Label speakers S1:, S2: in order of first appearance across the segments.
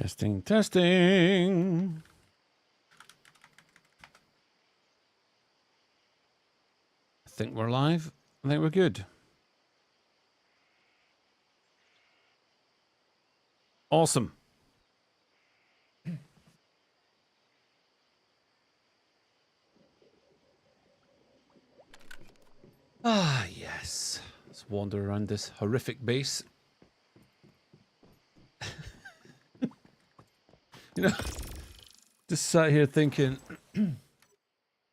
S1: Testing, testing. I think we're live. I think we're good. Awesome. Ah, yes. Let's wander around this horrific base. You know, just sat here thinking,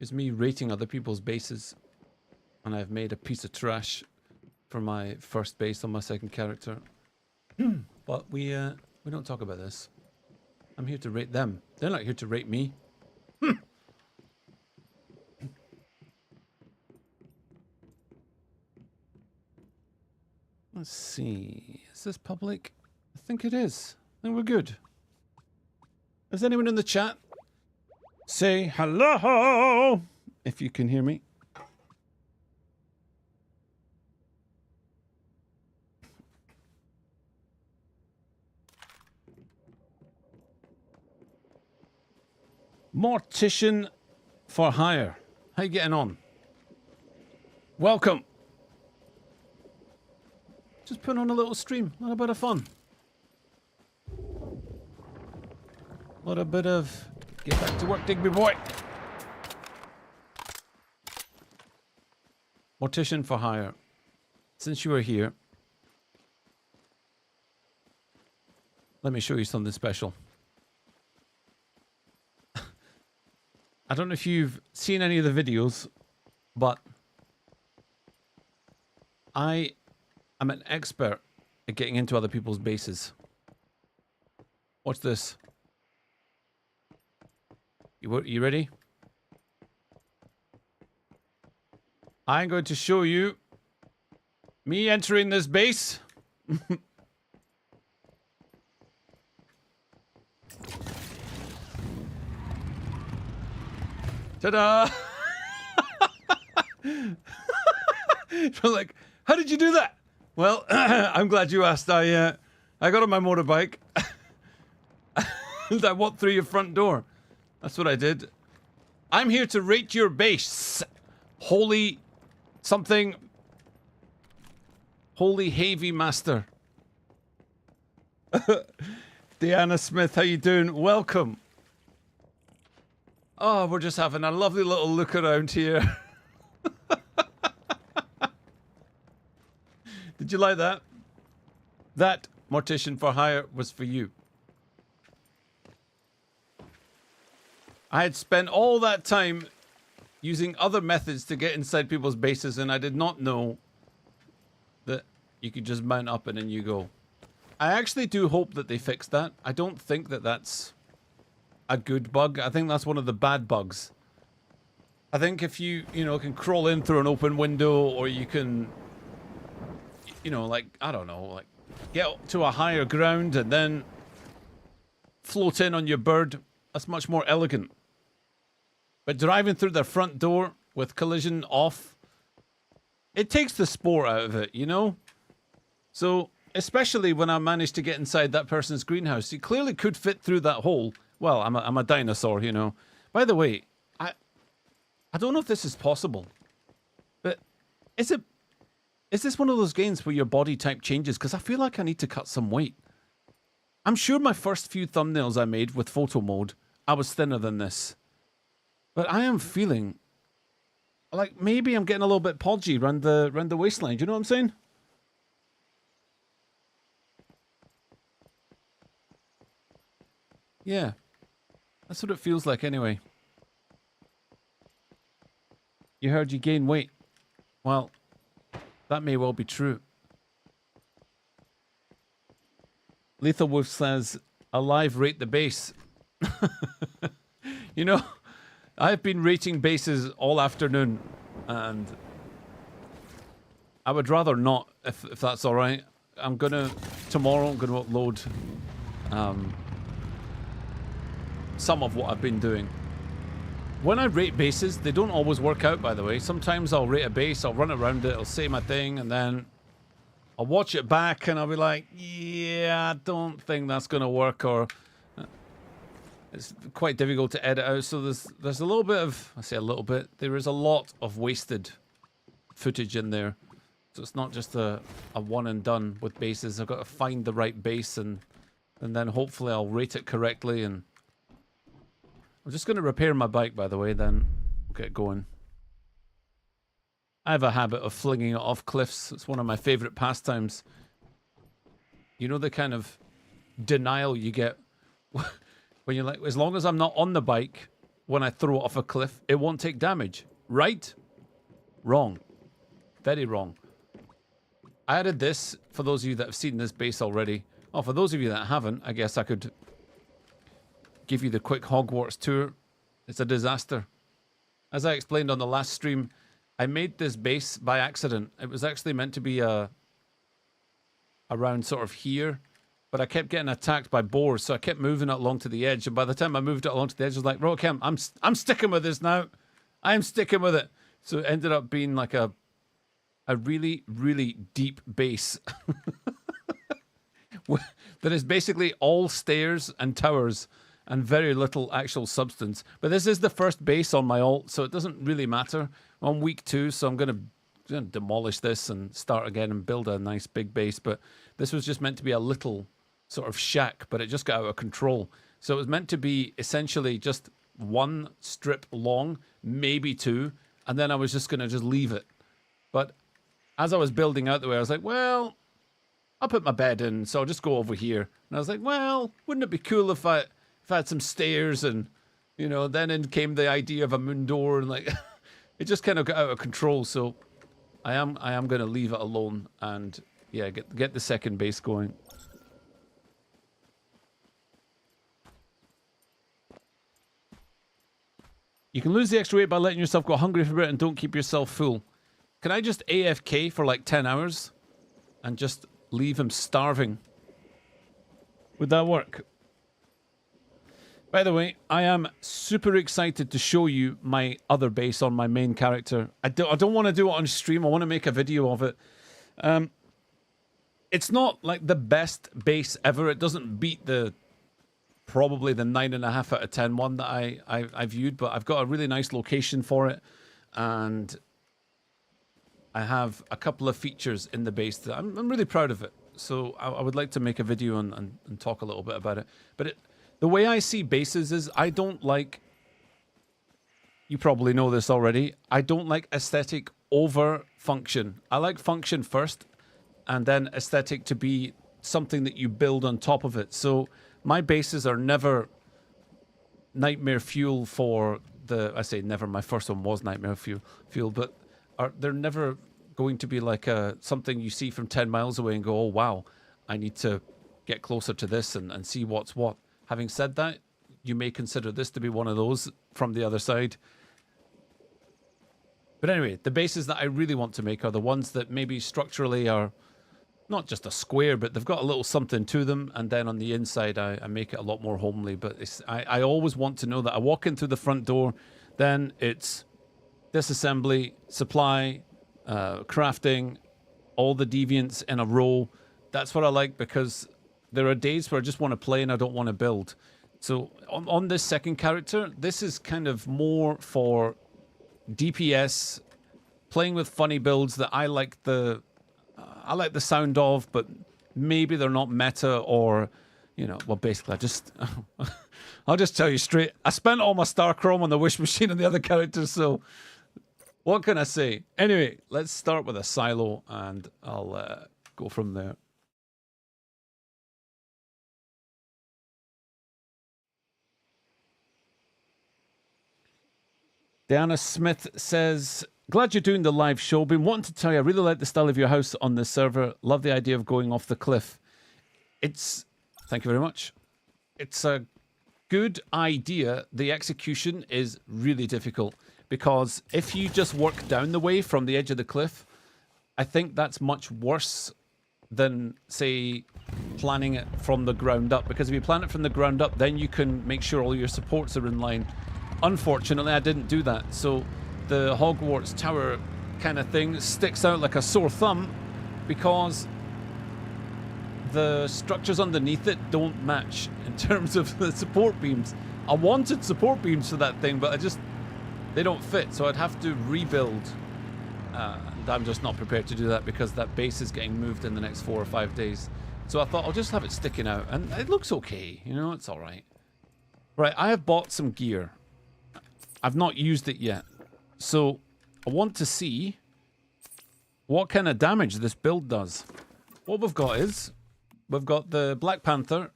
S1: it's me rating other people's bases, and I've made a piece of trash for my first base on my second character. But we don't talk about this. I'm here to rate them. They're not here to rate me. Let's see. Is this public? I think it is. I think we're good. Is anyone in the chat? Say hello if you can hear me. Mortician for hire. How you getting on? Welcome. Just putting on a little stream. A little bit of fun. A little bit of get back to work, Digby boy. Mortician for hire. Since you are here, let me show you something special. I don't know if you've seen any of the videos, but I am an expert at getting into other people's bases. Watch this. You ready? I'm going to show you me entering this base. Ta-da! You're like, how did you do that? Well, I'm glad you asked. I got on my motorbike and I walked through your front door. That's what I did. I'm here to rate your base. Holy something. Holy Heavy Master. Deanna Smith, how you doing? Welcome. Oh, we're just having a lovely little look around here. Did you like that? That Mortician for hire was for you. I had spent all that time using other methods to get inside people's bases, and I did not know that you could just mount up and then you go. I actually do hope that they fix that. I don't think that that's a good bug. I think that's one of the bad bugs. I think if you can crawl in through an open window, or you can, like, I don't know, like get to a higher ground and then float in on your bird, that's much more elegant. But driving through their front door with collision off, it takes the sport out of it, you know? So, especially when I managed to get inside that person's greenhouse, he clearly could fit through that hole. Well, I'm a dinosaur, you know. By the way, I don't know if this is possible, but is this one of those games where your body type changes? Because I feel like I need to cut some weight. I'm sure my first few thumbnails I made with photo mode, I was thinner than this. But I am feeling like maybe I'm getting a little bit podgy around the waistline. Do you know what I'm saying? Yeah. That's what it feels like anyway. You heard you gain weight. Well, that may well be true. Lethal Wolf says, alive rate the base. You know, I've been rating bases all afternoon, and I would rather not, if that's all right. Tomorrow I'm gonna upload some of what I've been doing. When I rate bases, they don't always work out, by the way. Sometimes I'll rate a base, I'll run around it, I'll say my thing, and then I'll watch it back and I'll be like, yeah, I don't think that's gonna work, or it's quite difficult to edit out. So there's a little bit of, I say a little bit, there is a lot of wasted footage in there. So it's not just a one and done with bases. I've got to find the right base and then hopefully I'll rate it correctly. And I'm just going to repair my bike, by the way, then we'll get going. I have a habit of flinging it off cliffs. It's one of my favorite pastimes. You know the kind of denial you get when you're like, as long as I'm not on the bike when I throw it off a cliff, it won't take damage. Right? Wrong. Very wrong. I added this for those of you that have seen this base already. Oh, for those of you that haven't, I guess I could give you the quick Hogwarts tour. It's a disaster. As I explained on the last stream, I made this base by accident. It was actually meant to be around sort of here, but I kept getting attacked by boars, so I kept moving it along to the edge. And by the time I moved it along to the edge, I was like, "Right, okay, I'm sticking with this now. I'm sticking with it." So it ended up being like a really, really deep base that is basically all stairs and towers and very little actual substance. But this is the first base on my alt, so it doesn't really matter. I'm on week 2, so I'm going to demolish this and start again and build a nice big base. But this was just meant to be a little sort of shack, but it just got out of control. So it was meant to be essentially just one strip long, maybe 2, and then I was just going to just leave it. But as I was building out the way, I was like, well, I'll put my bed in, so I'll just go over here. And I was like, well, wouldn't it be cool if I had some stairs? And, you know, then in came the idea of a moon door, and like, it just kind of got out of control. So I am going to leave it alone and, yeah, get the second base going. You can lose the extra weight by letting yourself go hungry for a bit and don't keep yourself full. Can I just AFK for like 10 hours and just leave him starving? Would that work? By the way, I am super excited to show you my other base on my main character. I don't want to do it on stream. I want to make a video of it. It's not like the best base ever. It doesn't beat probably the 9.5 out of 10 one that I viewed, but I've got a really nice location for it, and I have a couple of features in the base that I'm really proud of it. So I would like to make a video and talk a little bit about it. But the way I see bases is I don't like, you probably know this already, I don't like aesthetic over function. I like function first and then aesthetic to be something that you build on top of it. So my bases are never nightmare fuel for I say never, my first one was nightmare fuel, but they're never going to be like something you see from 10 miles away and go, oh wow, I need to get closer to this and see what's what. Having said that, you may consider this to be one of those from the other side. But anyway, the bases that I really want to make are the ones that maybe structurally are not just a square, but they've got a little something to them. And then on the inside, I make it a lot more homely. But I always want to know that I walk in through the front door, then it's disassembly, supply, crafting, all the deviants in a row. That's what I like, because there are days where I just want to play and I don't want to build. So on this second character, this is kind of more for DPS, playing with funny builds that I like the sound of, but maybe they're not meta, or, you know, well, basically I'll just tell you straight, I spent all my star chrome on the wish machine and the other characters, so what can I say? Anyway, let's start with a silo and I'll go from there. Diana Smith says, glad you're doing the live show. Been wanting to tell you, I really like the style of your house on this server. Love the idea of going off the cliff. Thank you very much. It's a good idea. The execution is really difficult, because if you just work down the way from the edge of the cliff, I think that's much worse than, say, planning it from the ground up. Because if you plan it from the ground up, then you can make sure all your supports are in line. Unfortunately, I didn't do that, so the Hogwarts tower kind of thing sticks out like a sore thumb, because the structures underneath it don't match in terms of the support beams. I wanted support beams for that thing, but they don't fit, so I'd have to rebuild. And I'm just not prepared to do that because that base is getting moved in the next 4 or 5 days. So I thought I'll just have it sticking out, and it looks okay. You know, it's all right. Right, I have bought some gear. I've not used it yet. So I want to see what kind of damage this build does. What we've got is, we've got the Black Panther,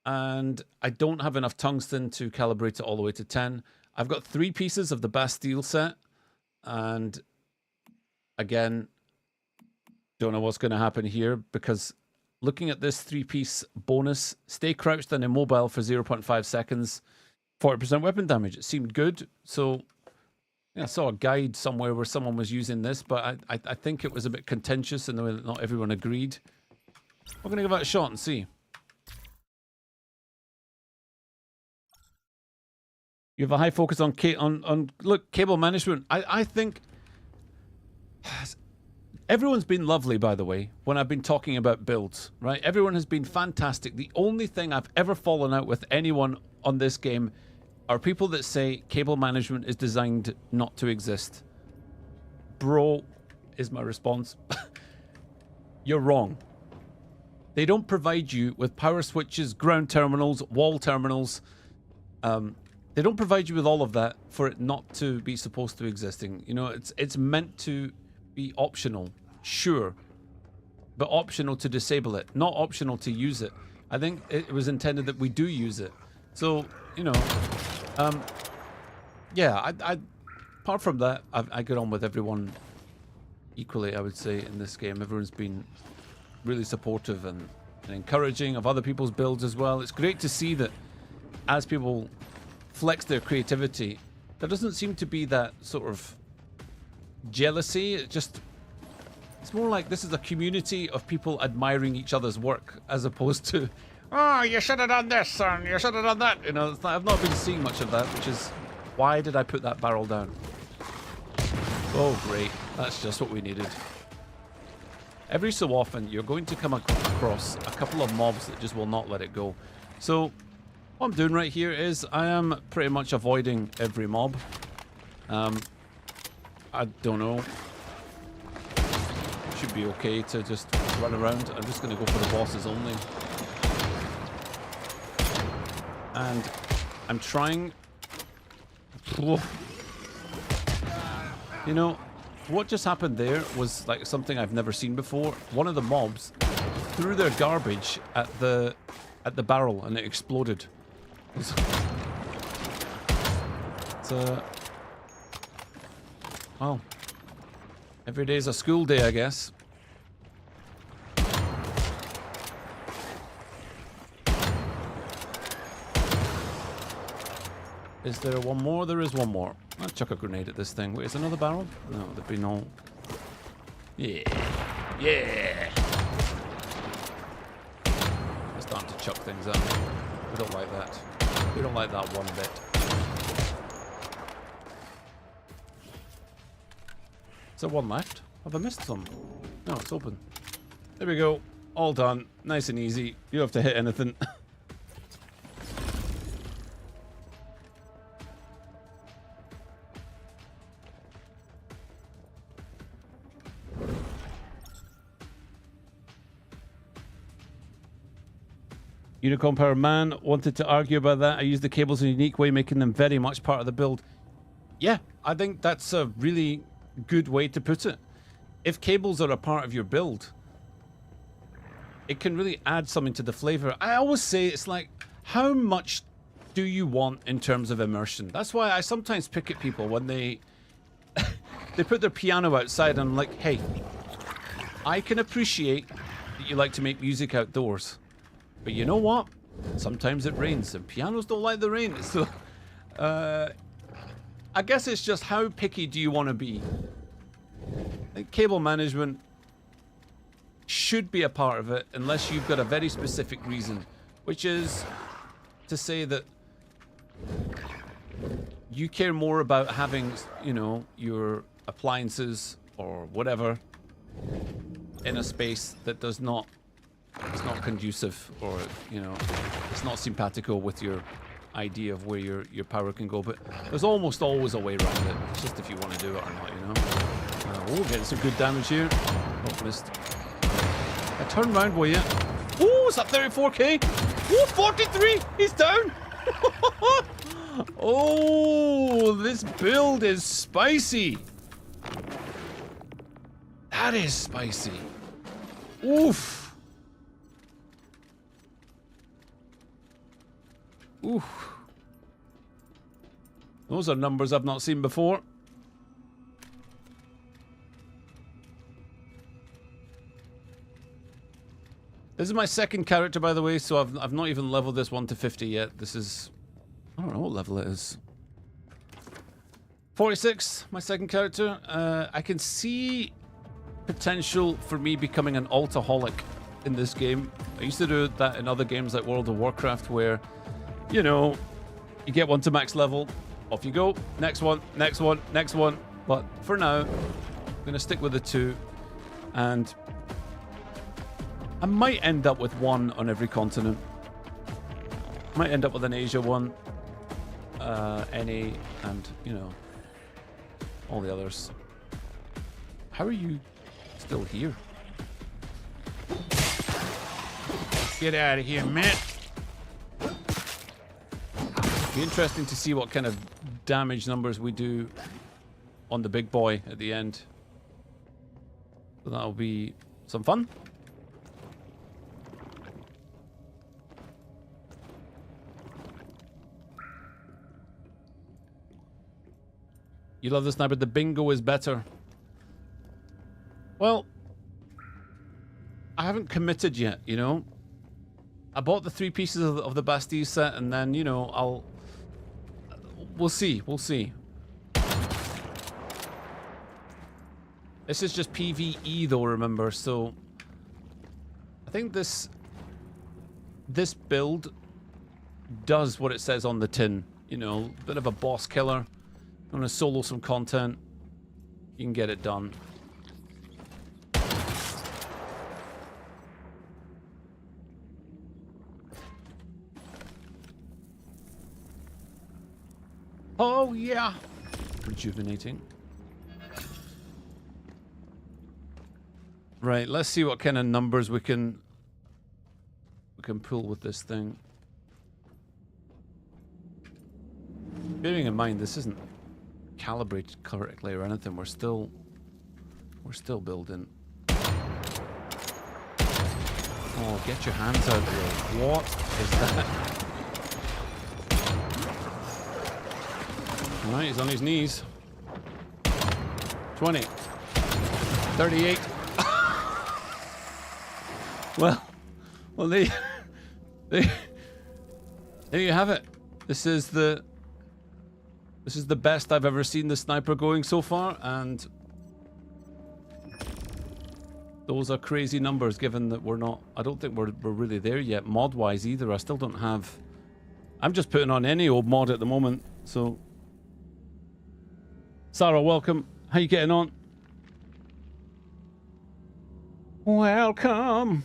S1: and I don't have enough tungsten to calibrate it all the way to 10. I've got 3 pieces of the Bastille set, and again, don't know what's going to happen here, because looking at this 3-piece bonus, stay crouched and immobile for 0.5 seconds, 40% weapon damage. It seemed good, so yeah, I saw a guide somewhere where someone was using this, but I think it was a bit contentious in the way that not everyone agreed. We're going to give that a shot and see. You have a high focus on look, cable management. I think everyone's been lovely, by the way, when I've been talking about builds, right? Everyone has been fantastic. The only thing I've ever fallen out with anyone on this game are people that say cable management is designed not to exist. Bro, is my response. You're wrong. They don't provide you with power switches, ground terminals, wall terminals. They don't provide you with all of that for it not to be supposed to existing. You know, it's meant to be optional, sure, but optional to disable it, not optional to use it. I think it was intended that we do use it. So, you know, yeah, apart from that, I get on with everyone equally, I would say, in this game. Everyone's been really supportive and encouraging of other people's builds as well. It's great to see that as people flex their creativity, there doesn't seem to be that sort of jealousy. It's more like this is a community of people admiring each other's work, as opposed to, oh, you should have done this and you should have done that. You know, I've not been seeing much of that, which is why did I put that barrel down? Oh, great. That's just what we needed. Every so often, you're going to come across a couple of mobs that just will not let it go. So what I'm doing right here is I am pretty much avoiding every mob. I don't know. Should be okay to just run around. I'm just going to go for the bosses only. And I'm trying... You know, what just happened there was like something I've never seen before. One of the mobs threw their garbage at the barrel and it exploded. Well, every day's a school day, I guess. Is there one more? There is one more. I'll chuck a grenade at this thing. Wait, is another barrel? No, there'd be no... Yeah. Yeah! They're starting to chuck things at me. We don't like that. We don't like that one bit. Is there one left? Have I missed some? No, it's open. There we go. All done. Nice and easy. You don't have to hit anything. Unicorn Power Man wanted to argue about that. I use the cables in a unique way, making them very much part of the build. Yeah, I think that's a really good way to put it. If cables are a part of your build, it can really add something to the flavor. I always say it's like, how much do you want in terms of immersion? That's why I sometimes pick at people when they they put their piano outside and I'm like, hey, I can appreciate that you like to make music outdoors. But you know what? Sometimes it rains, and pianos don't like the rain. So, I guess it's just how picky do you want to be? I think cable management should be a part of it, unless you've got a very specific reason, which is to say that you care more about having, you know, your appliances or whatever in a space that does not... It's not conducive, or, you know, it's not simpatico with your idea of where your power can go, but there's almost always a way around it. It's just if you want to do it or not, you know. Oh, getting some good damage here. Oh, missed. Turn around, will you? Oh, is that 34k? Oh, 43! He's down! Oh, this build is spicy. That is spicy. Oof. Oof. Those are numbers I've not seen before. This is my second character, by the way, so I've not even leveled this one to 50 yet. This is... I don't know what level it is. 46, my second character. I can see potential for me becoming an altaholic in this game. I used to do that in other games like World of Warcraft where, you know, you get one to max level, off you go, next one, next one, next one. But for now, I'm going to stick with the 2, and I might end up with 1 on every continent. Might end up with an Asia one, NA, and, you know, all the others. How are you still here? Get out of here, man. Be interesting to see what kind of damage numbers we do on the big boy at the end. So that'll be some fun. You love the sniper. The bingo is better. Well, I haven't committed yet, you know. I bought the 3 pieces of the Bastille set, and then, you know, we'll see. We'll see. This is just PvE, though, remember, so I think this build does what it says on the tin. You know, bit of a boss killer. You want to solo some content, you can get it done. Oh yeah, rejuvenating. Right, let's see what kind of numbers we can pull with this thing. Bearing in mind this isn't calibrated correctly or anything, we're still building. Oh, get your hands out there. What is that? Alright, he's on his knees. 20. 38. well, there you have it. This is the best I've ever seen the sniper going so far, and those are crazy numbers given that we're not... I don't think we're really there yet, mod-wise either. I still don't have... I'm just putting on any old mod at the moment, so... Sarah, welcome. How you getting on? Welcome!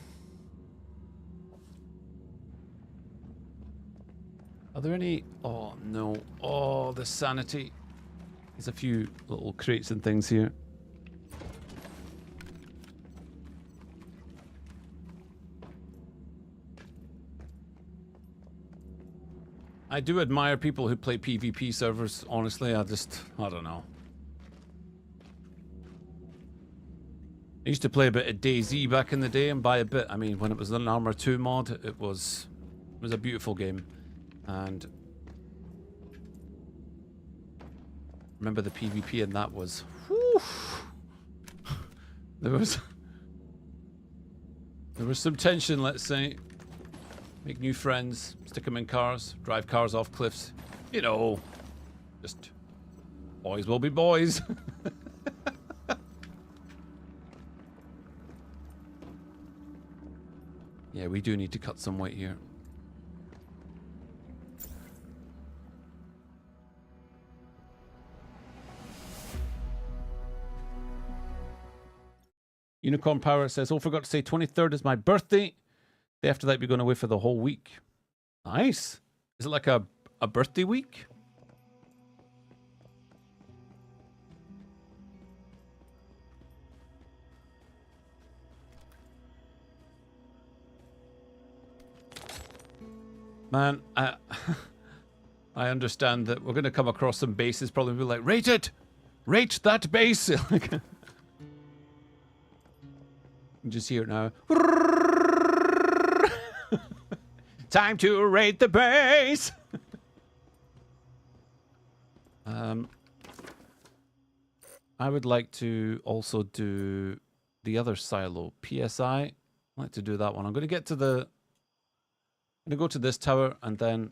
S1: Are there any... Oh, no. Oh, the sanity. There's a few little crates and things here. I do admire people who play PvP servers, honestly. I don't know. I used to play a bit of DayZ back in the day, and by a bit, I mean when it was an Armor 2 mod, it was a beautiful game. And remember the PvP, and that was whew, there was some tension, let's say. Make new friends, stick them in cars, drive cars off cliffs. You know, just boys will be boys. Yeah, we do need to cut some weight here. Unicorn Power says, oh, forgot to say 23rd is my birthday. Day after that, we're going away for the whole week. Nice. Is it like a a birthday week. Man, I I understand that we're going to come across some bases, probably be like, rate it! Rate that base! You can just hear it now. Time to rate the base! I would like to also do the other silo, PSI. I'd like to do that one. I'm going to get to the... I'm going to go to this tower, and then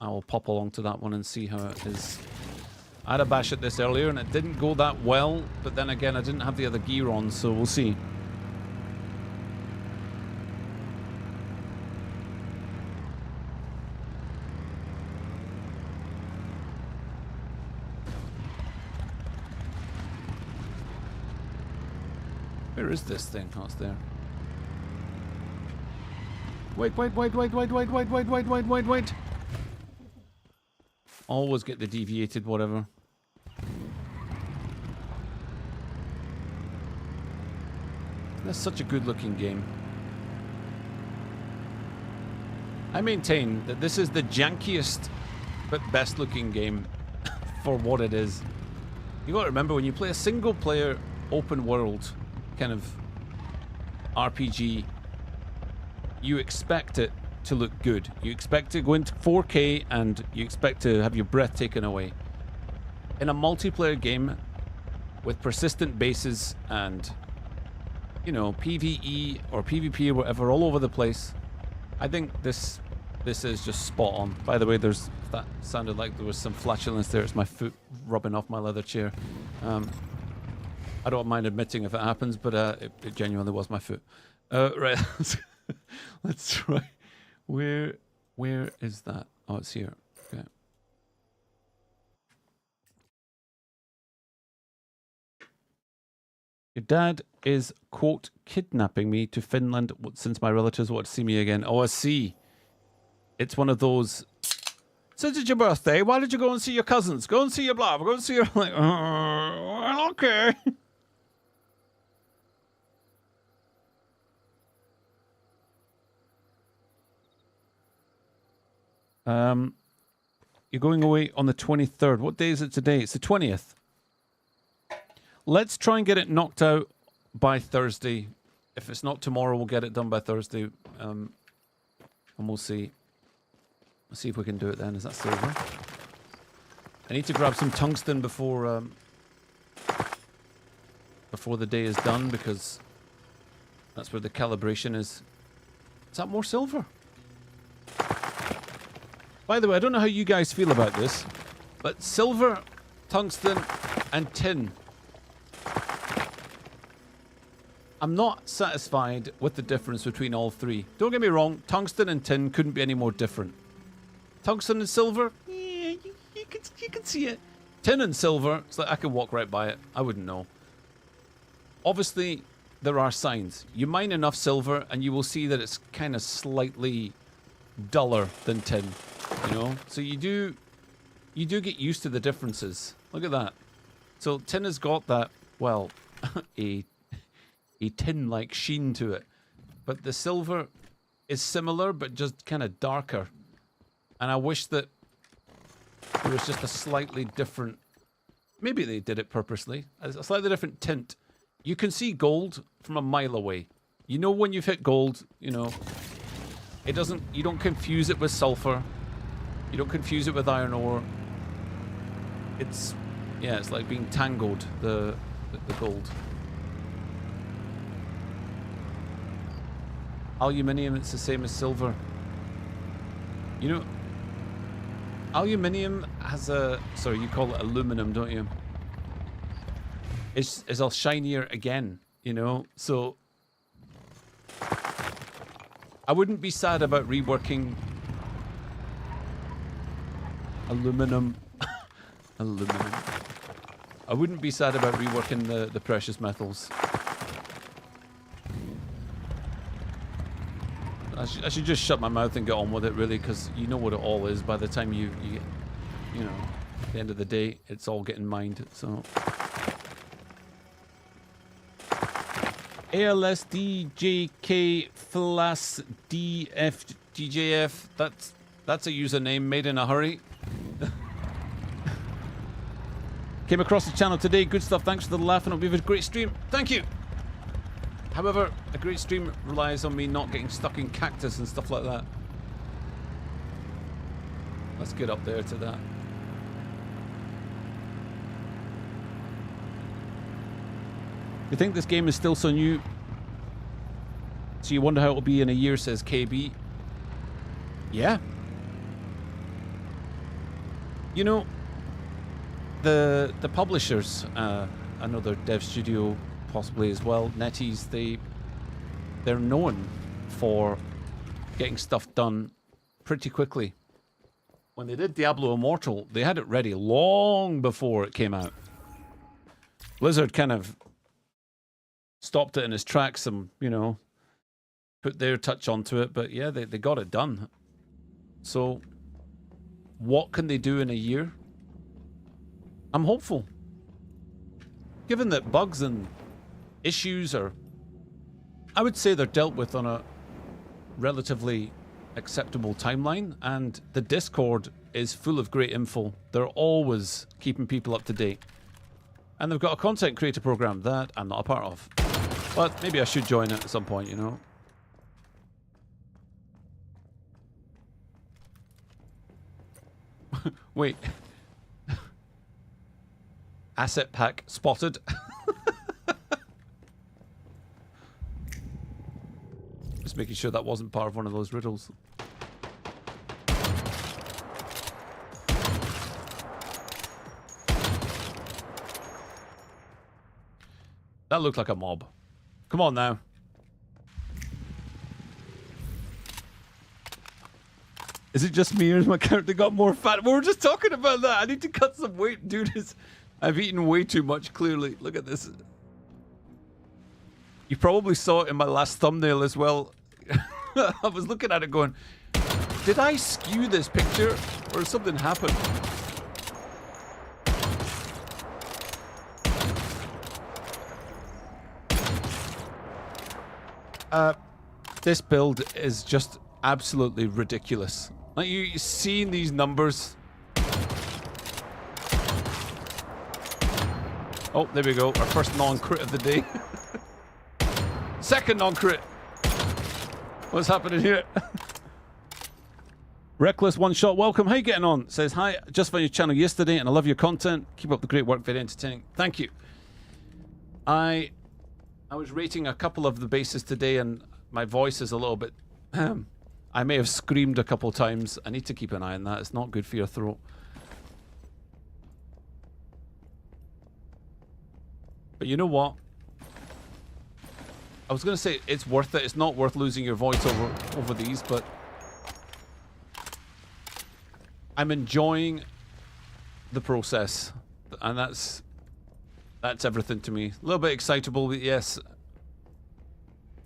S1: I will pop along to that one and see how it is. I had a bash at this earlier, and it didn't go that well, but then again, I didn't have the other gear on, so we'll see. Where is this thing? Oh, it's there. Wait. Always get the deviated whatever. That's such a good looking game. I maintain that this is the jankiest but best looking game for what it is. You gotta remember, when you play a single player open world kind of RPG, you expect it to look good. You expect to go into 4K and you expect to have your breath taken away. In a multiplayer game with persistent bases and, you know, PvE or PvP or whatever all over the place, I think this is just spot on. By the way, that sounded like there was some flatulence there. It's my foot rubbing off my leather chair. I don't mind admitting if it happens, but it genuinely was my foot. Right. Let's try. Where is that? Oh, it's here. Okay. Your dad is, quote, kidnapping me to Finland since my relatives want to see me again. Oh, I see. It's one of those. Since it's your birthday, why did you go and see your cousins? Go and see your blah. Go and see your like. Well, okay. You're going away on the 23rd. What day is it today? It's the 20th. Let's try and get it knocked out by Thursday. If it's not tomorrow, we'll get it done by Thursday. And we'll see. Let's see if we can do it then. Is that silver? I need to grab some tungsten before the day is done, because that's where the calibration is. Is that more silver? By the way, I don't know how you guys feel about this, but silver, tungsten, and tin. I'm not satisfied with the difference between all three. Don't get me wrong, tungsten and tin couldn't be any more different. Tungsten and silver, yeah, you can see it. Tin and silver, it's like I could walk right by it. I wouldn't know. Obviously, there are signs. You mine enough silver, and you will see that it's kind of slightly duller than tin. You know, so you do get used to the differences. Look at that. So tin has got that, well, a tin-like sheen to it, but the silver is similar but just kind of darker. And I wish that there was just a slightly different. Maybe they did it purposely. A slightly different tint. You can see gold from a mile away. You know when you've hit gold. You know, it doesn't. You don't confuse it with sulfur. You don't confuse it with iron ore. It's, yeah, it's like being tangled, the gold. Aluminium, it's the same as silver. You know, aluminium has a, sorry, you call it aluminum, don't you? It's all shinier again, you know, so I wouldn't be sad about reworking aluminum. Aluminum. I wouldn't be sad about reworking the precious metals. I should just shut my mouth and get on with it, really, because you know what it all is. By the time you know, at the end of the day, it's all getting mined. So ALSDJK Flas DFGJF. That's a username made in a hurry. Came across the channel today. Good stuff. Thanks for the laugh, and it'll be a great stream. Thank you. However, a great stream relies on me not getting stuck in cactus and stuff like that. Let's get up there to that. You think this game is still so new? So you wonder how it'll be in a year, says KB. Yeah. You know, the publishers, another dev studio possibly as well, NetEase, they're known for getting stuff done pretty quickly. When they did Diablo Immortal, they had it ready long before it came out. Blizzard kind of stopped it in its tracks and, you know, put their touch onto it, but yeah, they got it done. So what can they do in a year? I'm hopeful. Given that bugs and issues are, I would say they're dealt with on a relatively acceptable timeline, and the Discord is full of great info. They're always keeping people up to date. And they've got a content creator program that I'm not a part of. But maybe I should join it at some point, you know. Wait. Asset pack spotted. Just making sure that wasn't part of one of those riddles. That looked like a mob. Come on now. Is it just me or has my character got more fat? We were just talking about that. I need to cut some weight, dude. I've eaten way too much, clearly. Look at this. You probably saw it in my last thumbnail as well. I was looking at it going, did I skew this picture or something happened? This build is just absolutely ridiculous. Like, you seen these numbers? Oh, there we go. Our first non-crit of the day. Second non-crit. What's happening here? Reckless One Shot, welcome. How you getting on? Says, hi, just found your channel yesterday and I love your content. Keep up the great work, very entertaining. Thank you. I was rating a couple of the bases today and my voice is a little bit... I may have screamed a couple times. I need to keep an eye on that. It's not good for your throat. But you know what? I was going to say it's worth it. It's not worth losing your voice over these, but I'm enjoying the process, and that's everything to me. A little bit excitable, but yes,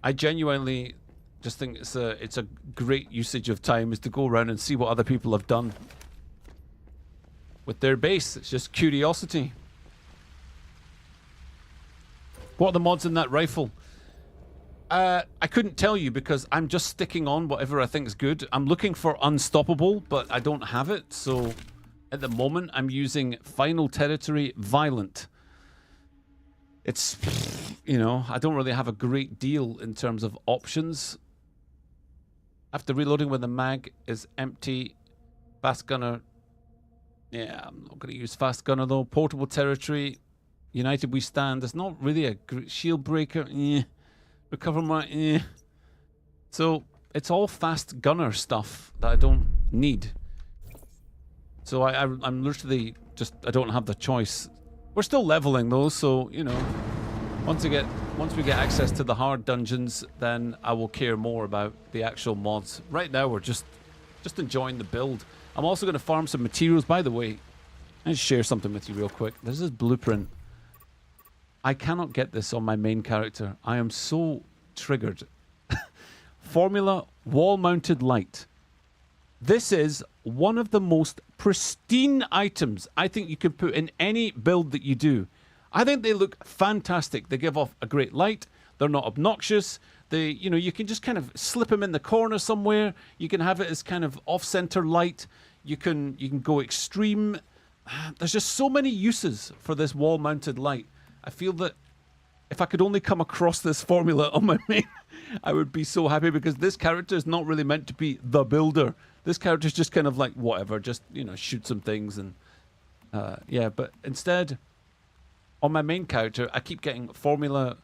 S1: I genuinely just think it's a great usage of time is to go around and see what other people have done with their base. It's just curiosity. What are the mods in that rifle? I couldn't tell you because I'm just sticking on whatever I think is good. I'm looking for Unstoppable, but I don't have it. So at the moment, I'm using Final Territory Violent. It's, you know, I don't really have a great deal in terms of options. After reloading when the mag is empty, Fast Gunner. Yeah, I'm not going to use Fast Gunner though. Portable Territory. United We Stand. There's not really a great Shield Breaker. Recover my... So it's all Fast Gunner stuff that I don't need. So I'm literally just... I don't have the choice. We're still leveling though, so, you know, once we get access to the hard dungeons, then I will care more about the actual mods. Right now, we're just enjoying the build. I'm also going to farm some materials. By the way, let's share something with you real quick. There's this blueprint. I cannot get this on my main character. I am so triggered. Formula wall-mounted light. This is one of the most pristine items I think you can put in any build that you do. I think they look fantastic. They give off a great light. They're not obnoxious. They, you know, you can just kind of slip them in the corner somewhere. You can have it as kind of off-center light. You can go extreme. There's just so many uses for this wall-mounted light. I feel that if I could only come across this formula on my main, I would be so happy, because this character is not really meant to be the builder. This character is just kind of like whatever, just, you know, shoot some things and yeah. But instead, on my main character, I keep getting formula,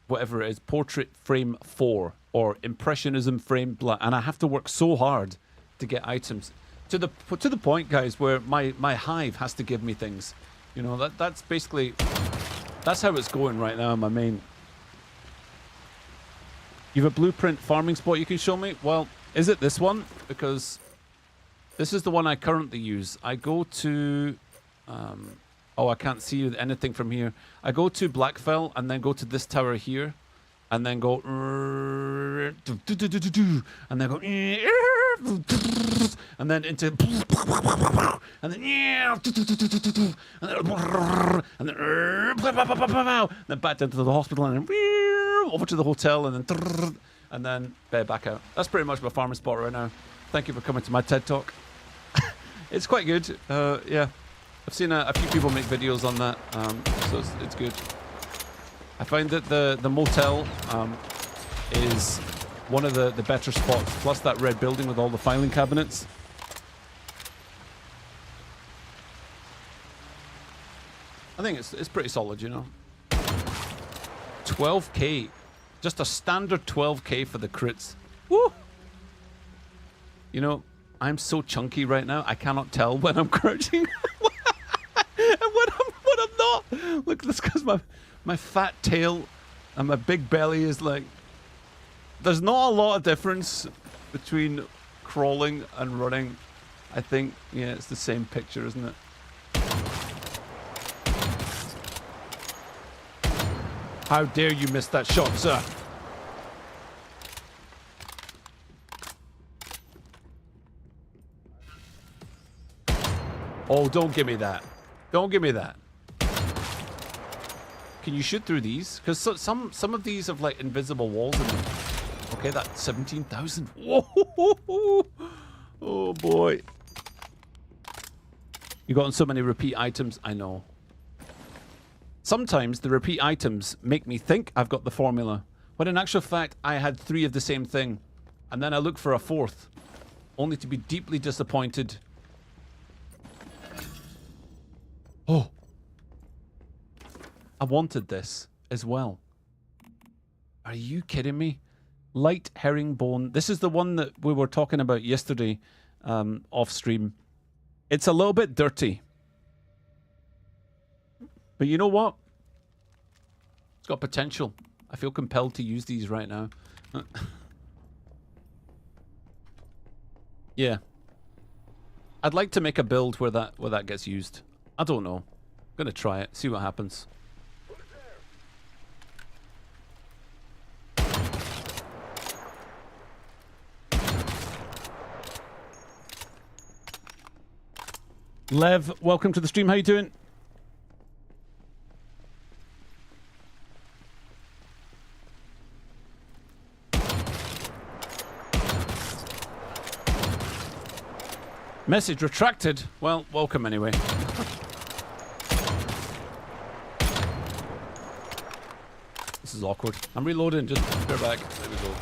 S1: whatever it is, portrait frame 4 or impressionism frame blah, and I have to work so hard to get items to the point, guys, where my hive has to give me things. You know, that's basically, that's how it's going right now on my main. You have a blueprint farming spot you can show me? Well, is it this one? Because this is the one I currently use. I go to oh, I can't see anything from here. I go to Blackfell and then go to this tower here, and then go and then go and then into and then then back down to the hospital and then over to the hotel and then back out. That's pretty much my farming spot right now. Thank you for coming to my TED Talk. It's quite good. Yeah, I've seen a few people make videos on that, so it's good. I find that the motel is one of the better spots, plus that red building with all the filing cabinets. I think it's pretty solid, you know. 12k, just a standard 12k for the crits. Woo! You know, I'm so chunky right now, I cannot tell when I'm crouching and when I'm not. Look, that's because my fat tail and my big belly is like... There's not a lot of difference between crawling and running. I think, yeah, it's the same picture, isn't it? How dare you miss that shot, sir? Oh, don't give me that. Don't give me that. Can you shoot through these? Because some of these have like invisible walls in them. Okay, that's 17,000. Whoa! Oh boy. You've gotten so many repeat items. I know. Sometimes the repeat items make me think I've got the formula, when in actual fact I had 3 of the same thing, and then I look for a 4th, only to be deeply disappointed. Oh, I wanted this as well. Are you kidding me? Light herringbone. This is the one that we were talking about yesterday, off stream. It's a little bit dirty, but you know what? It's got potential. I feel compelled to use these right now. Yeah. I'd like to make a build where that gets used. I don't know. I'm gonna try it, see what happens. Lev, welcome to the stream. How you doing? Message retracted. Well, welcome anyway. This is awkward. I'm reloading. Just bear back. There we go.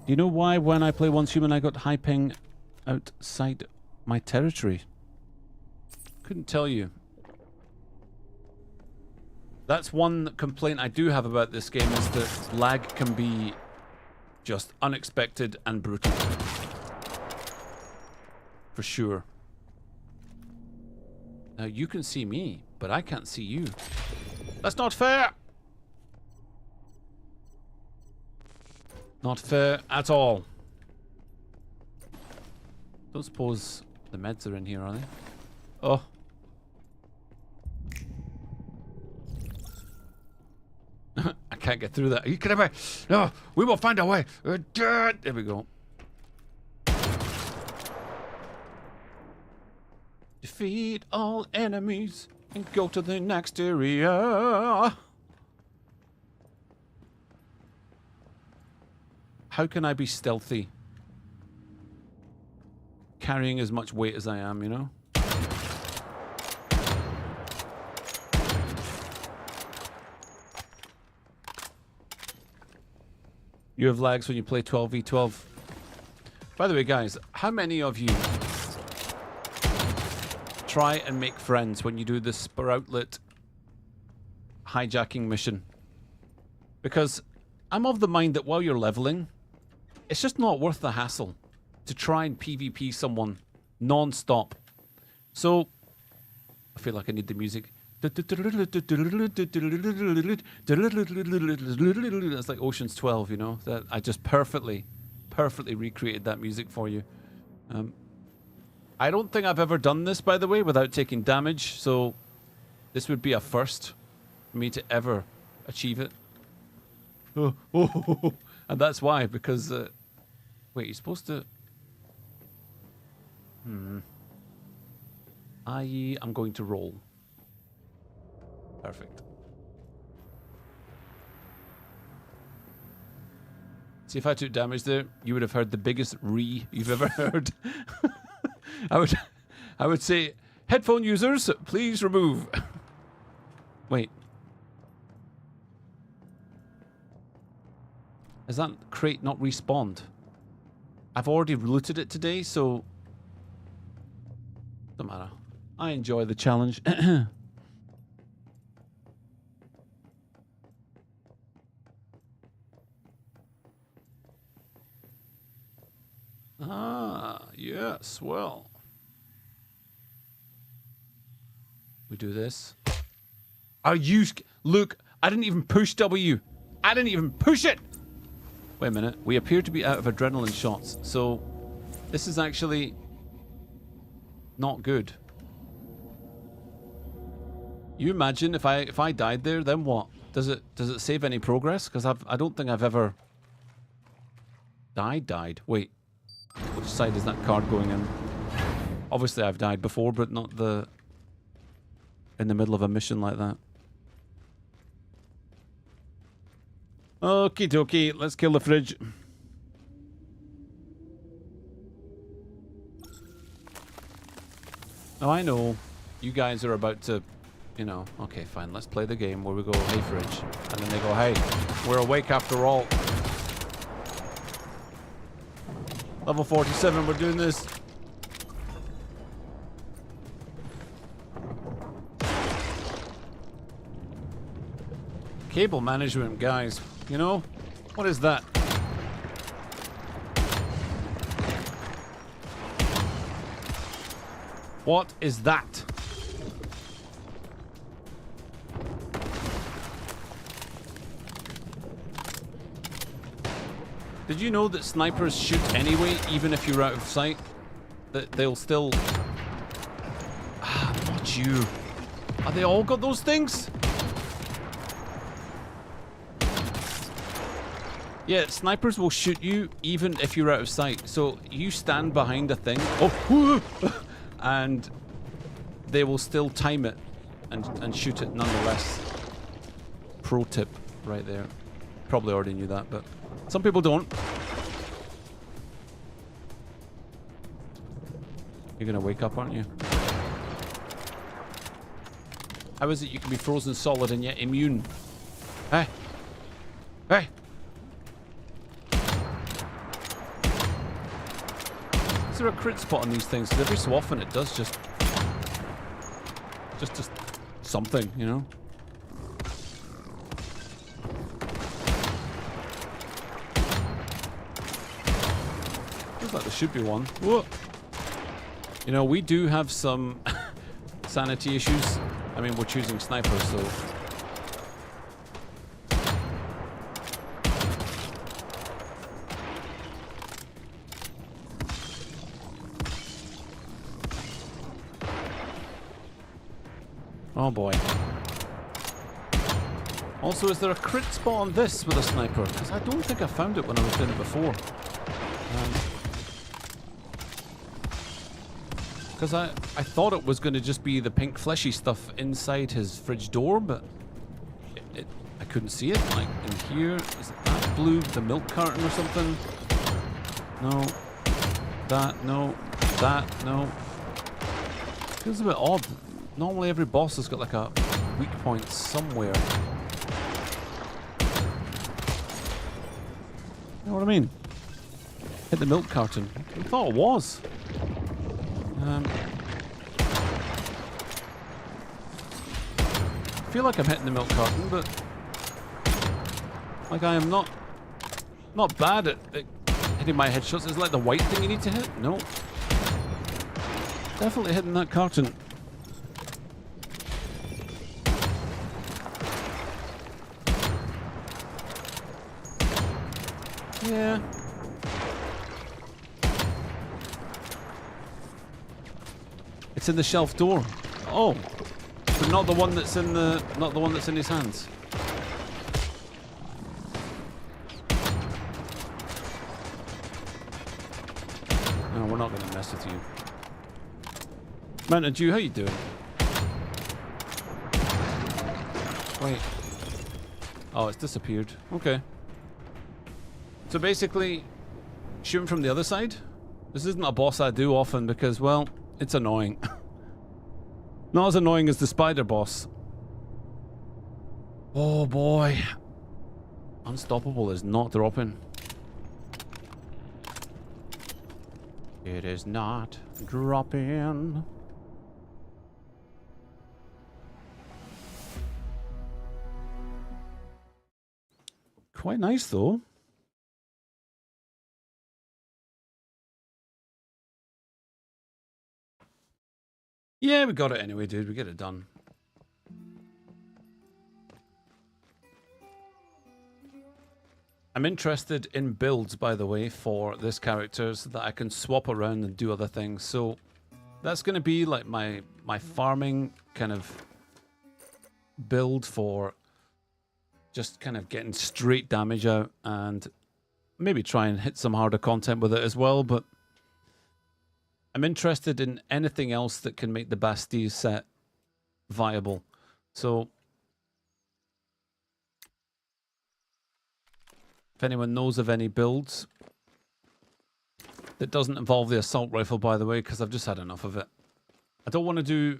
S1: Do you know why when I play Once Human I got high ping outside my territory? Couldn't tell you. That's one complaint I do have about this game, is that lag can be just unexpected and brutal. For sure. Now you can see me, but I can't see you. That's not fair! Not fair at all. Don't suppose the meds are in here, are they? Oh. can't get through that. You can have no, we will find a way. There we go. Defeat all enemies and go to the next area. How can I be stealthy? Carrying as much weight as I am, you know? You have lags when you play 12v12. By the way, guys, how many of you try and make friends when you do the Sproutlet hijacking mission? Because I'm of the mind that while you're leveling, it's just not worth the hassle to try and PvP someone non-stop. So, I feel like I need the music. That's like Ocean's 12, you know? That I just perfectly recreated that music for you. I don't think I've ever done this, by the way, without taking damage, so this would be a first for me to ever achieve it. And that's why, because... wait, you're supposed to... i.e., I'm going to roll. Perfect. See, if I took damage there, you would have heard the biggest re you've ever heard. I would say, headphone users, please remove. Wait. Has that crate not respawned? I've already looted it today, so... Don't matter. I enjoy the challenge. Ah, yes, well. We do this. Are you... Look, I didn't even push W. I didn't even push it! Wait a minute. We appear to be out of adrenaline shots, so this is actually not good. You imagine if I died there, then what? Does it save any progress? Because I don't think I've ever died. Wait. Which side is that card going in? Obviously I've died before, but not in the middle of a mission like that. Okie dokie, let's kill the fridge. Now I know you guys are about to, you know, okay, fine, let's play the game where we go, hey fridge. And then they go, hey, we're awake after all. Level 47, we're doing this. Cable management, guys. You know? What is that? What is that? Did you know that snipers shoot anyway, even if you're out of sight? That they'll still... Ah, not you. Are they all got those things? Yeah, snipers will shoot you even if you're out of sight. So you stand behind a thing, and they will still time it and shoot it nonetheless. Pro tip right there. Probably already knew that, but some people don't. You're gonna wake up, aren't you? How is it you can be frozen solid and yet immune? Hey! Hey! Is there a crit spot on these things? Because every so often it does just something, you know? Feels like there should be one. Whoa. You know, we do have some sanity issues. I mean, we're choosing snipers, so... Oh boy. Also, is there a crit spot on this with a sniper? Because I don't think I found it when I was doing it before. Because I thought it was going to just be the pink fleshy stuff inside his fridge door, but I couldn't see it. Like in here, is it that blue, the milk carton or something? No. That, no. That, no. Feels a bit odd. Normally every boss has got like a weak point somewhere. You know what I mean? Hit the milk carton. I thought it was. I feel like I'm hitting the milk carton, but like I am not bad at hitting my headshots. Is it like the white thing you need to hit? No. Definitely hitting that carton. Yeah. It's in the shelf door. Oh, but not the one that's in his hands. No, we're not going to mess with you. Mountain Dew, how you doing? Wait. Oh, it's disappeared. Okay. So basically, shoot him from the other side. This isn't a boss I do often because, well, it's annoying. Not as annoying as the spider boss. Oh boy. Unstoppable is not dropping. It is not dropping. Quite nice though. Yeah, we got it anyway, dude. We get it done. I'm interested in builds, by the way, for this character so that I can swap around and do other things. So that's going to be like my farming kind of build for just kind of getting straight damage out and maybe try and hit some harder content with it as well, but I'm interested in anything else that can make the Bastille set viable. So if anyone knows of any builds that doesn't involve the assault rifle, by the way, because I've just had enough of it. I don't want to do...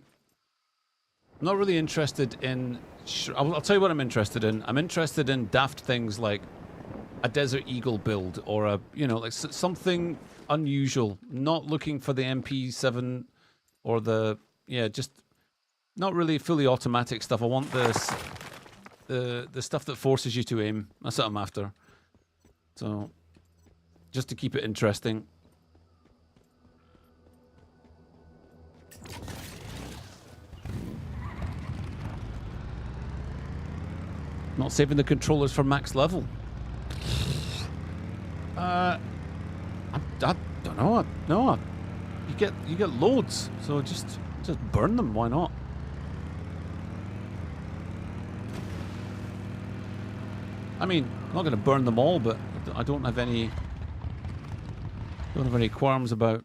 S1: I'm not really interested in... I'll tell you what I'm interested in. I'm interested in daft things like a Desert Eagle build or a, you know, like something unusual. Not looking for the MP7 or the, yeah, just not really fully automatic stuff. I want the stuff that forces you to aim. That's what I'm after. So just to keep it interesting. Not saving the controllers for max level. I don't know. No, you get loads, so just burn them. Why not? I mean, I'm not going to burn them all, but I don't have any qualms about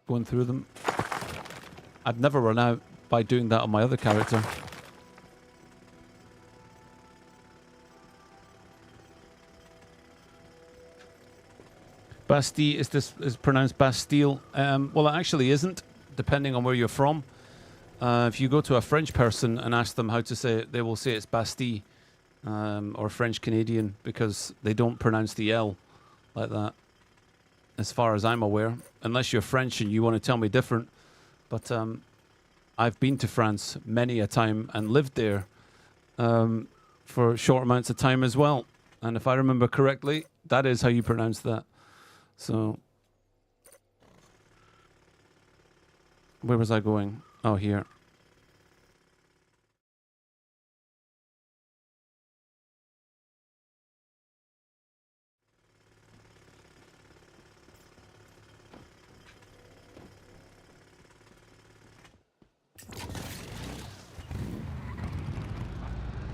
S1: going through them. I'd never run out by doing that on my other character. Bastille is pronounced Bastille. Well, it actually isn't, depending on where you're from. If you go to a French person and ask them how to say it, they will say it's Bastille, or French Canadian, because they don't pronounce the L like that, as far as I'm aware. Unless you're French and you want to tell me different. But I've been to France many a time and lived there for short amounts of time as well. And if I remember correctly, that is how you pronounce that. So, where was I going? Oh, here.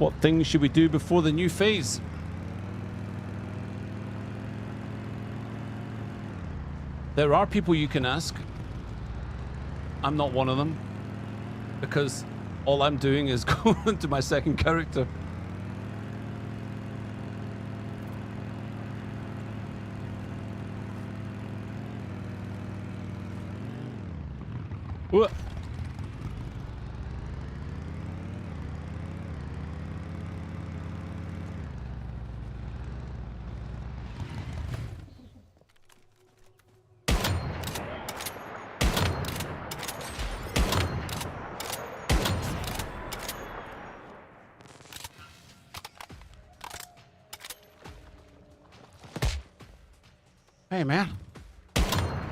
S1: What things should we do before the new phase? There are people you can ask. I'm not one of them, because all I'm doing is going to my second character. What? Hey, man.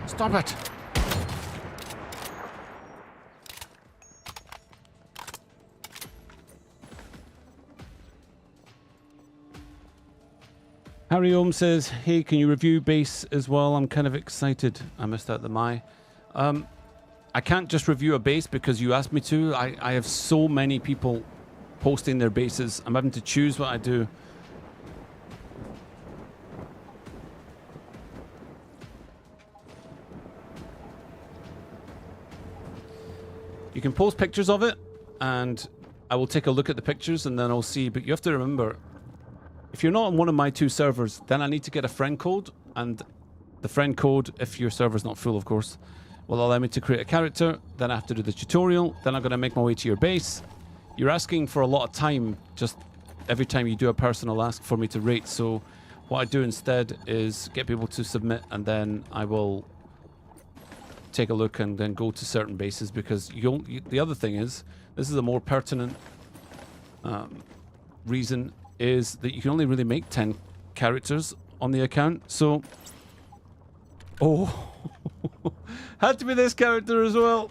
S1: Stop it. Harry Ohm says, hey, can you review base as well? I'm kind of excited. I missed out the my. I can't just review a base because you asked me to. I have so many people posting their bases. I'm having to choose what I do. You can post pictures of it, and I will take a look at the pictures, and then I'll see. But you have to remember, if you're not on one of my two servers, then I need to get a friend code, and the friend code, if your server's not full, of course, will allow me to create a character. Then I have to do the tutorial. Then I'm going to make my way to your base. You're asking for a lot of time just every time you do a personal ask for me to rate. So what I do instead is get people to submit, and then I will take a look and then go to certain bases, because the other thing is, this is a more pertinent reason, is that you can only really make 10 characters on the account. So, oh, had to be this character as well.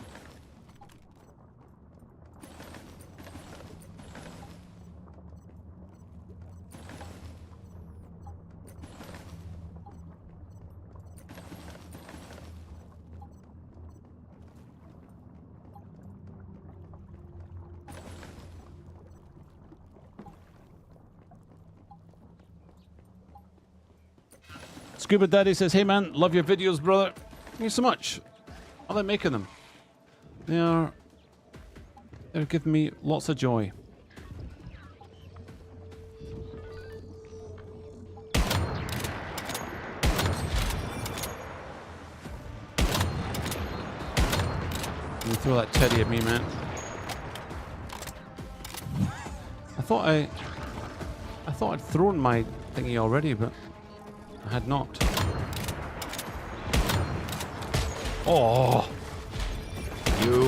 S1: Scuba Daddy says, hey man, love your videos, brother. Thank you so much. I like making them. They're giving me lots of joy. You throw that teddy at me, man. I thought I'd thrown my thingy already, but I had not. Oh, you.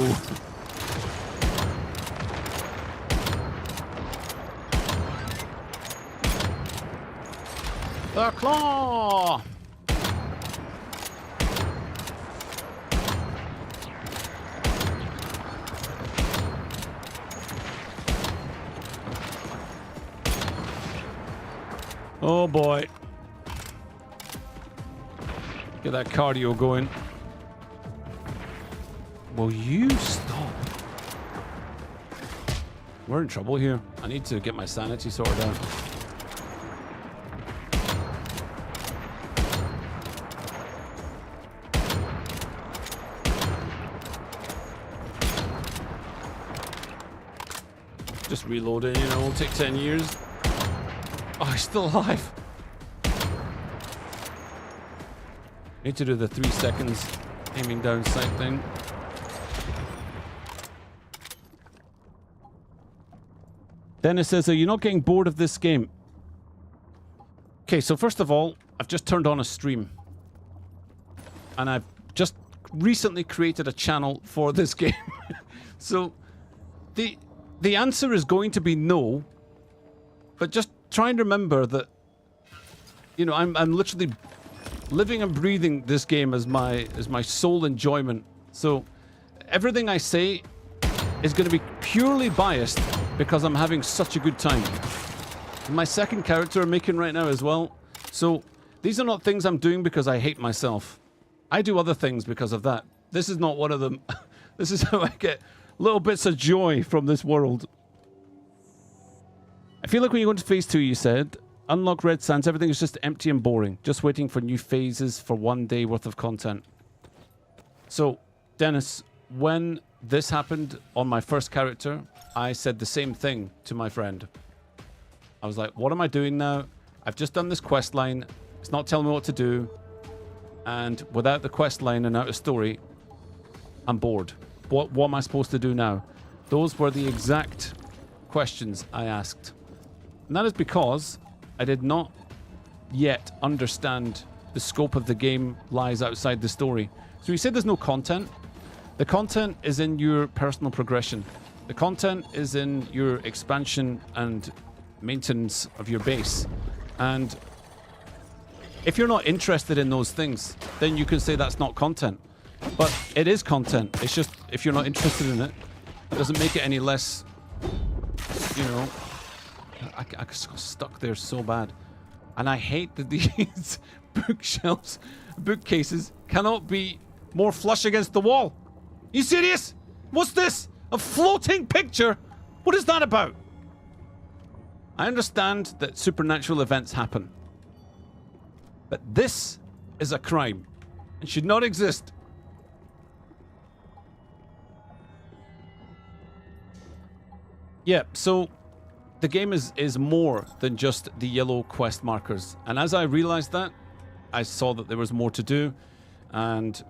S1: The claw. Oh boy. Get that cardio going. Will you stop? We're in trouble here. I need to get my sanity sorted out. Just reloading, you know, it'll take 10 years. Oh, he's still alive. Need to do the 3 seconds aiming down sight thing. Dennis says, are you not getting bored of this game? Okay, so first of all, I've just turned on a stream. And I've just recently created a channel for this game. So the answer is going to be no. But just try and remember that, you know, I'm literally living and breathing this game as my sole enjoyment. So everything I say is going to be purely biased because I'm having such a good time. My second character I'm making right now as well. So these are not things I'm doing because I hate myself. I do other things because of that. This is not one of them. This is how I get little bits of joy from this world. I feel like when you go into phase 2, you said, unlock red sands, everything is just empty and boring. Just waiting for new phases for 1 day worth of content. So, Dennis, when this happened on my first character, I said the same thing to my friend. I was like, what am I doing now? I've just done this quest line. It's not telling me what to do. And without the quest line and out of story, I'm bored. What am I supposed to do now? Those were the exact questions I asked. And that is because I did not yet understand the scope of the game lies outside the story. So you said there's no content. The content is in your personal progression. The content is in your expansion and maintenance of your base. And if you're not interested in those things, then you can say that's not content. But it is content. It's just if you're not interested in it, it doesn't make it any less, you know. I just got stuck there so bad. And I hate that these bookshelves, bookcases cannot be more flush against the wall. You serious? What's this? A floating picture? What is that about? I understand that supernatural events happen. But this is a crime and should not exist. Yeah, so the game is more than just the yellow quest markers. And as I realized that, I saw that there was more to do. And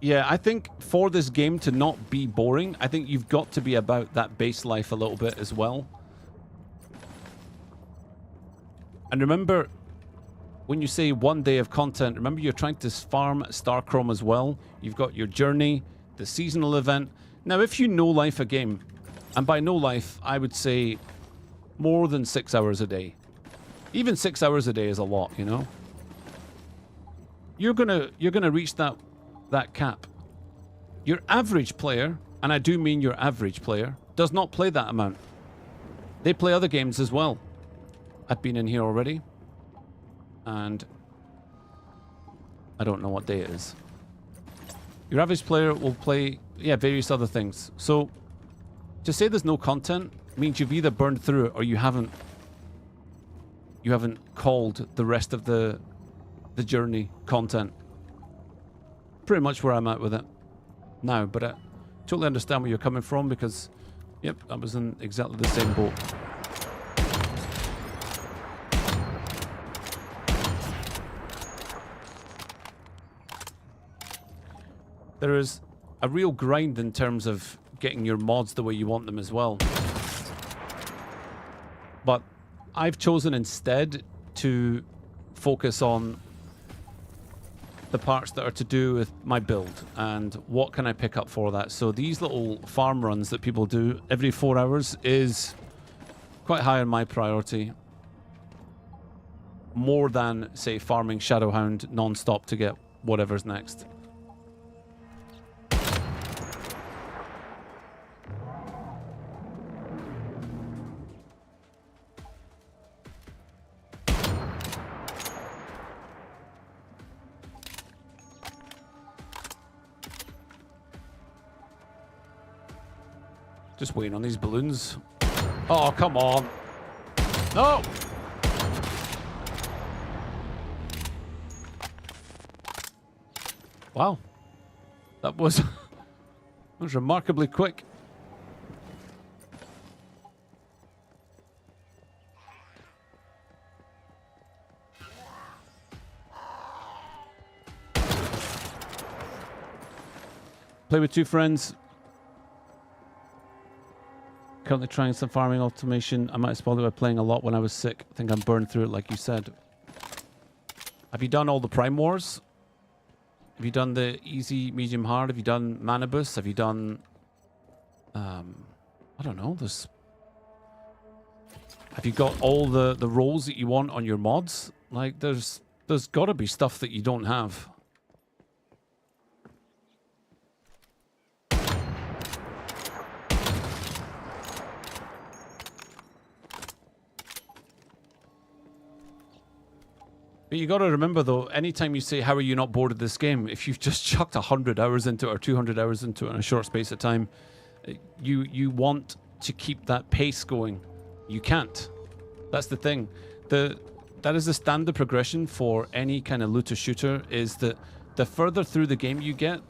S1: yeah, I think for this game to not be boring, I think you've got to be about that base life a little bit as well. And remember, when you say 1 day of content, remember you're trying to farm Starchrome as well. You've got your journey, the seasonal event. Now, if you know life a game, and by no life, I would say more than 6 hours a day. Even 6 hours a day is a lot, you know? You're gonna reach that cap. Your average player, and I do mean your average player, does not play that amount. They play other games as well. I've been in here already. And I don't know what day it is. Your average player will play, yeah, various other things. So to say there's no content means you've either burned through it or you haven't called the rest of the journey content. Pretty much where I'm at with it now, but I totally understand where you're coming from because, yep, I was in exactly the same boat. There is a real grind in terms of getting your mods the way you want them as well. But I've chosen instead to focus on the parts that are to do with my build and what can I pick up for that. So these little farm runs that people do every 4 hours is quite high on my priority. More than, say, farming Shadowhound non-stop to get whatever's next. Just waiting on these balloons. Oh, come on. No! Wow. That was remarkably quick. Play with 2 friends. Currently trying some farming automation. I might have spoiled it by playing a lot when I was sick. I think I'm burned through it like you said. Have you done all the Prime Wars? Have you done the easy, medium, hard? Have you done Manibus? Have you done... I don't know. Have you got all the roles that you want on your mods? Like, there's got to be stuff that you don't have. But you got to remember, though, anytime you say, how are you not bored of this game? If you've just chucked 100 hours into it or 200 hours into it in a short space of time, you want to keep that pace going. You can't. That's the thing. That is the standard progression for any kind of looter shooter, is that the further through the game you get,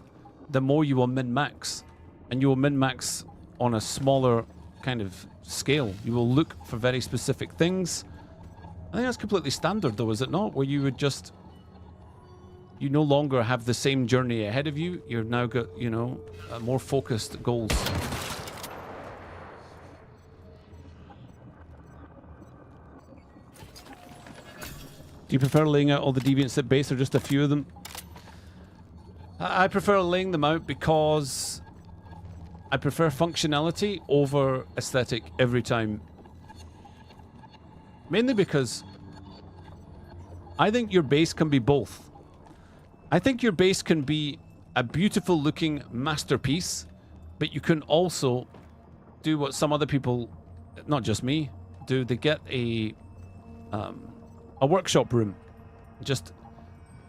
S1: the more you will min-max. And you will min-max on a smaller kind of scale. You will look for very specific things. I think that's completely standard though, is it not? Where you would just... You no longer have the same journey ahead of you. You've now got, you know, more focused goals. Do you prefer laying out all the deviants at base or just a few of them? I prefer laying them out because I prefer functionality over aesthetic every time. Mainly because I think your base can be both. I think your base can be a beautiful looking masterpiece, but you can also do what some other people, not just me, do. They get a workshop room. Just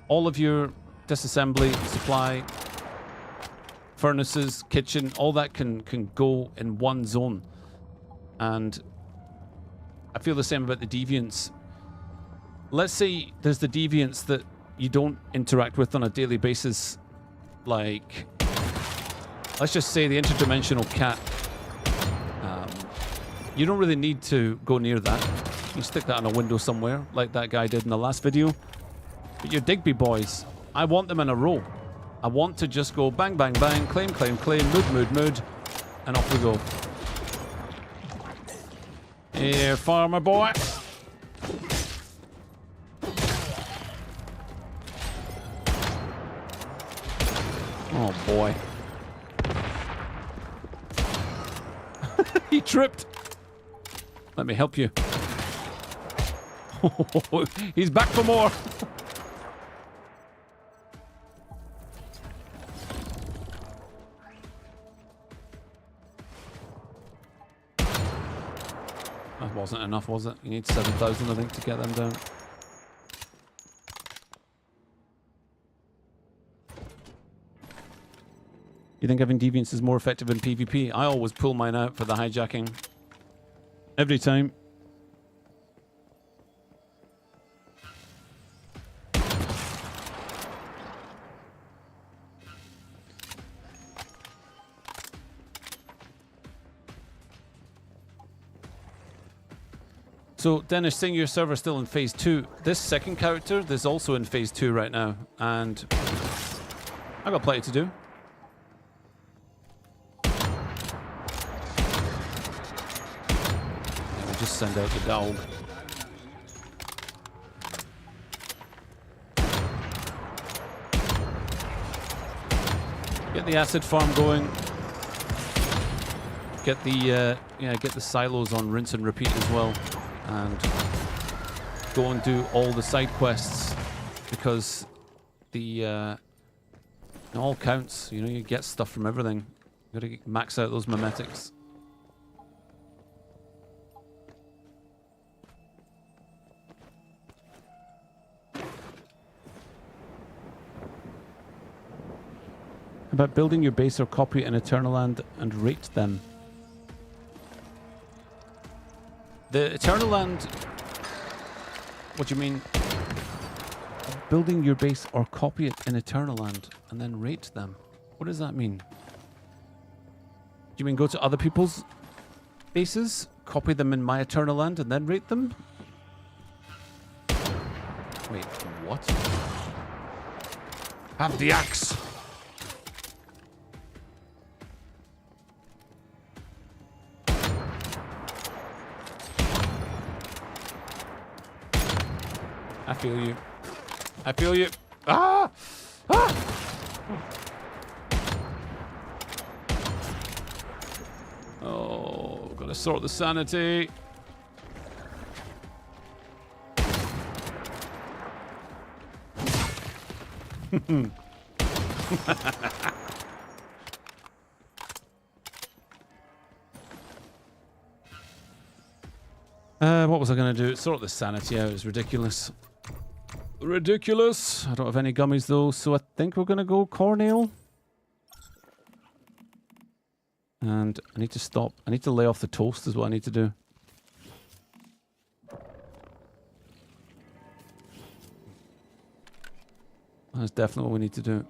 S1: all of your disassembly, supply, furnaces, kitchen, all that can go in one zone. And I feel the same about the deviants. Let's say there's the deviants that you don't interact with on a daily basis, like, let's just say the interdimensional cat. You don't really need to go near that. You can stick that on a window somewhere, like that guy did in the last video. But your Digby boys, I want them in a row. I want to just go bang, bang, bang, claim, claim, claim, mood, mood, mood, and off we go. Here, farmer boy. Oh boy. He tripped. Let me help you. He's back for more. That wasn't enough, was it? You need 7,000, I think, to get them down. You think having deviants is more effective in PvP? I always pull mine out for the hijacking. Every time. So, Dennis, saying your server's still in phase 2. This second character is also in phase 2 right now, and I've got plenty to do. Just send out the dog. Get the acid farm going. Get the get the silos on rinse and repeat as well, and go and do all the side quests, because the it all counts. You know, you get stuff from everything. You gotta max out those memetics. About building your base or copy in Eternaland and rate them. The Eternaland... What do you mean? Building your base or copy it in Eternaland and then rate them. What does that mean? Do you mean go to other people's bases, copy them in my Eternaland and then rate them? Wait, what? Have the axe! I feel you. I feel you. Ah! Ah! Oh, gotta sort the sanity. What was I gonna do? Sort the sanity out. It's ridiculous. Ridiculous. I don't have any gummies though, so I think we're gonna go cornmeal. And I need to stop. I need to lay off the toast is what I need to do. That's definitely what we need to do.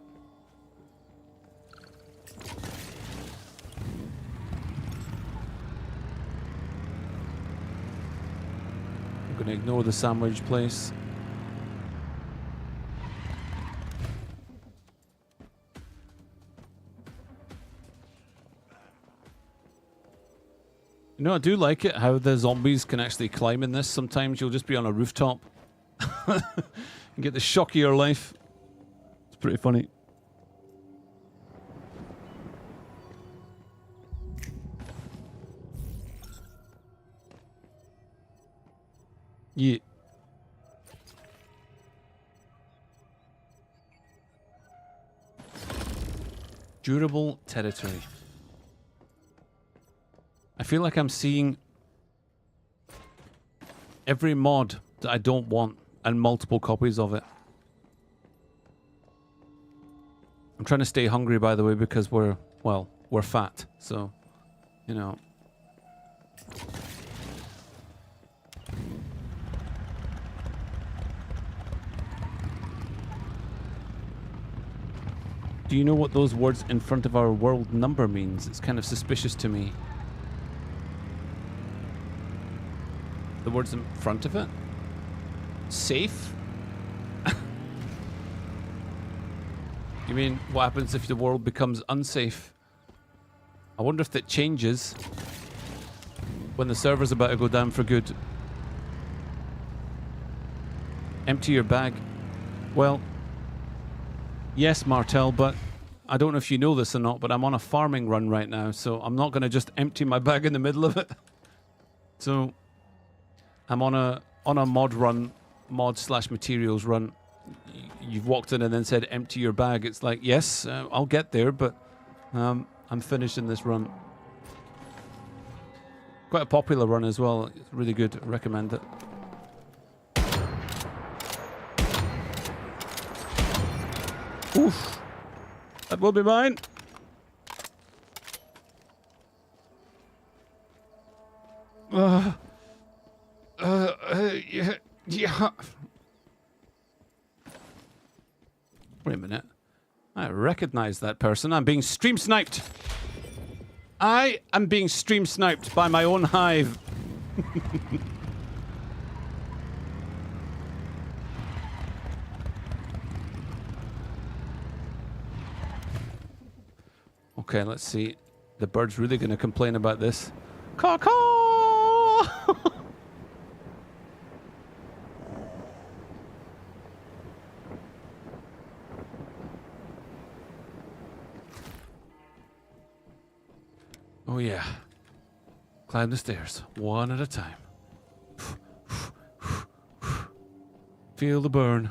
S1: I'm going to ignore the sandwich place. You know, I do like it how the zombies can actually climb in this. Sometimes you'll just be on a rooftop and get the shock of your life. It's pretty funny. Yeah. Durable territory. I feel like I'm seeing every mod that I don't want and multiple copies of it. I'm trying to stay hungry, by the way, because we're fat. So, you know. Do you know what those words in front of our world number means? It's kind of suspicious to me. The words in front of it? Safe? You mean what happens if the world becomes unsafe? I wonder if that changes when the server's about to go down for good. Empty your bag. Well, yes, Martel, but I don't know if you know this or not, but I'm on a farming run right now, so I'm not going to just empty my bag in the middle of it. So I'm on a mod run, mod/materials run. You've walked in and then said empty your bag. It's like, yes, I'll get there, but I'm finishing this run. Quite a popular run as well. It's really good. I recommend it. Oof. That will be mine. Yeah. Wait a minute. I recognize that person. I'm being stream sniped. I am being stream sniped by my own hive. Okay, let's see. The bird's really going to complain about this. Caw-caw! Oh yeah. Climb the stairs, one at a time. Feel the burn.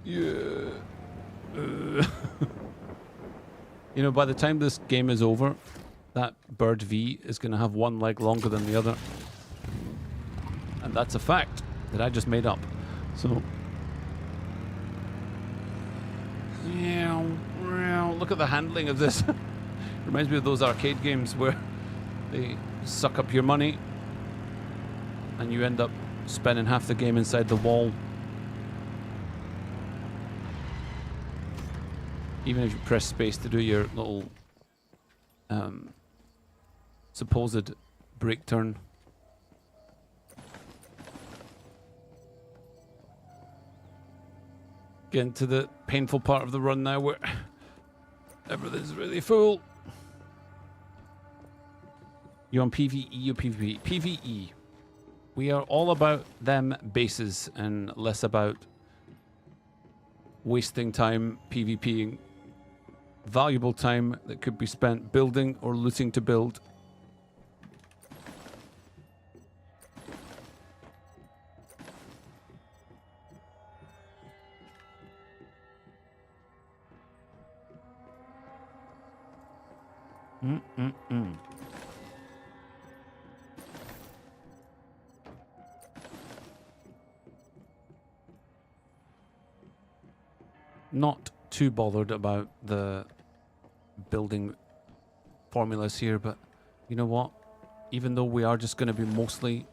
S1: Yeah. You know, by the time this game is over, that bird V is going to have one leg longer than the other. And that's a fact that I just made up. So, yeah, look at the handling of this. Reminds me of those arcade games where they suck up your money and you end up spending half the game inside the wall. Even if you press space to do your little supposed break turn. Getting to the painful part of the run now where everything's really full. You on PvE or PvP? PvE. We are all about them bases and less about wasting time PvPing. Valuable time that could be spent building or looting to build. Not too bothered about the building formulas here, but you know what? Even though we are just going to be mostly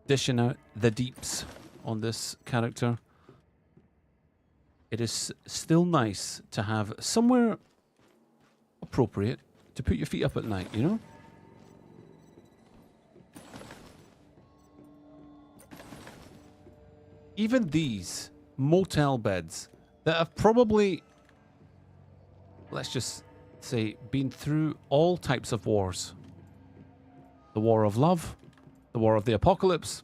S1: dishing out the deeps on this character, it is still nice to have somewhere appropriate to put your feet up at night, you know? Even these motel beds that have probably, let's just say, been through all types of wars. The war of love, the war of the apocalypse.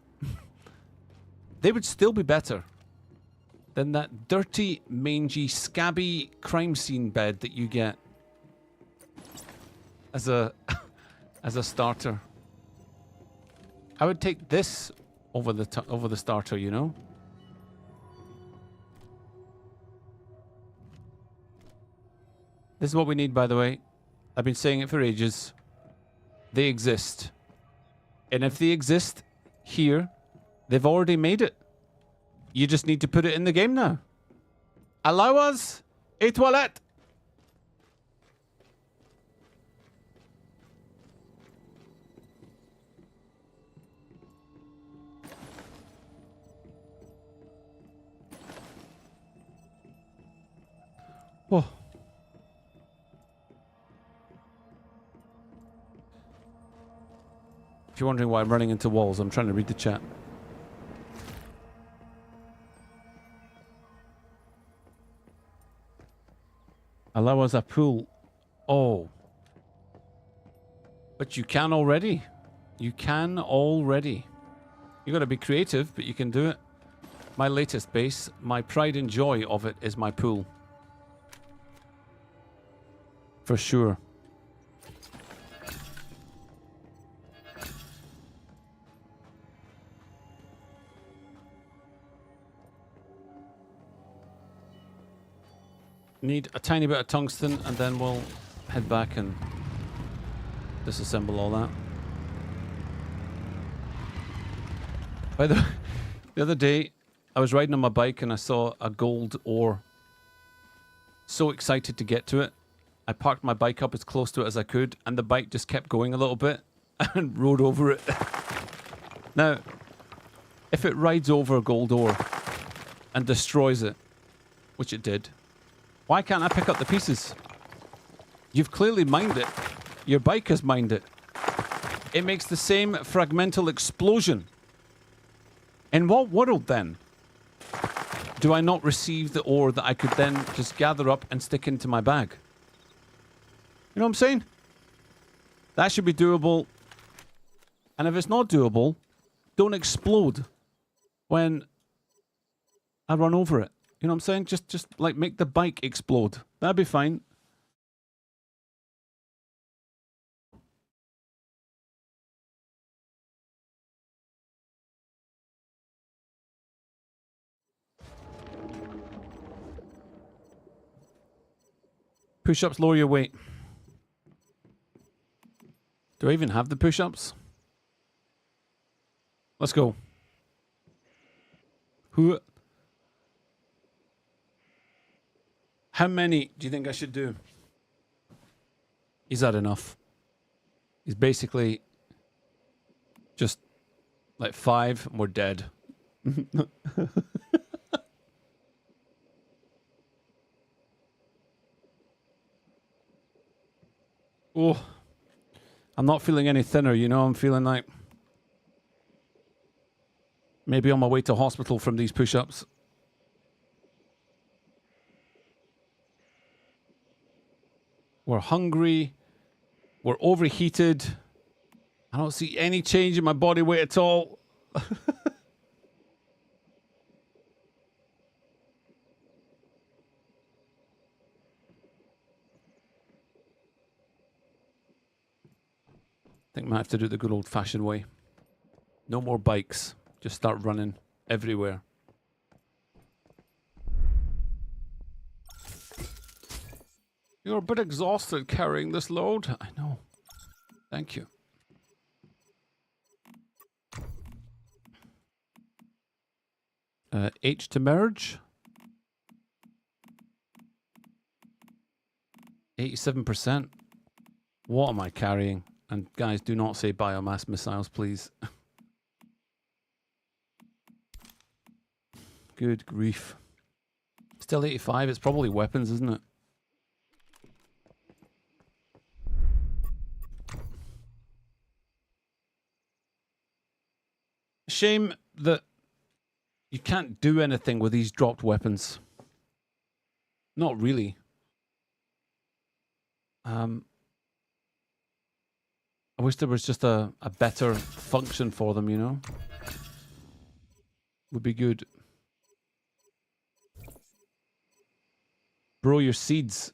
S1: They would still be better than that dirty, mangy, scabby crime scene bed that you get as a as a starter. I would take this over the starter, you know? This is what we need, by the way. I've been saying it for ages. They exist. And if they exist here, they've already made it. You just need to put it in the game now. Allow us a toilette. Oh. If you're wondering why I'm running into walls, I'm trying to read the chat. Allow us a pool. Oh. But you can already. You can already. You got to be creative, but you can do it. My latest base, my pride and joy of it is my pool. For sure. Need a tiny bit of tungsten, and then we'll head back and disassemble all that. By the other day, I was riding on my bike and I saw a gold ore. So excited to get to it. I parked my bike up as close to it as I could, and the bike just kept going a little bit and rode over it. Now, if it rides over a gold ore and destroys it, which it did, why can't I pick up the pieces? You've clearly mined it. Your bike has mined it. It makes the same fragmental explosion. In what world, then, do I not receive the ore that I could then just gather up and stick into my bag? You know what I'm saying? That should be doable. And if it's not doable, don't explode when I run over it. You know what I'm saying? Just like make the bike explode. That'd be fine. Push-ups lower your weight. Do I even have the push-ups? Let's go. How many do you think I should do? Is that enough? He's basically just like 5 and we're dead. Oh, I'm not feeling any thinner, you know. I'm feeling like maybe on my way to hospital from these push-ups. We're hungry. We're overheated. I don't see any change in my body weight at all. I think I might have to do it the good old-fashioned way. No more bikes. Just start running everywhere. You're a bit exhausted carrying this load. I know. Thank you. H to merge. 87%. What am I carrying? And guys, do not say biomass missiles, please. Good grief. Still 85. It's probably weapons, isn't it? Shame that you can't do anything with these dropped weapons. Not really. I wish there was just a better function for them, you know? Would be good. Bro, your seeds.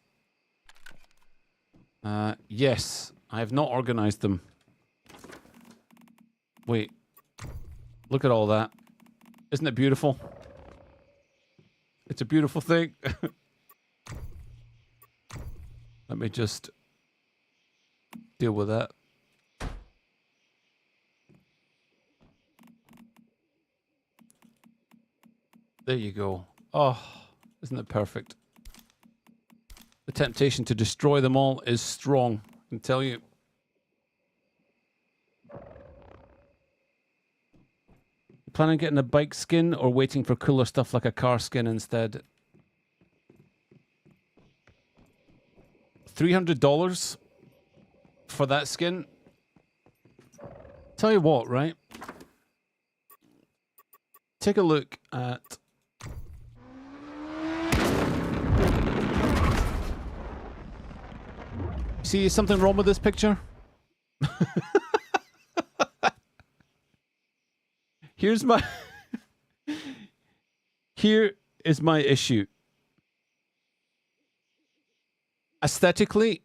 S1: Yes. I have not organized them. Wait. Look at all that. Isn't it beautiful? It's a beautiful thing. Let me just deal with that. There you go. Oh, isn't it perfect? The temptation to destroy them all is strong, I can tell you. You planning on getting a bike skin or waiting for cooler stuff like a car skin instead? $300 for that skin? Tell you what, right? Take a look at... See something wrong with this picture? Here is my issue. Aesthetically,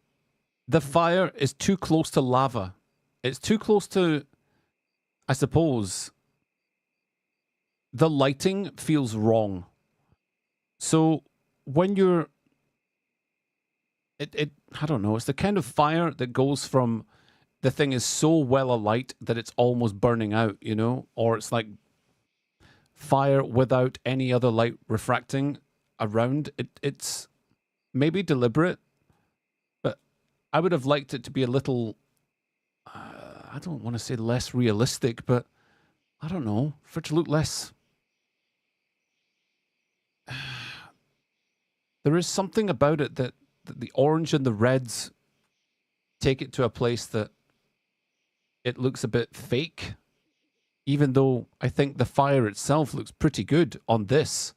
S1: the fire is too close to lava. It's too close to, I suppose, the lighting feels wrong. So when you're I don't know, it's the kind of fire that goes from the thing is so well alight that it's almost burning out, you know? Or it's like fire without any other light refracting around. It's maybe deliberate, but I would have liked it to be a little, I don't want to say less realistic, but I don't know, for it to look less... There is something about it that the orange and the reds take it to a place that it looks a bit fake, even though I think the fire itself looks pretty good on this.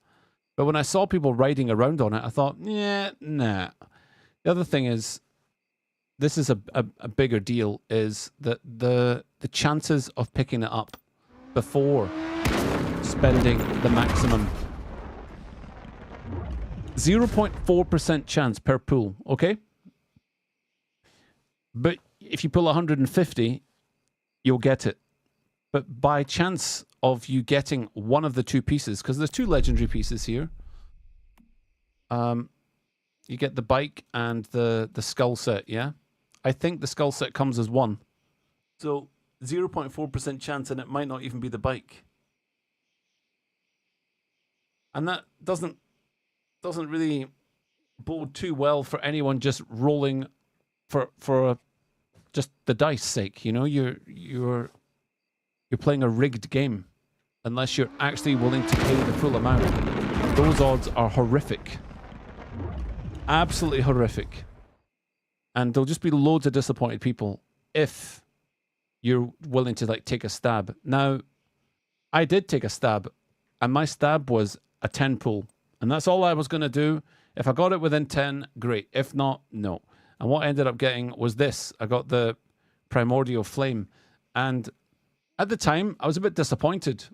S1: But when I saw people riding around on it, I thought, yeah, nah. The other thing is, this is a bigger deal, is that the chances of picking it up before spending the maximum... 0.4% chance per pull, okay? But if you pull 150, you'll get it. But by chance of you getting one of the two pieces, because there's two legendary pieces here, you get the bike and the skull set, yeah? I think the skull set comes as one. So 0.4% chance, and it might not even be the bike. And that doesn't really bode too well for anyone just rolling for just the dice sake, you know? You're playing a rigged game unless you're actually willing to pay the full amount. Those odds are horrific. Absolutely horrific. And there'll just be loads of disappointed people if you're willing to like take a stab. Now, I did take a stab, and my stab was a 10 pull. And that's all I was going to do. If I got it within 10, great. If not, no. And what I ended up getting was this. I got the Primordial Flame. And at the time, I was a bit disappointed.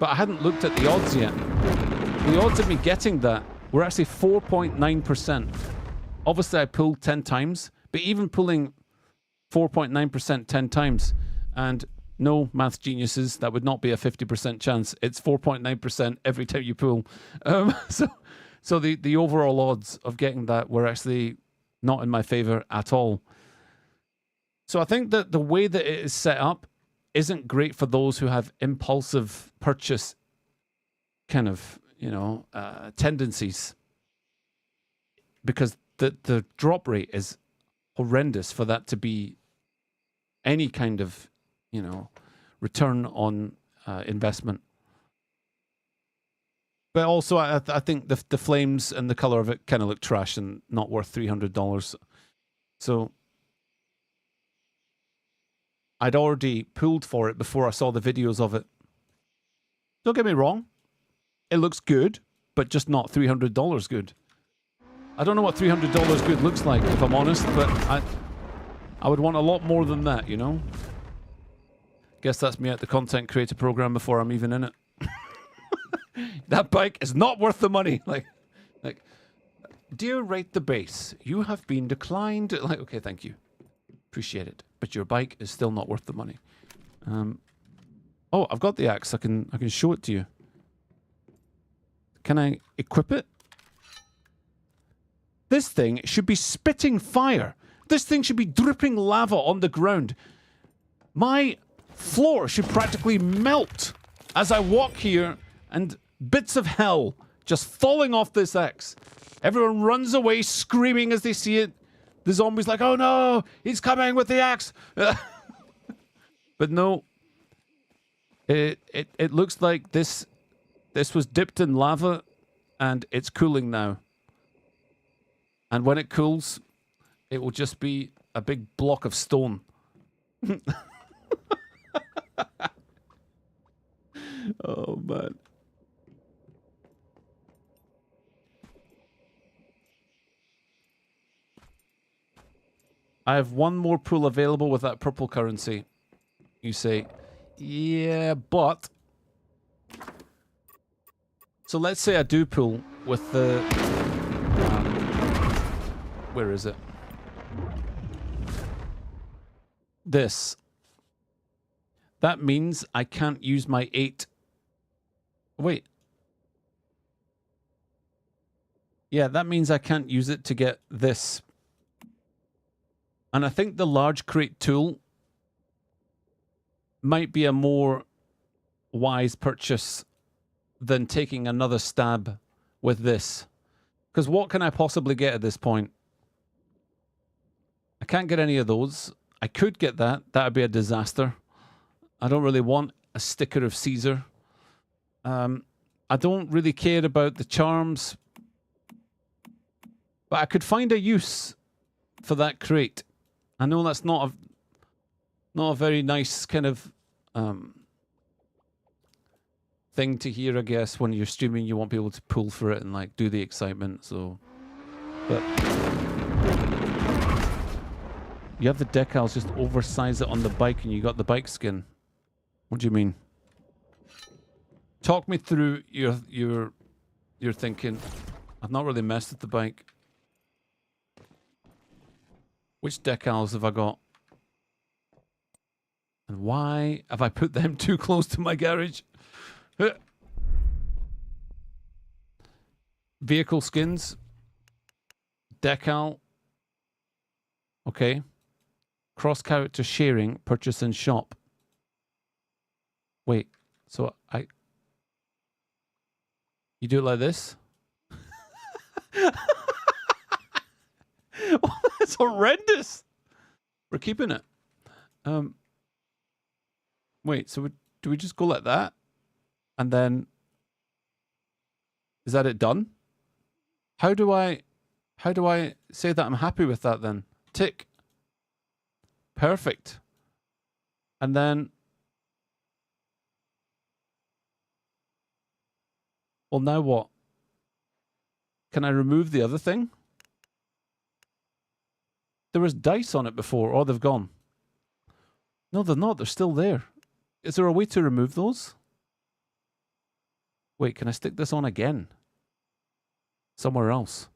S1: But I hadn't looked at the odds yet. The odds of me getting that were actually 4.9%. Obviously, I pulled 10 times. But even pulling 4.9% 10 times, and no, math geniuses, that would not be a 50% chance. It's 4.9% every time you pull. So the overall odds of getting that were actually not in my favor at all. So I think that the way that it is set up isn't great for those who have impulsive purchase kind of, tendencies. Because the drop rate is horrendous for that to be any kind of, you know, return on investment. But also, I think the flames and the color of it kind of look trash and not worth $300. So I'd already pulled for it before I saw the videos of it. Don't get me wrong, it looks good, but just not $300 good. I don't know what $300 good looks like, if I'm honest, but I would want a lot more than that, you know? Guess that's me at the content creator program before I'm even in it. That bike is not worth the money. Like, dear Rate the Base, you have been declined. Like, okay, thank you. Appreciate it. But your bike is still not worth the money. Oh, I've got the axe. I can show it to you. Can I equip it? This thing should be spitting fire. This thing should be dripping lava on the ground. My floor should practically melt as I walk here, and bits of hell just falling off this axe. Everyone runs away screaming as they see it. The zombie's like, oh no, he's coming with the axe. But no, it looks like this was dipped in lava and it's cooling now. And when it cools, it will just be a big block of stone. Oh man. I have one more pool available with that purple currency. You say, yeah, but... So let's say I do pool with the... where is it? This. That means I can't use my 8... Wait. Yeah, that means I can't use it to get this. And I think the large crate tool might be a more wise purchase than taking another stab with this. Because what can I possibly get at this point? I can't get any of those. I could get that. That would be a disaster. I don't really want a sticker of Caesar. I don't really care about the charms. But I could find a use for that crate. I know that's not a very nice kind of thing to hear, I guess. When you're streaming, you want people to pull for it and like do the excitement. So, but you have the decals, just oversize it on the bike, and you got the bike skin. What do you mean? Talk me through your thinking. I've not really messed with the bike. Which decals have I got? And why have I put them too close to my garage? Vehicle skins. Decal. Okay. Cross-character sharing, purchase and shop. Wait, so you do it like this? Oh, that's horrendous. We're keeping it. Wait, so do we just go like that? And then is that it done? How do I say that I'm happy with that then? Tick. Perfect. And then well, now what? Can I remove the other thing? There was dice on it before. Oh, they've gone. No, they're not. They're still there. Is there a way to remove those? Wait, can I stick this on again? Somewhere else.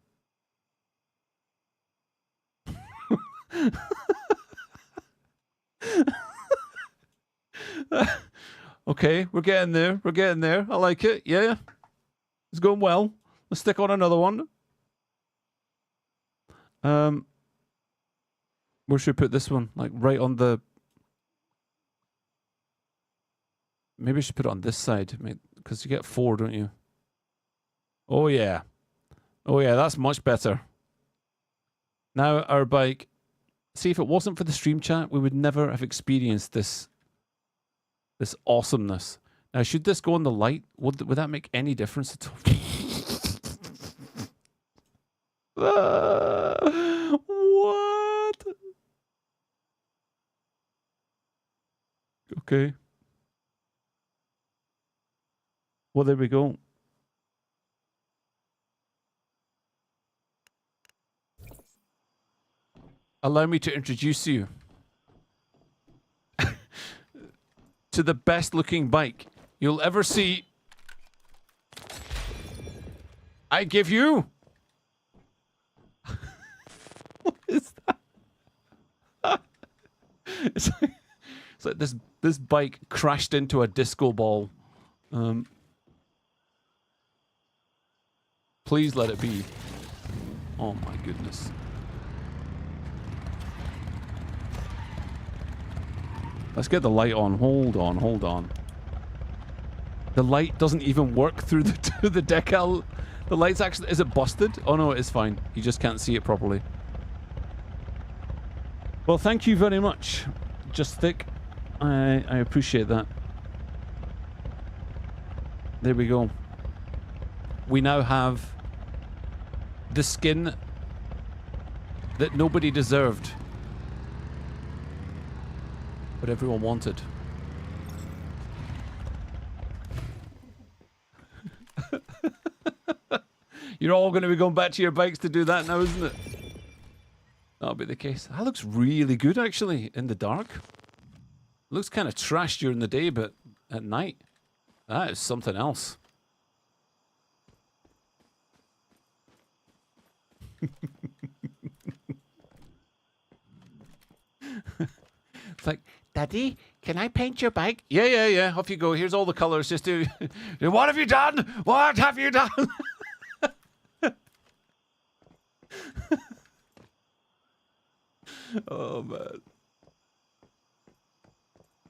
S1: Okay, we're getting there. We're getting there. I like it. Yeah. It's going well. Let's stick on another one. Where should we put this one? Like right on the... Maybe I should put it on this side, because you get 4, don't you? Oh yeah. Oh yeah, that's much better. Now our bike See, if it wasn't for the stream chat, we would never have experienced this awesomeness. Now, should this go on the light? Would that make any difference at all? What? Okay. Well, there we go. Allow me to introduce you to the best looking bike you'll ever see. I give you. What is that? It's like this bike crashed into a disco ball. Please let it be. Oh my goodness. Let's get the light on. Hold on, hold on. The light doesn't even work through the decal. The light's actually... Is it busted? Oh no, it is fine. You just can't see it properly. Well, thank you very much, Just Thick. I appreciate that. There we go. We now have the skin that nobody deserved, but everyone wanted. You're all going to be going back to your bikes to do that now, isn't it? That'll be the case. That looks really good, actually, in the dark. It looks kind of trash during the day, but at night, that is something else. It's like, Daddy, can I paint your bike? Yeah. Off you go. Here's all the colors. Just do. What have you done? What have you done? Oh man,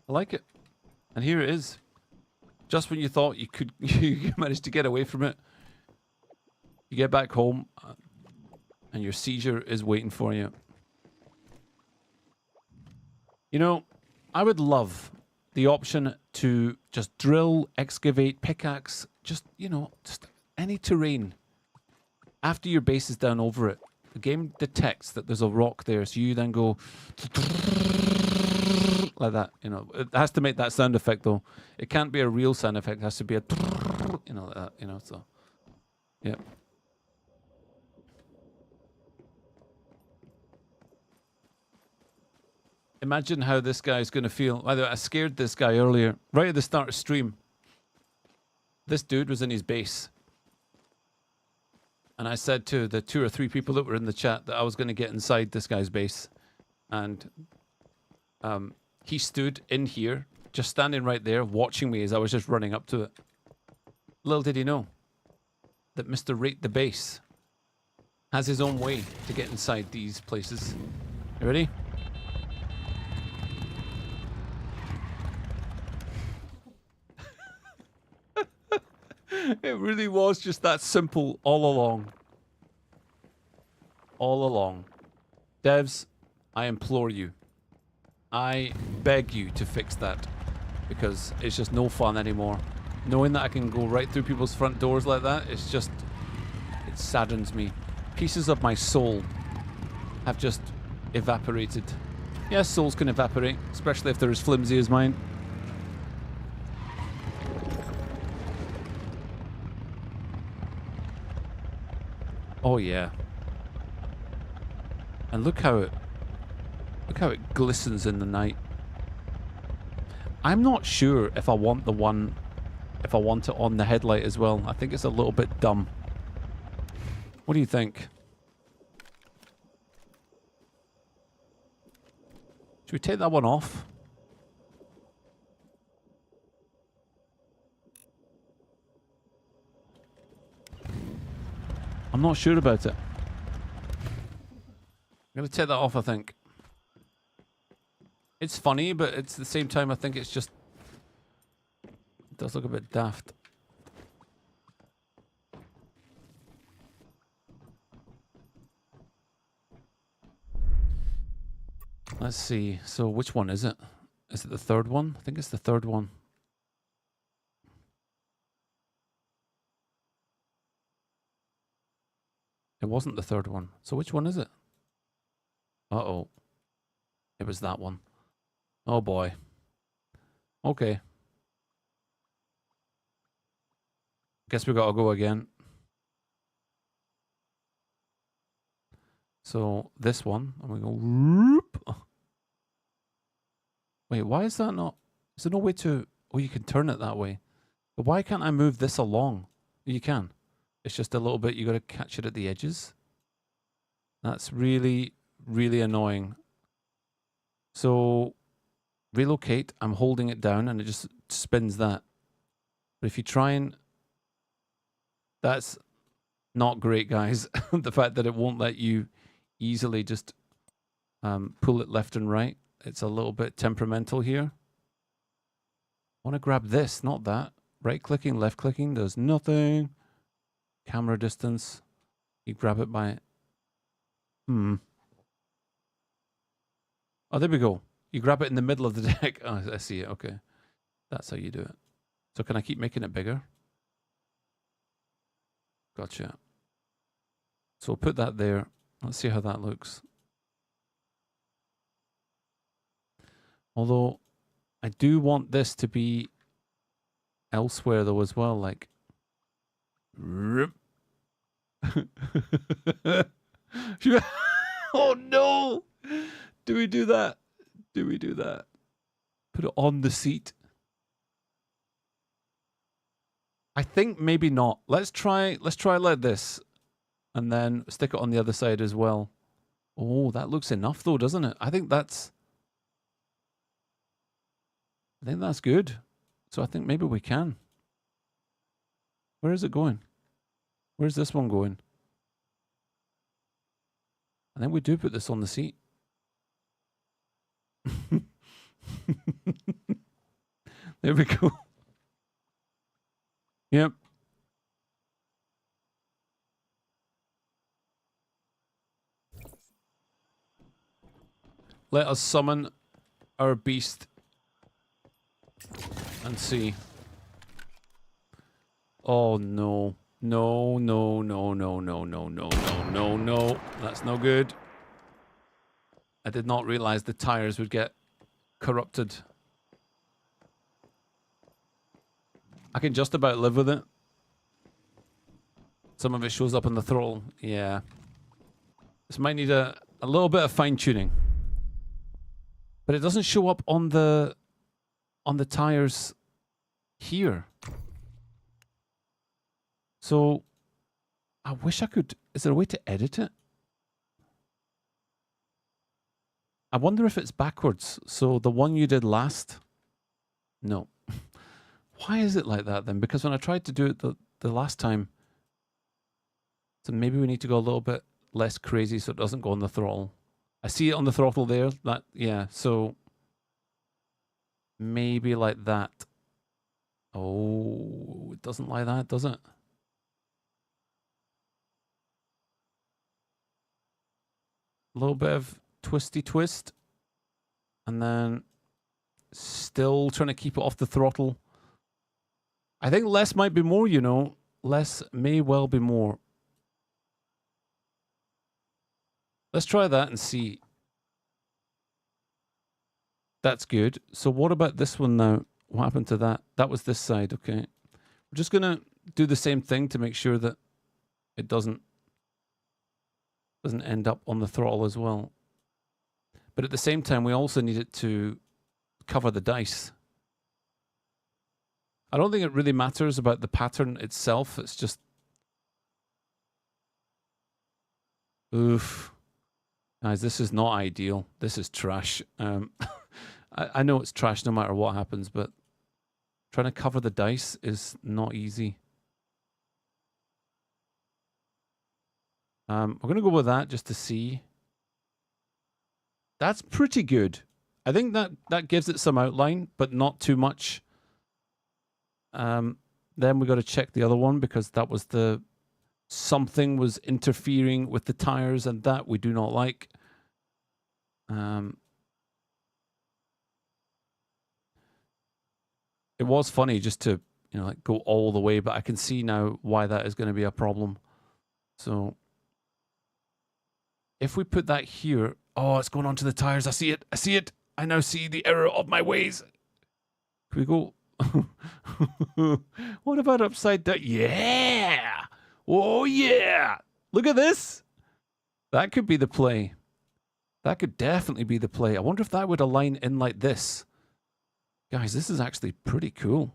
S1: I like it. And here it is. Just when you thought you could, you managed to get away from it. You get back home, and your seizure is waiting for you. You know, I would love the option to just drill, excavate, pickaxe, just, you know, just any terrain. After your base is down over it, the game detects that there's a rock there, so you then go like that. You know, it has to make that sound effect though. It can't be a real sound effect. It has to be a, you know, like that. You know, so yeah. Imagine how this guy's going to feel. By the way, I scared this guy earlier, right at the start of stream. This dude was in his base. And I said to the 2 or 3 people that were in the chat that I was going to get inside this guy's base. And he stood in here, just standing right there, watching me as I was just running up to it. Little did he know that Mr. Rate the Base has his own way to get inside these places. You ready? It really was just that simple all along. All along. Devs, I implore you. I beg you to fix that. Because it's just no fun anymore. Knowing that I can go right through people's front doors like that, it's just... It saddens me. Pieces of my soul have just evaporated. Yes, souls can evaporate, especially if they're as flimsy as mine. Oh yeah. And look how it glistens in the night. I'm not sure if I want it on the headlight as well. I think it's a little bit dumb. What do you think? Should we take that one off? I'm not sure about it. I'm going to take that off, I think. It's funny, but it's at the same time, I think it's just... It does look a bit daft. Let's see. So which one is it? Is it the third one? I think it's the third one. It wasn't the third one. So which one is it? Uh-oh. It was that one. Oh boy. Okay. Guess we gotta go again. So this one, and we go. Whoop. Wait, why is that not? Is there no way to? Oh, you can turn it that way. But why can't I move this along? You can. It's just a little bit. You got to catch it at the edges. That's really, really annoying. So relocate. I'm holding it down, and it just spins that. But if you try and, that's not great, guys. The fact that it won't let you easily just pull it left and right. It's a little bit temperamental here. I want to grab this, not that. Right clicking, left clicking does nothing. Camera distance. You grab it by... Oh, there we go. You grab it in the middle of the deck. Oh, I see it. Okay. That's how you do it. So can I keep making it bigger? Gotcha. So we'll put that there. Let's see how that looks. Although I do want this to be elsewhere though as well, like oh no! Do we do that? Do we do that? Put it on the seat? I think maybe not. Let's try like this. And then stick it on the other side as well. Oh, that looks enough though, doesn't it? I think that's good. So I think maybe we can. Where is it going? Where's this one going? I think we do put this on the seat. There we go. Yep. Let us summon our beast and see. Oh no. No, no, no, no, no, no, no, no, no, no. That's no good. I did not realize the tires would get corrupted. I can just about live with it. Some of it shows up on the throttle. Yeah. This might need a little bit of fine-tuning. But it doesn't show up on the tires here. So I wish I could. Is there a way to edit it? I wonder if it's backwards. So the one you did last. No. Why is it like that then? Because when I tried to do it the last time, so maybe we need to go a little bit less crazy so it doesn't go on the throttle. I see it on the throttle there. That, yeah, so maybe like that. Oh, it doesn't like that, does it? A little bit of twisty twist. And then still trying to keep it off the throttle. I think less might be more, you know. Less may well be more. Let's try that and see. That's good. So what about this one now? What happened to that? That was this side, okay. We're just going to do the same thing to make sure that it doesn't end up on the throttle as well. But at the same time, we also need it to cover the dice. I don't think it really matters about the pattern itself. It's just... Oof. Guys, this is not ideal. This is trash. I know it's trash no matter what happens, but trying to cover the dice is not easy. We're going to go with that just to see. That's pretty good. I think that gives it some outline, but not too much. Then we got to check the other one because that was the... Something was interfering with the tires and that we do not like. It was funny just to, you know, like go all the way, but I can see now why that is going to be a problem. So if we put that here, oh, it's going onto the tires. I see it. I see it. I now see the error of my ways. Can we go? What about upside down? Yeah. Oh, yeah. Look at this. That could be the play. That could definitely be the play. I wonder if that would align in like this. Guys, this is actually pretty cool.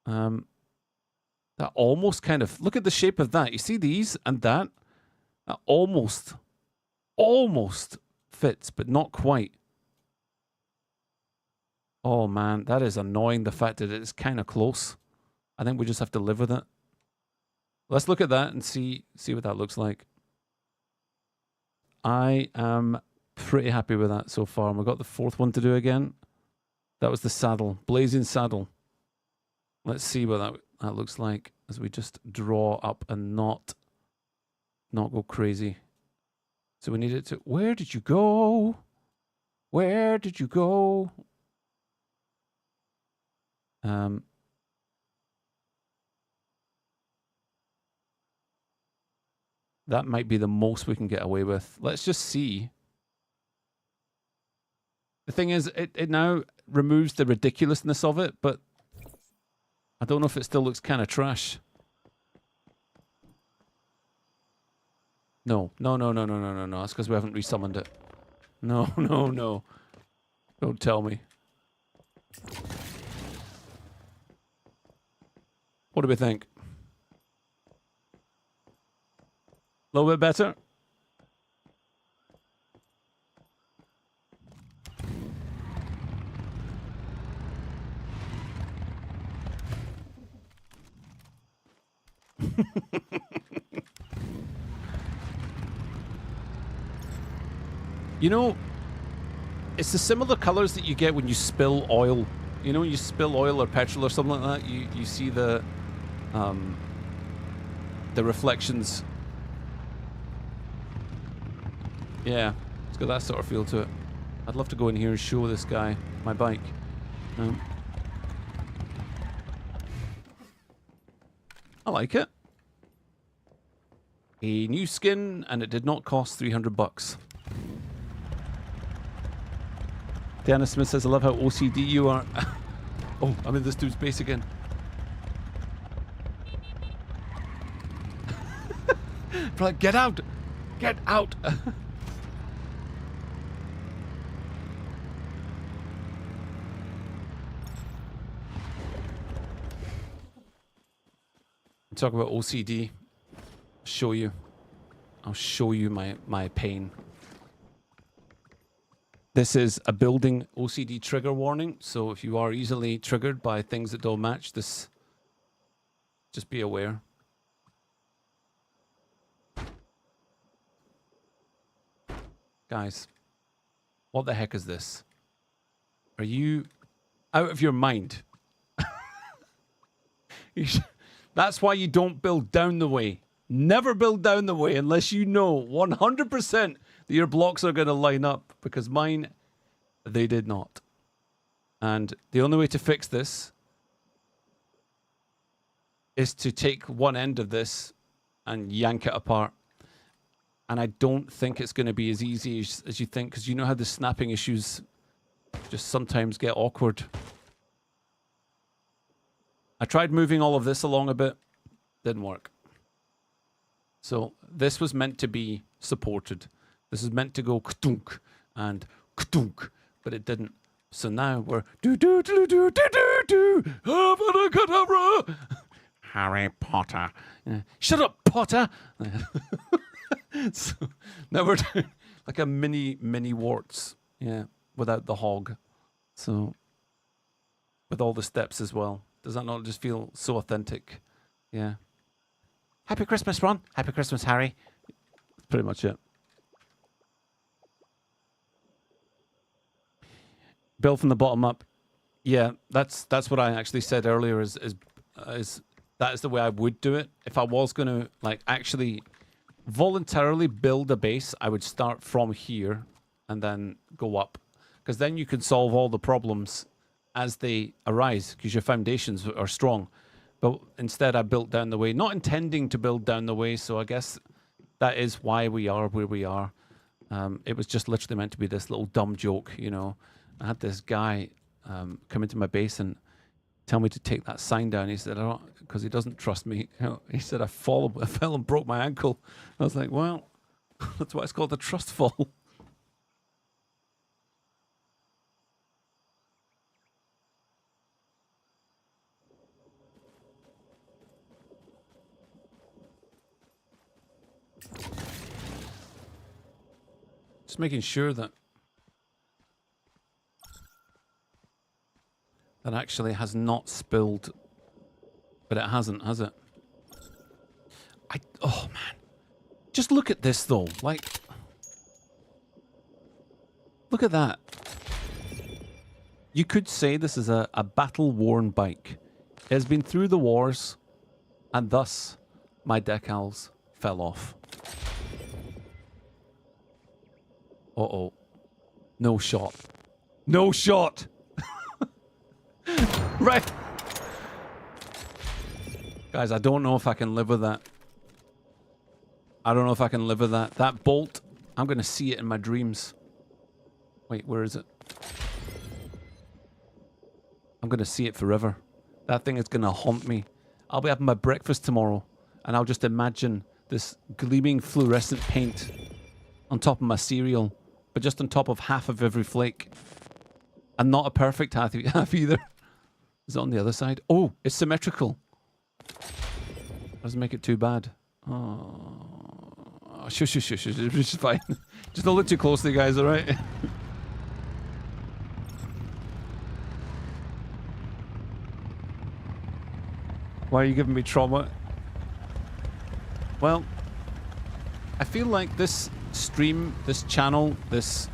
S1: That almost kind of, look at the shape of that. You see these and that? That almost fits, but not quite. Oh man, that is annoying, the fact that it's kind of close. I think we just have to live with it. Let's look at that and see what that looks like. I am pretty happy with that so far. And we've got the fourth one to do again. That was the saddle, blazing saddle. Let's see what that looks like as we just draw up and not go crazy. So we need it to, where did you go? Where did you go? That might be the most we can get away with. Let's just see. The thing is, it now removes the ridiculousness of it, but I don't know if it still looks kind of trash. No. That's because we haven't resummoned it. No. Don't tell me. What do we think? A little bit better? You know, it's the similar colors that you get when you spill oil. You know, when you spill oil or petrol or something like that, you see the reflections. Yeah, it's got that sort of feel to it. I'd love to go in here and show this guy my bike. I like it. A new skin, and it did not cost $300. Diana Smith says, I love how OCD you are. Oh, I'm in this dude's base again. Like, get out! Get out! Talk about OCD. Show you. I'll show you my pain. This is a building OCD trigger warning. So if you are easily triggered by things that don't match, this, just be aware. Guys, what the heck is this? Are you out of your mind? That's why you don't build down the way. Never build down the way unless you know 100% that your blocks are going to line up, because mine, they did not. And the only way to fix this is to take one end of this and yank it apart. And I don't think it's going to be as easy as you think, because you know how the snapping issues just sometimes get awkward. I tried moving all of this along a bit. Didn't work. So this was meant to be supported. This is meant to go ktunk and ktunk, but it didn't. So now we're Harry Potter. Shut up, Potter. So now we're doing like a mini warts. Yeah, without the hog. So with all the steps as well. Does that not just feel so authentic? Yeah. Happy Christmas, Ron. Happy Christmas, Harry. That's pretty much it. Build from the bottom up. Yeah, that's what I actually said earlier. Is that is the way I would do it. If I was going to like actually voluntarily build a base, I would start from here and then go up, because then you can solve all the problems as they arise because your foundations are strong. But instead I built down the way, not intending to build down the way, so I guess that is why we are where we are. It was just literally meant to be this little dumb joke, you know. I had this guy come into my base and tell me to take that sign down. He said, I don't, because he doesn't trust me. You know, he said, I fell and broke my ankle. I was like, well, that's why it's called a trust fall. Just making sure that that actually has not spilled, but it hasn't, has it? Oh man, just look at this though. Like, look at that. You could say this is a battle-worn bike. It has been through the wars, and thus my decals fell off. Uh-oh. No shot. No shot! Right. Guys, I don't know if I can live with that. I don't know if I can live with that. That bolt, I'm going to see it in my dreams. Wait, where is it? I'm going to see it forever. That thing is going to haunt me. I'll be having my breakfast tomorrow, and I'll just imagine this gleaming fluorescent paint on top of my cereal, but just on top of half of every flake. And not a perfect half either. Is it on the other side? Oh, it's symmetrical. Doesn't make it too bad. Oh, shush. It's fine. Just don't look too closely, guys, alright? Why are you giving me trauma? Well, I feel like this stream, this channel, this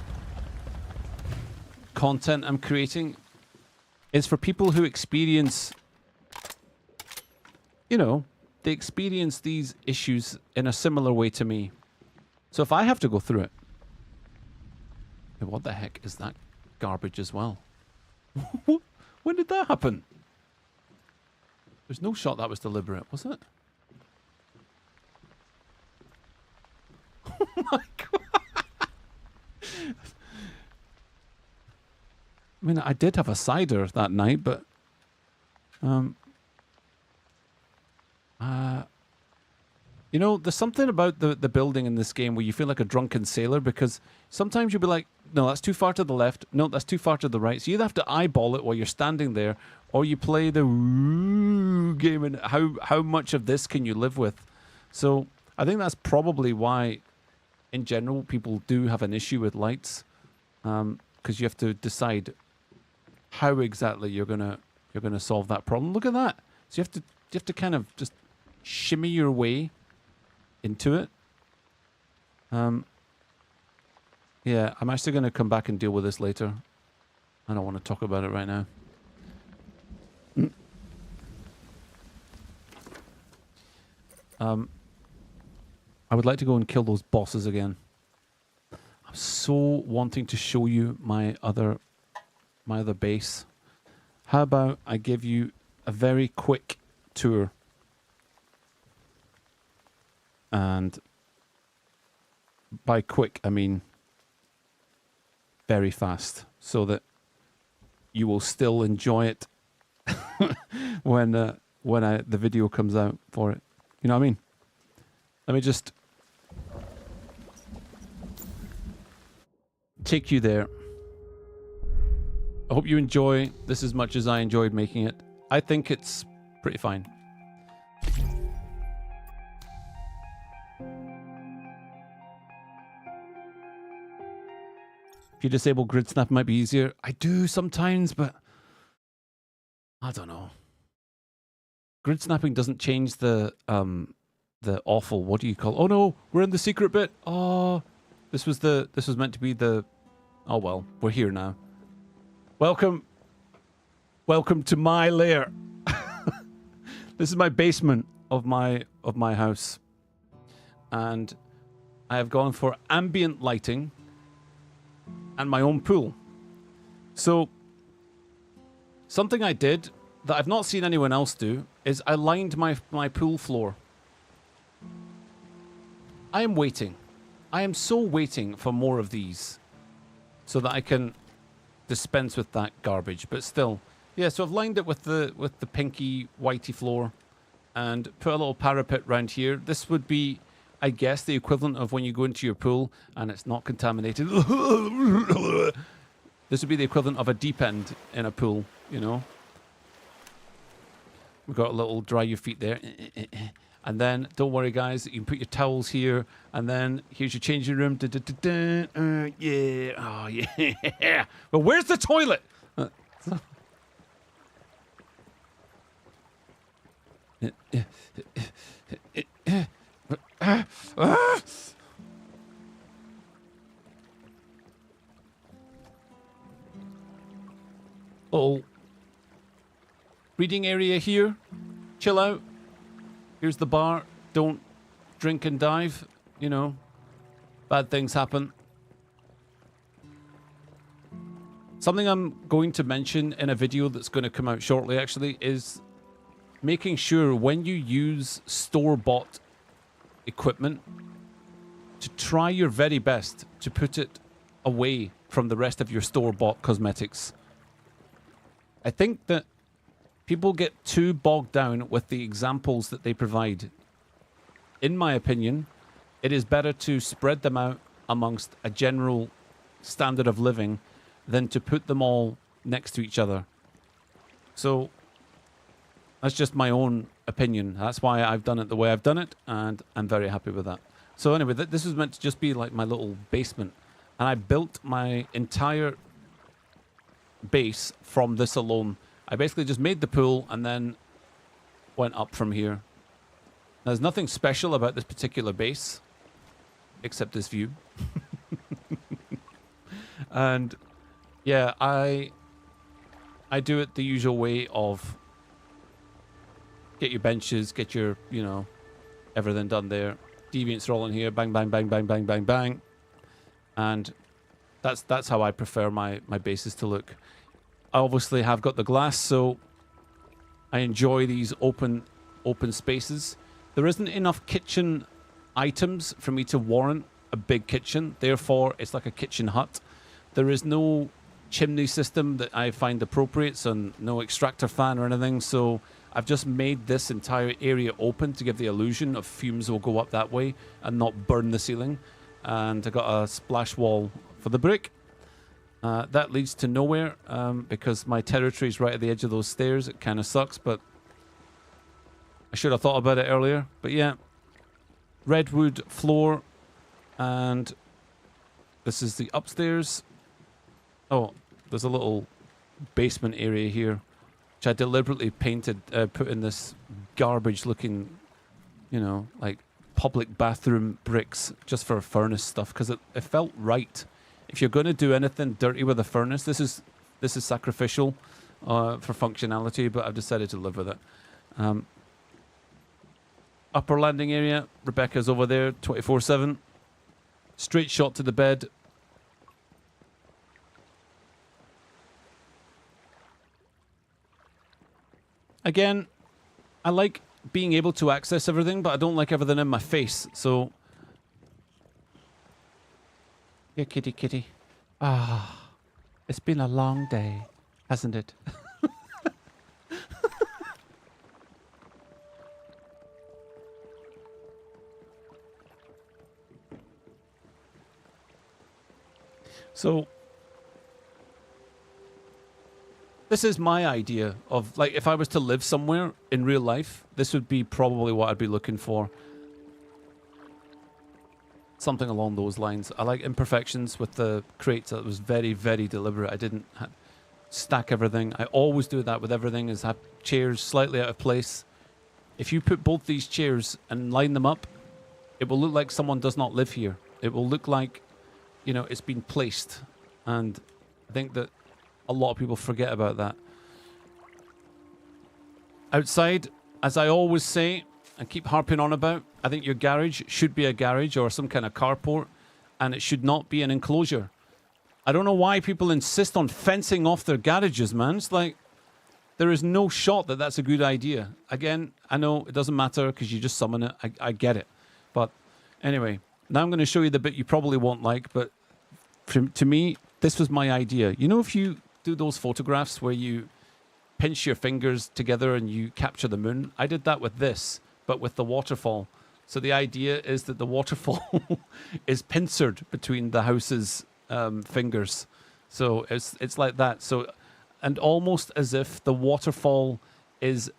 S1: content I'm creating is for people who experience, you know, they experience these issues in a similar way to me. So if I have to go through it, what the heck is that garbage as well? When did that happen? There's no shot that was deliberate, was it? Oh my god! I mean, I did have a cider that night, but you know, there's something about the building in this game where you feel like a drunken sailor, because sometimes you'll be like, no, that's too far to the left. No, that's too far to the right. So you either have to eyeball it while you're standing there, or you play the game and how much of this can you live with? So I think that's probably why, in general, people do have an issue with lights, because you have to decide how exactly you're gonna solve that problem. Look at that. So you have to kind of just shimmy your way into it. Yeah, I'm actually going to come back and deal with this later. I don't want to talk about it right now. I would like to go and kill those bosses again. I'm so wanting to show you my other base. How about I give you a very quick tour? And by quick, I mean very fast, so that you will still enjoy it when the video comes out for it. You know what I mean? Let me just take you there. I hope you enjoy this as much as I enjoyed making it. I think it's pretty fine. If you disable grid snap, it might be easier. I do sometimes, but I don't know. Grid snapping doesn't change the awful, what do you call it? Oh no, we're in the secret bit. Oh, this was meant to be the, oh well, we're here now. Welcome to my lair. This is my basement of my house. And I have gone for ambient lighting and my own pool. So Something I did that I've not seen anyone else do is I lined my pool floor. I am waiting. I am so waiting for more of these so that I can dispense with that garbage. But still, yeah, so I've lined it with the pinky whitey floor and put a little parapet round here. This would be, I guess, the equivalent of when you go into your pool and it's not contaminated. This would be the equivalent of a deep end in a pool, you know. We've got a little dry your feet there. And then, don't worry, guys, you can put your towels here. And then, here's your changing room. Yeah. Oh, yeah. But where's the toilet? Little reading area here. Chill out. Here's the bar. Don't drink and dive. You know, bad things happen. Something I'm going to mention in a video that's going to come out shortly, actually, is making sure when you use store-bought equipment to try your very best to put it away from the rest of your store-bought cosmetics. I think that people get too bogged down with the examples that they provide. In my opinion, it is better to spread them out amongst a general standard of living than to put them all next to each other. So that's just my own opinion. That's why I've done it the way I've done it, and I'm very happy with that. So anyway, this was meant to just be like my little basement, and I built my entire base from this alone. I basically just made the pool and then went up from here. There's nothing special about this particular base except this view. And yeah, I do it the usual way of get your benches, get your, you know, everything done there. Deviants roll in here, bang, bang, bang, bang, bang, bang, bang. And that's how I prefer my bases to look. I obviously have got the glass, so I enjoy these open spaces. There isn't enough kitchen items for me to warrant a big kitchen. Therefore, it's like a kitchen hut. There is no chimney system that I find appropriate, so no extractor fan or anything. So I've just made this entire area open to give the illusion of fumes will go up that way and not burn the ceiling. And I got a splash wall for the brick. That leads to nowhere because my territory is right at the edge of those stairs. It kind of sucks, but I should have thought about it earlier. But yeah, redwood floor, and this is the upstairs. Oh, there's a little basement area here, which I deliberately painted, put in this garbage-looking, you know, like public bathroom bricks just for furnace stuff, because it felt right. If you're going to do anything dirty with a furnace, this is sacrificial for functionality, but I've decided to live with it. Upper landing area, Rebecca's over there, 24/7. Straight shot to the bed. Again, I like being able to access everything, but I don't like everything in my face, so... Yeah, kitty, kitty. Ah, it's been a long day, hasn't it? So, this is my idea of, like, if I was to live somewhere in real life, this would be probably what I'd be looking for. Something along those lines. I like imperfections with the crates. That was very, very deliberate. I didn't stack everything. I always do that with everything, is have chairs slightly out of place. If you put both these chairs and line them up, it will look like someone does not live here. It will look like, you know, it's been placed. And I think that a lot of people forget about that. Outside, as I always say, and keep harping on about, I think your garage should be a garage or some kind of carport, and it should not be an enclosure. I don't know why people insist on fencing off their garages, man. It's like, there is no shot that that's a good idea. Again, I know it doesn't matter because you just summon it. I get it. But anyway, now I'm going to show you the bit you probably won't like, but to me, this was my idea. You know, if you do those photographs where you pinch your fingers together and you capture the moon, I did that with this, but with the waterfall. So the idea is that the waterfall is pincered between the house's fingers. So it's like that. So, and almost as if the waterfall is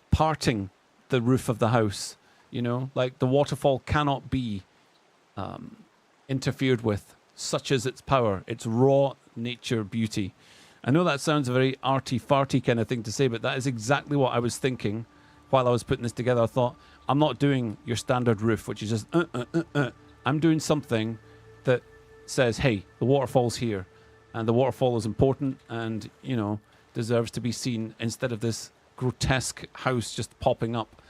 S1: parting the roof of the house. You know, like the waterfall cannot be interfered with, such as its power, its raw nature beauty. I know that sounds a very arty-farty kind of thing to say, but that is exactly what I was thinking while I was putting this together. I thought, I'm not doing your standard roof, which is just I'm doing something that says, hey, the waterfall's here, and the waterfall is important and, you know, deserves to be seen instead of this grotesque house just popping up.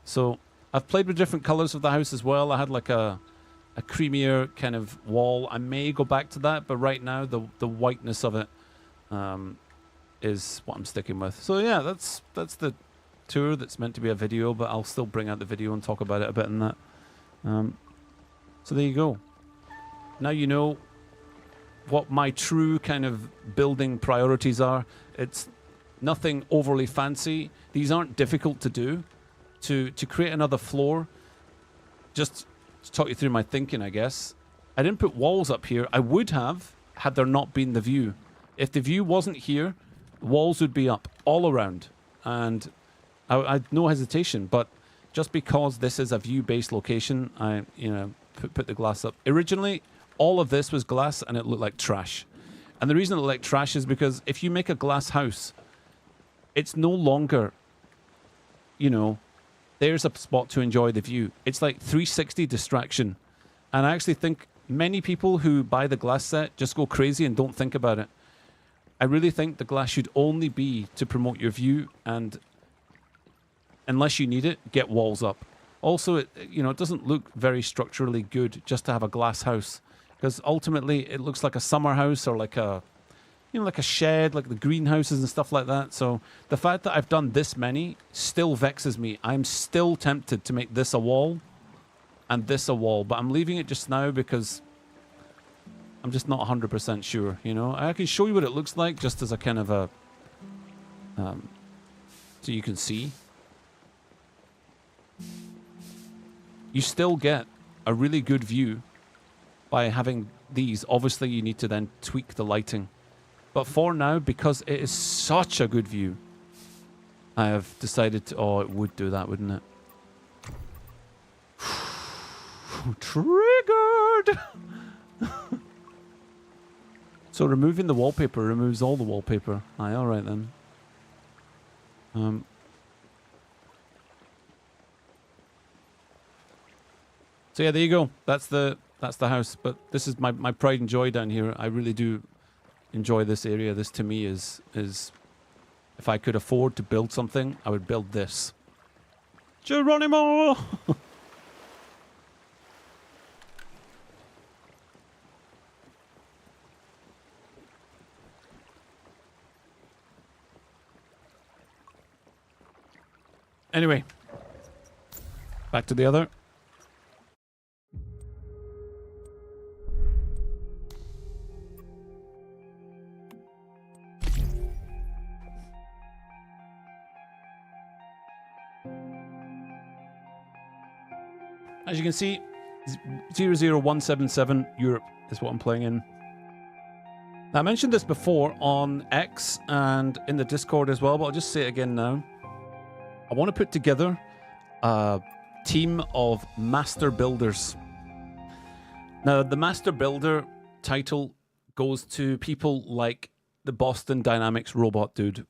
S1: So I've played with different colors of the house as well. I had like a creamier kind of wall. I may go back to that, but right now the whiteness of it is what I'm sticking with. So yeah, that's the tour that's meant to be a video, but I'll still bring out the video and talk about it a bit in that. So there you go. Now you know what my true kind of building priorities are. It's nothing overly fancy. These aren't difficult to do. To create another floor, just to talk you through my thinking, I guess. I didn't put walls up here. I would have, had there not been the view. If the view wasn't here, walls would be up all around. And I had no hesitation, but just because this is a view-based location, I, you know, put the glass up. Originally, all of this was glass and it looked like trash. And the reason it looked like trash is because if you make a glass house, it's no longer, you know, there's a spot to enjoy the view. It's like 360 distraction. And I actually think many people who buy the glass set just go crazy and don't think about it. I really think the glass should only be to promote your view, and unless you need it, get walls up. Also, it doesn't look very structurally good just to have a glass house, because ultimately it looks like a summer house or like a, you know, like a shed, like the greenhouses and stuff like that. So the fact that I've done this many still vexes me. I'm still tempted to make this a wall and this a wall, but I'm leaving it just now because I'm just not 100% sure, you know. I can show you what it looks like just as a kind of a, so you can see. You still get a really good view by having these. Obviously, you need to then tweak the lighting. But for now, because it is such a good view, I have decided to... Oh, it would do that, wouldn't it? Triggered! So removing the wallpaper removes all the wallpaper. Aye, alright then. So yeah, there you go. That's the house. But this is my pride and joy down here. I really do enjoy this area. This to me is if I could afford to build something, I would build this. Geronimo! Anyway, back to the other. As you can see, 00177 Europe is what I'm playing in. Now, I mentioned this before on X and in the Discord as well, but I'll just say it again now. I want to put together a team of master builders. Now, the master builder title goes to people like the Boston Dynamics robot dude.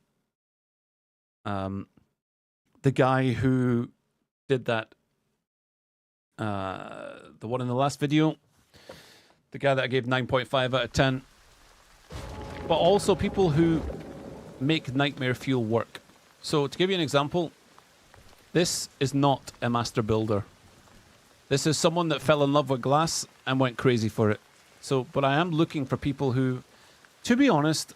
S1: The guy who did that, the one in the last video, the guy that I gave 9.5 out of 10, but also people who make Nightmare Fuel work. So to give you an example, this is not a master builder. This is someone that fell in love with glass and went crazy for it. So, but I am looking for people who, to be honest,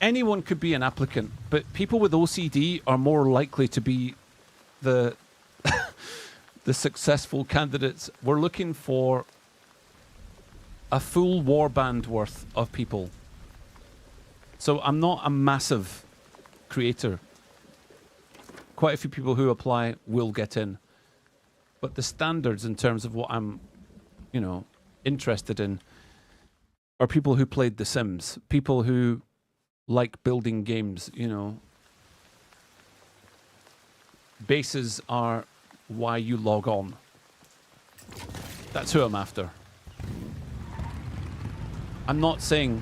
S1: anyone could be an applicant, but people with OCD are more likely to be the the successful candidates. We're looking for a full warband worth of people. So I'm not a massive creator. Quite a few people who apply will get in. But the standards in terms of what I'm, you know, interested in are people who played The Sims, people who like building games, you know. Bases are why you log on. That's who I'm after. I'm not saying...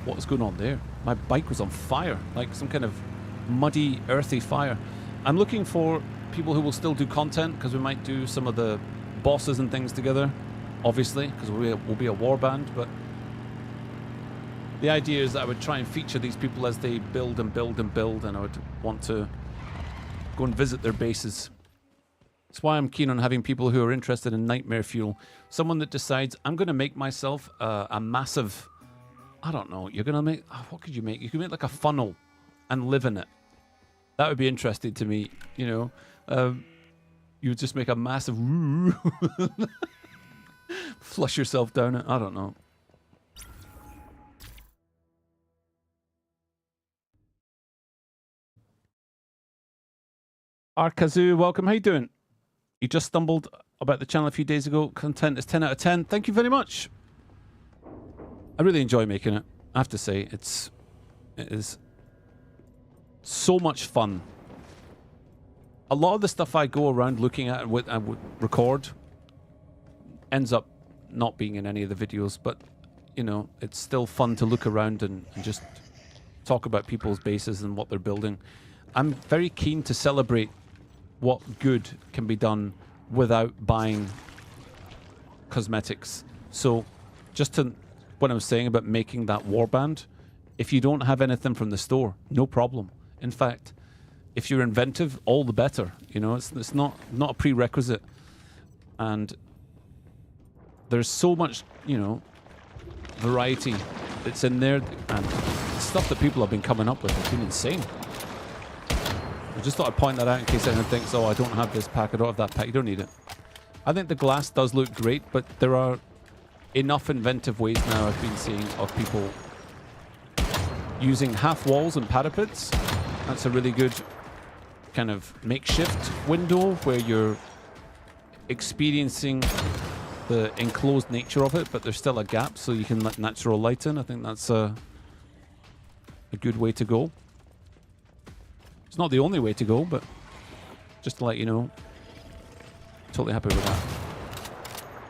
S1: What was going on there? My bike was on fire, like some kind of muddy, earthy fire. I'm looking for people who will still do content, because we might do some of the bosses and things together, obviously, because we'll be a warband, but the idea is that I would try and feature these people as they build and build and build, and I would want to go and visit their bases. That's why I'm keen on having people who are interested in nightmare fuel. Someone that decides, I'm going to make myself a massive... I don't know, you're going to make... what could you make? You could make like a funnel and live in it. That would be interesting to me, you know. You would just make a massive... flush yourself down it. I don't know. Arkazoo, welcome. How you doing? You just stumbled about the channel a few days ago. Content is 10 out of 10. Thank you very much. I really enjoy making it. I have to say, it is so much fun. A lot of the stuff I go around looking at and would record ends up not being in any of the videos, but you know, it's still fun to look around and just talk about people's bases and what they're building. I'm very keen to celebrate what good can be done without buying cosmetics. So just to what I was saying about making that warband, if you don't have anything from the store, no problem. In fact, if you're inventive, all the better. You know, it's not a prerequisite. And there's so much, you know, variety that's in there, and the stuff that people have been coming up with has been insane. I just thought I'd point that out in case anyone thinks, oh, I don't have this pack, I don't have that pack. You don't need it. I think the glass does look great, but there are enough inventive ways now I've been seeing of people using half walls and parapets. That's a really good kind of makeshift window where you're experiencing the enclosed nature of it, but there's still a gap so you can let natural light in. I think that's a good way to go. It's not the only way to go, but just to let you know, totally happy with that.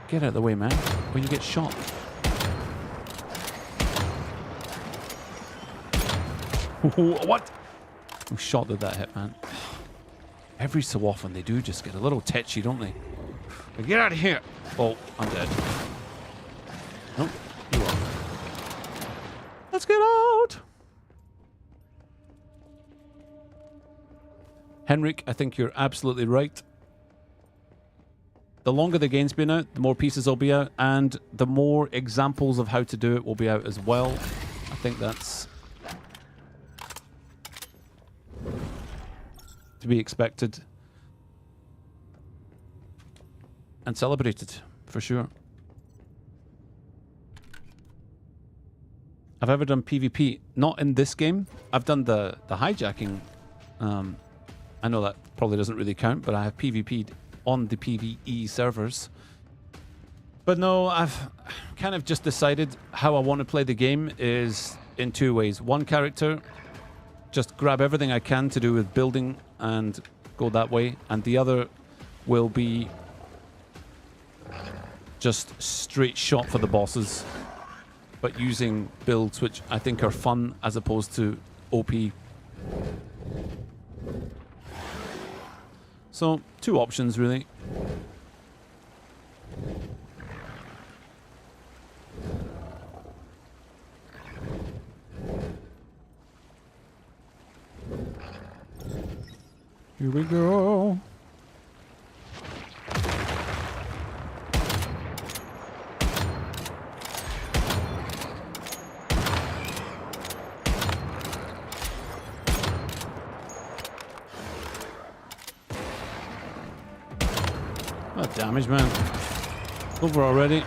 S1: Get out of the way, man, when you get shot. What? Who shot did that hit, man? Every so often they do just get a little tetchy, don't they? Get out of here! Oh, I'm dead. Nope, you are. Let's get out! Henrik, I think you're absolutely right. The longer the game's been out, the more pieces will be out, and the more examples of how to do it will be out as well. I think that's to be expected and celebrated, for sure. Have I ever done PvP? Not in this game. I've done the hijacking. I know that probably doesn't really count, but I have PvP'd on the PvE servers. But no, I've kind of just decided how I want to play the game is in two ways. One character, just grab everything I can to do with building and go that way. And the other will be just straight shot for the bosses, but using builds which I think are fun as opposed to OP. So, two options really. Here we go. Oh, damage, man. Over already.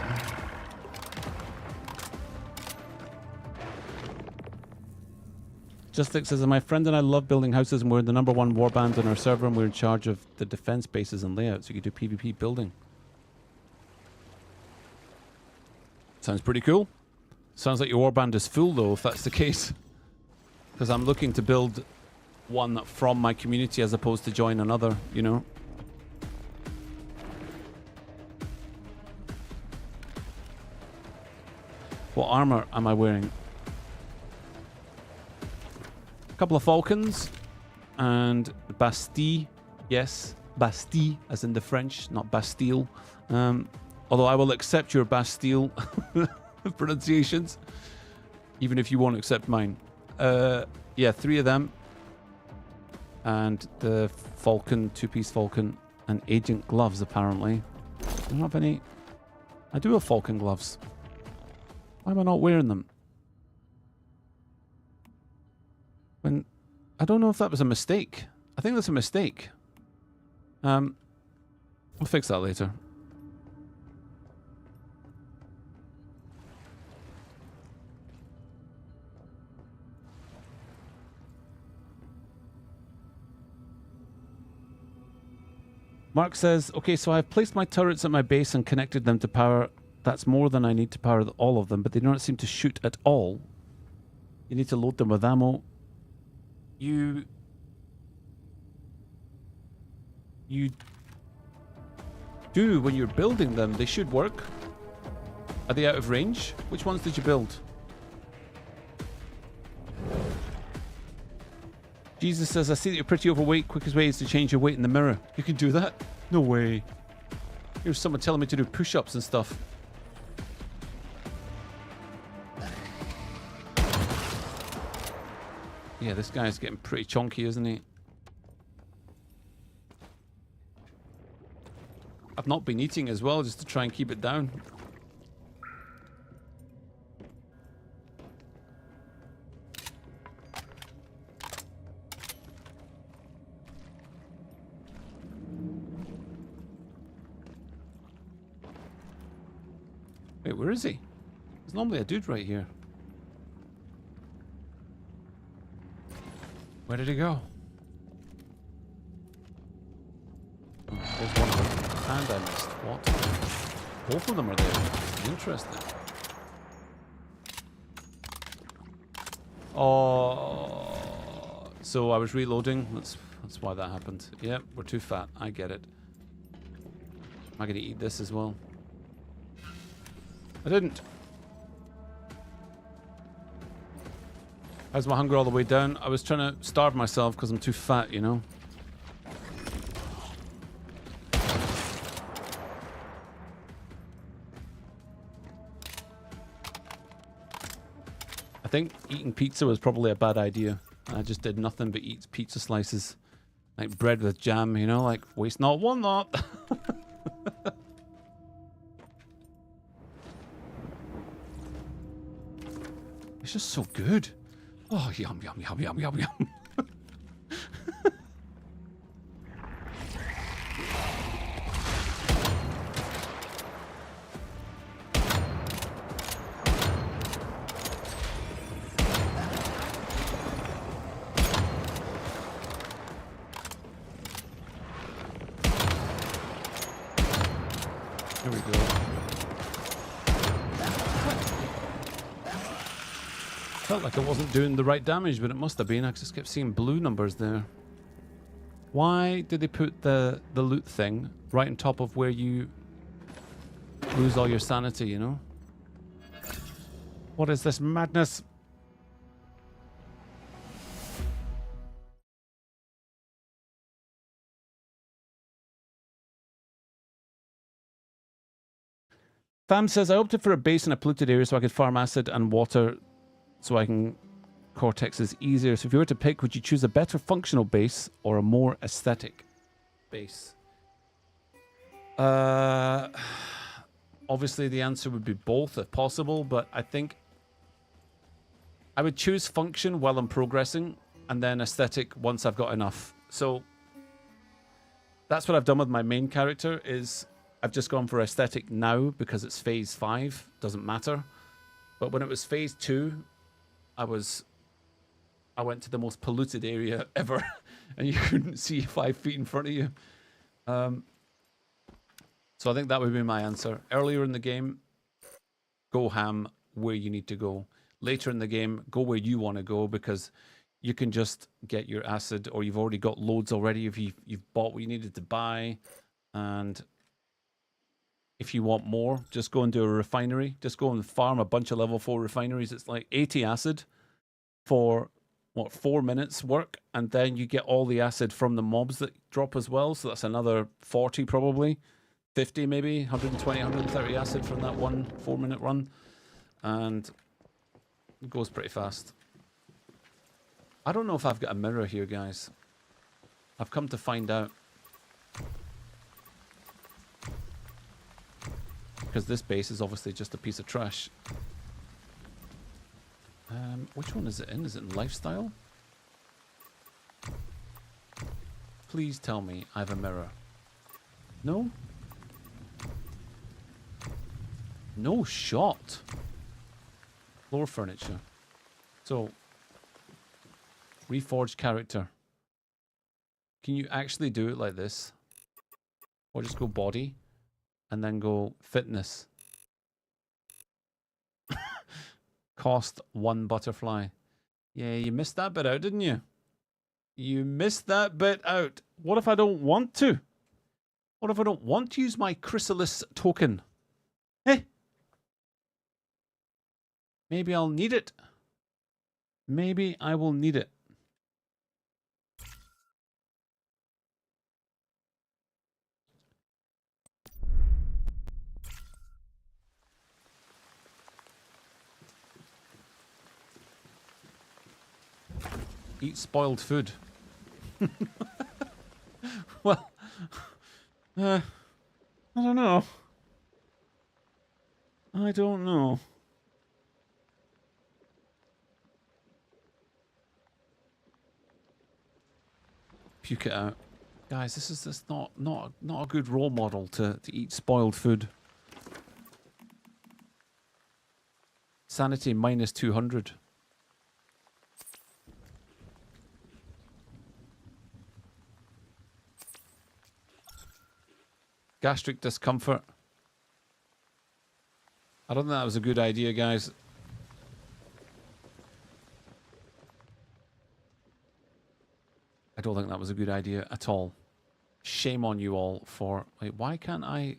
S1: Justic says, my friend and I love building houses, and we're the #1 warband on our server, and we're in charge of the defense bases and layouts. So you can do PvP building. Sounds pretty cool. Sounds like your warband is full, though, if that's the case. Because I'm looking to build one from my community as opposed to join another, you know? What armor am I wearing? A couple of falcons and Bastille. Yes, Bastille, as in the French, not Bastille. Although I will accept your Bastille pronunciations, even if you won't accept mine. Yeah, 3 of them. And the falcon, 2-piece falcon, and agent gloves, apparently. I don't have any... I do have falcon gloves. Why am I not wearing them? When... I don't know if that was a mistake. I think that's a mistake. We'll fix that later. Mark says, okay, so I've placed my turrets at my base and connected them to power. That's more than I need to power all of them, but they don't seem to shoot at all. You need to load them with ammo. You do when you're building them. They should work. Are they out of range? Which ones did you build? Jesus says, I see that you're pretty overweight. Quickest way is to change your weight in the mirror. You can do that? No way. Here's someone telling me to do push-ups and stuff. Yeah, this guy's getting pretty chunky, isn't he? I've not been eating as well, just to try and keep it down. Wait, where is he? There's normally a dude right here. Where did he go? Oh, there's one of them. And I missed. What? Both of them are there. Interesting. Oh, so I was reloading. That's why that happened. Yep, we're too fat. I get it. Am I going to eat this as well? I didn't. How's my hunger all the way down? I was trying to starve myself because I'm too fat, you know? I think eating pizza was probably a bad idea. I just did nothing but eat pizza slices. Like bread with jam, you know? Like, waste not, want not. It's just so good. Oh, yum, yum, yum, yum, yum, yum. Here we go. Felt like I wasn't doing the right damage, but it must have been. I just kept seeing blue numbers there. Why did they put the loot thing right on top of where you lose all your sanity, you know? What is this madness? Tham says, I opted for a base in a polluted area so I could farm acid and water so I can... Cortex is easier. So if you were to pick, would you choose a better functional base or a more aesthetic base? Obviously the answer would be both if possible, but I think I would choose function while I'm progressing and then aesthetic once I've got enough. So that's what I've done with my main character is I've just gone for aesthetic now because it's phase 5. Doesn't matter. But when it was phase 2, I went to the most polluted area ever, and you couldn't see 5 feet in front of you. So I think that would be my answer. Earlier in the game, go ham where you need to go. Later in the game, go where you want to go, because you can just get your acid, or you've already got loads already if you've bought what you needed to buy. And if you want more, just go and do a refinery. Just go and farm a bunch of level 4 refineries. It's like 80 acid for, what, 4 minutes work, and then you get all the acid from the mobs that drop as well. So that's another 40 probably. 50 maybe, 120, 130 acid from that one 4-minute run. And it goes pretty fast. I don't know if I've got a mirror here, guys. I've come to find out. Because this base is obviously just a piece of trash. Which one is it in? Is it in lifestyle? Please tell me I have a mirror. No? No shot. Floor furniture. So, reforged character. Can you actually do it like this? Or just go body and then go fitness. Cost 1 butterfly. Yeah, you missed that bit out, didn't you? You missed that bit out. What if I don't want to? What if I don't want to use my chrysalis token? Eh? Maybe I'll need it. Maybe I will need it. Eat spoiled food. Well, I don't know. I don't know. Puke it out. Guys, this is just not a good role model to eat spoiled food. Sanity minus 200. Gastric discomfort. I don't think that was a good idea, guys. I don't think that was a good idea at all. Shame on you all for... Wait, why can't I...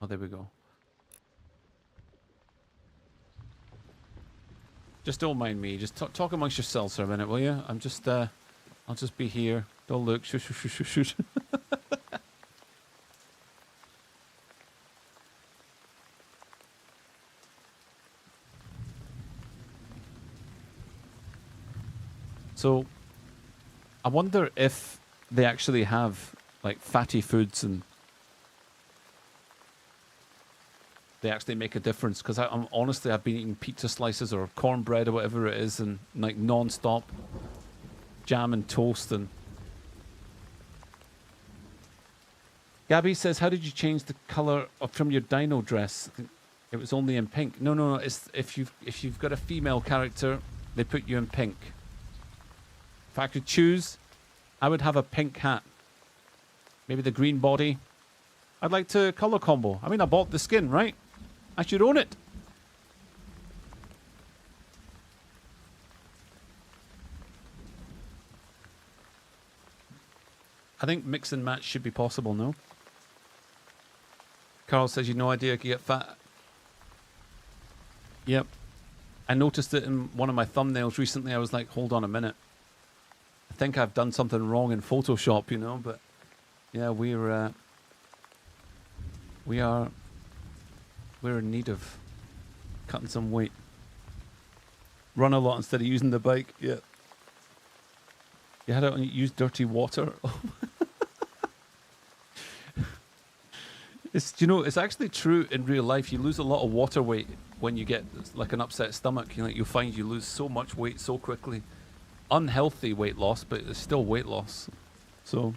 S1: Oh, there we go. Just don't mind me. Just talk amongst yourselves for a minute, will you? I'm just... I'll just be here. Don't look. Shush, shush, shush, shush. So, I wonder if they actually have, like, fatty foods and they actually make a difference. Because I'm honestly, I've been eating pizza slices or cornbread or whatever it is, and, like, non-stop jam and toast. And Gabby says, how did you change the color from your dino dress? It was only in pink. No. It's if you've got a female character, they put you in pink. If I could choose, I would have a pink hat. Maybe the green body. I'd like to color combo. I mean, I bought the skin, right? I should own it. I think mix and match should be possible, no? Carl says, you no idea I could get fat. Yep. I noticed it in one of my thumbnails recently. I was like, hold on a minute. I think I've done something wrong in Photoshop, you know, but yeah, we're in need of cutting some weight. Run a lot instead of using the bike. Yeah. You had it on use dirty water. It's actually true in real life. You lose a lot of water weight when you get like an upset stomach. You'll find you lose so much weight so quickly. Unhealthy weight loss, but it's still weight loss. So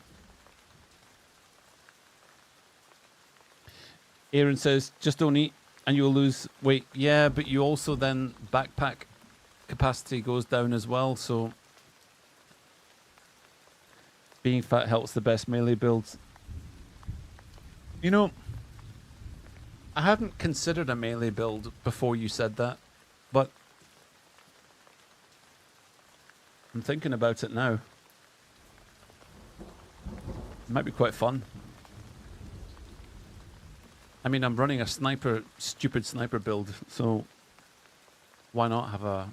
S1: Aaron says, just don't eat and you'll lose weight. Yeah, but you also then backpack capacity goes down as well, so being fat helps the best melee builds. You know, I hadn't considered a melee build before you said that, but I'm thinking about it now. It might be quite fun. I mean, I'm running a stupid sniper build, so why not have a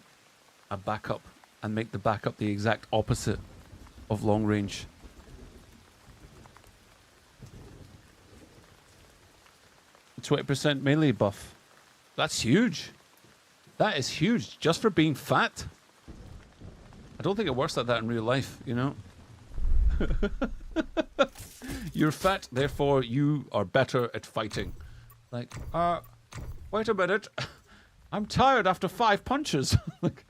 S1: backup and make the backup the exact opposite of long range? A 20% melee buff. That's huge. That is huge, just for being fat. I don't think it works like that in real life, you know? You're fat, therefore you are better at fighting. Like, wait a minute. I'm tired after 5 punches. Like,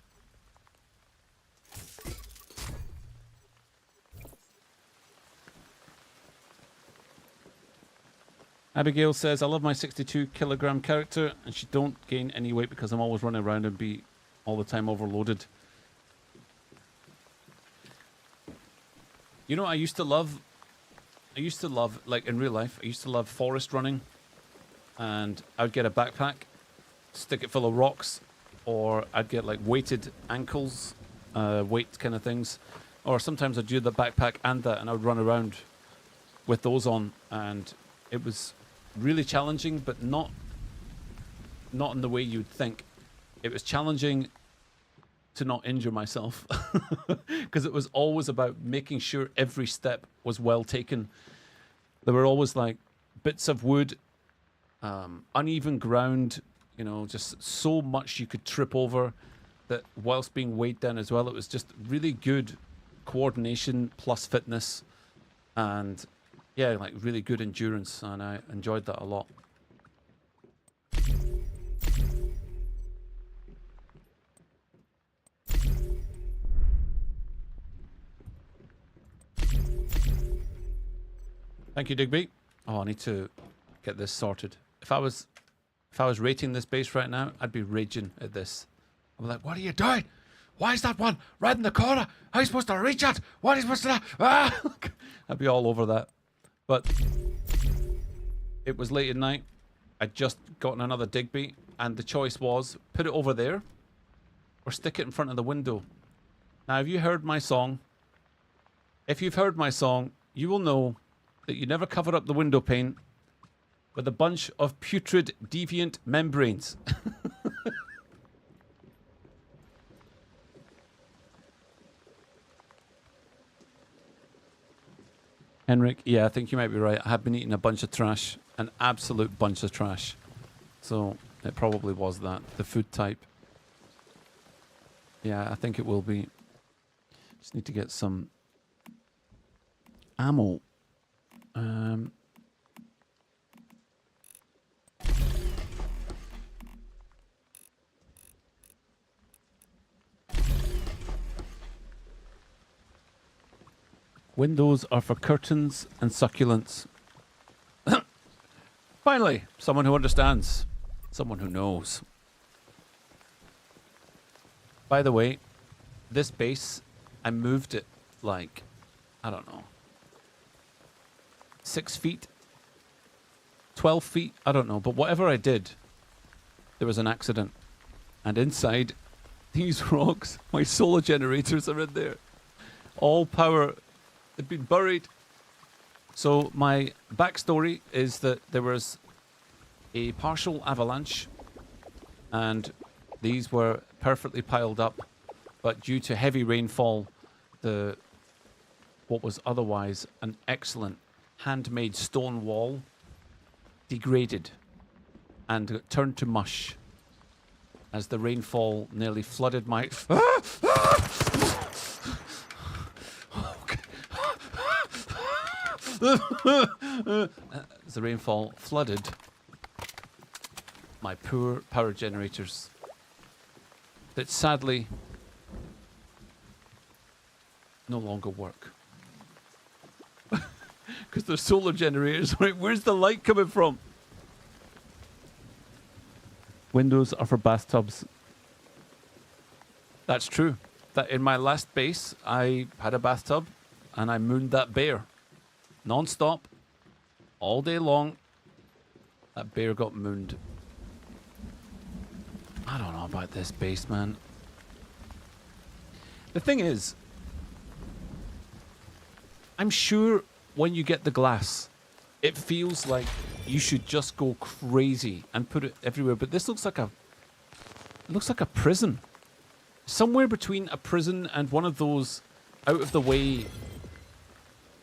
S1: Abigail says, I love my 62 kilogram character and she don't gain any weight because I'm always running around and be all the time overloaded. You know, I used to love, like in real life, I used to love forest running, and I would get a backpack, stick it full of rocks, or I'd get like weighted ankles, weight kind of things, or sometimes I'd do the backpack and that, and I would run around with those on, and it was really challenging, but not in the way you'd think. It was challenging to not injure myself because it was always about making sure every step was well taken. There were always like bits of wood, uneven ground, you know, just so much you could trip over that whilst being weighed down as well. It was just really good coordination plus fitness and yeah, like really good endurance, and I enjoyed that a lot. Thank you, Digby. Oh, I need to get this sorted. If I was rating this base right now, I'd be raging at this. I'm like, what are you doing? Why is that one right in the corner? How are you supposed to reach it? What are you supposed to do? Ah! I'd be all over that. But it was late at night. I'd just gotten another Digby, and the choice was put it over there or stick it in front of the window. Now, have you heard my song? If you've heard my song, you will know that you never cover up the window pane with a bunch of putrid deviant membranes. Henrik, yeah, I think you might be right. I have been eating a bunch of trash, an absolute bunch of trash. So it probably was that, the food type. Yeah, I think it will be. Just need to get some ammo. Windows are for curtains and succulents. Finally, someone who understands. Someone who knows. By the way, this base, I moved it like, I don't know, 6 feet, 12 feet, I don't know. But whatever I did, there was an accident. And inside these rocks, my solar generators are in there. All power had been buried. So my backstory is that there was a partial avalanche and these were perfectly piled up, but due to heavy rainfall, what was otherwise an excellent handmade stone wall degraded and turned to mush as the rainfall nearly flooded my as the rainfall flooded my poor power generators that sadly no longer work. Because they're solar generators, right? Where's the light coming from? Windows are for bathtubs. That's true. That in my last base, I had a bathtub and I mooned that bear. Non-stop. All day long. That bear got mooned. I don't know about this base, man. The thing is, I'm sure when you get the glass, it feels like you should just go crazy and put it everywhere. But this looks like a prison. Somewhere between a prison and one of those out of the way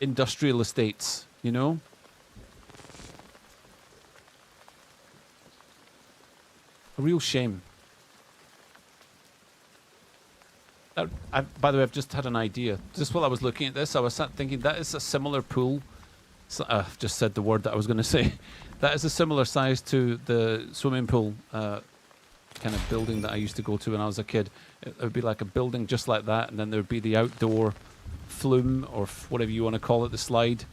S1: industrial estates, you know? A real shame. By the way, I've just had an idea. Just while I was looking at this, I was thinking that is a similar pool. So, I've just said the word that I was going to say. That is a similar size to the swimming pool kind of building that I used to go to when I was a kid. It would be like a building just like that, and then there would be the outdoor flume or whatever you want to call it, the slide.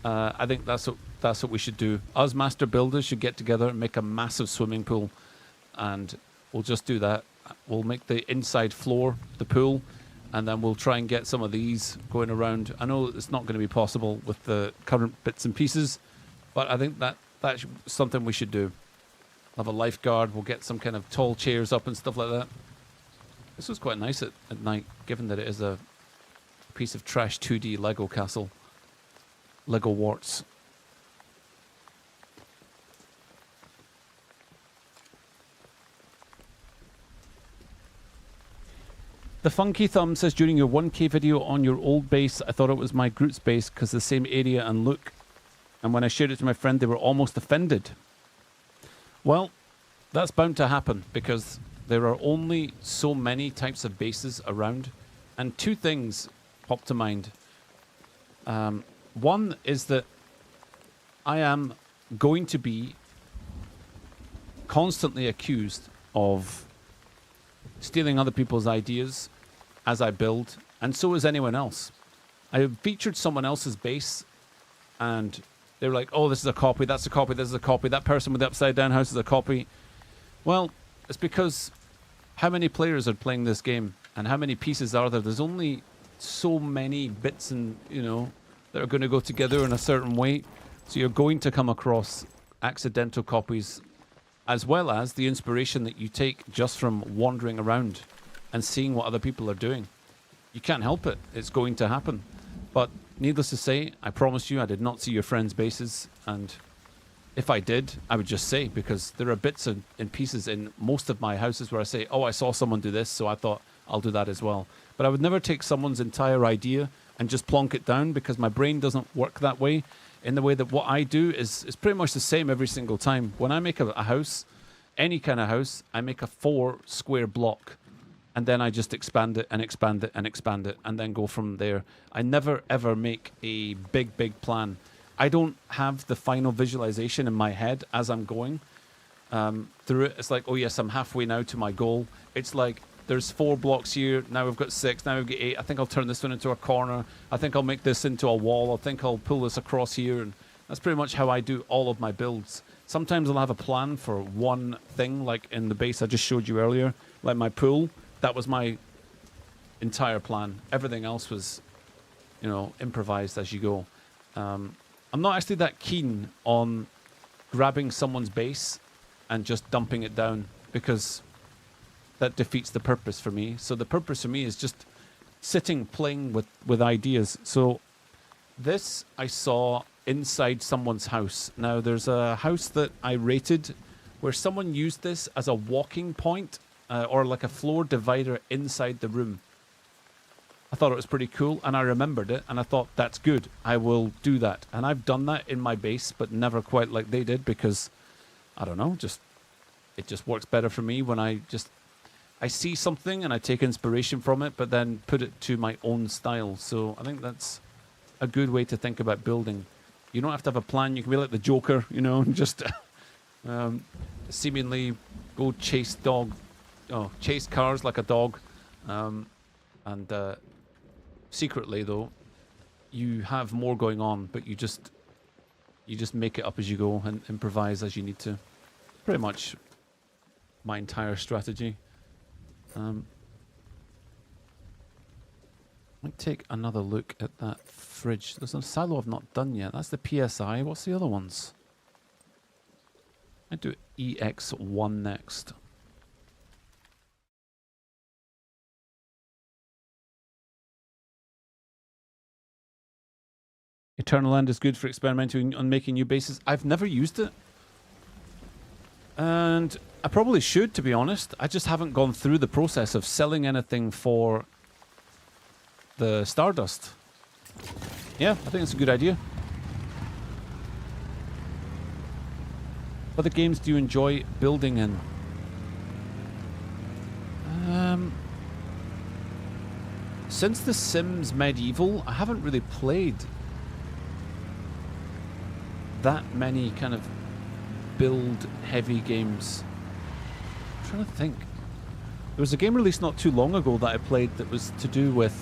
S1: I think that's what we should do. Us master builders should get together and make a massive swimming pool, and we'll just do that. We'll make the inside floor the pool, and then we'll try and get some of these going around. I know it's not going to be possible with the current bits and pieces, but I think that's something we should do. We'll have a lifeguard. We'll get some kind of tall chairs up and stuff like that. This was quite nice at night, given that it is a piece of trash 2D Lego castle. Lego warts. The Funky Thumb says, during your 1K video on your old base, I thought it was my Groot's base because the same area and look. And when I shared it to my friend, they were almost offended. Well, that's bound to happen because there are only so many types of bases around. And two things pop to mind. One is that I am going to be constantly accused of stealing other people's ideas as I build, and so is anyone else. I featured someone else's base, and they were like, oh, this is a copy, that's a copy, this is a copy, that person with the upside down house is a copy. Well, it's because how many players are playing this game, and how many pieces are there? There's only so many bits and, you know, that are going to go together in a certain way. So you're going to come across accidental copies, as well as the inspiration that you take just from wandering around and seeing what other people are doing. You can't help it. It's going to happen. But needless to say, I promise you I did not see your friends' bases. And if I did, I would just say, because there are bits and pieces in most of my houses where I say, oh, I saw someone do this, so I thought I'll do that as well. But I would never take someone's entire idea and just plonk it down, because my brain doesn't work that way. In the way that what I do is pretty much the same every single time. When I make a house, any kind of house, I make a 4 square block, and then I just expand it and expand it and expand it, and then go from there. I never ever make a big plan. I don't have the final visualization in my head as I'm going through it. It's like, oh yes, I'm halfway now to my goal. It's like, there's 4 blocks here, now we've got 6, now we've got 8. I think I'll turn this one into a corner. I think I'll make this into a wall. I think I'll pull this across here. And that's pretty much how I do all of my builds. Sometimes I'll have a plan for one thing, like in the base I just showed you earlier, like my pool. That was my entire plan. Everything else was, you know, improvised as you go. I'm not actually that keen on grabbing someone's base and just dumping it down, because that defeats the purpose for me. So the purpose for me is just sitting, playing with ideas. So this I saw inside someone's house. Now there's a house that I rated where someone used this as a walking point or like a floor divider inside the room. I thought it was pretty cool, and I remembered it, and I thought, that's good, I will do that. And I've done that in my base, but never quite like they did, because I don't know, it just works better for me when I see something and I take inspiration from it, but then put it to my own style. So I think that's a good way to think about building. You don't have to have a plan. You can be like the Joker, you know, and just seemingly go chase cars like a dog. And secretly, though, you have more going on, but you just make it up as you go and improvise as you need to. Pretty much my entire strategy. Might take another look at that fridge. There's a silo I've not done yet. That's the PSI. What's the other ones? I'd do EX1 next. Eternal Land is good for experimenting on making new bases. I've never used it. And I probably should, to be honest. I just haven't gone through the process of selling anything for the Stardust. Yeah, I think it's a good idea. What other games do you enjoy building in? Since The Sims Medieval, I haven't really played that many kind of build-heavy games. I'm trying to think. There was a game released not too long ago that I played that was to do with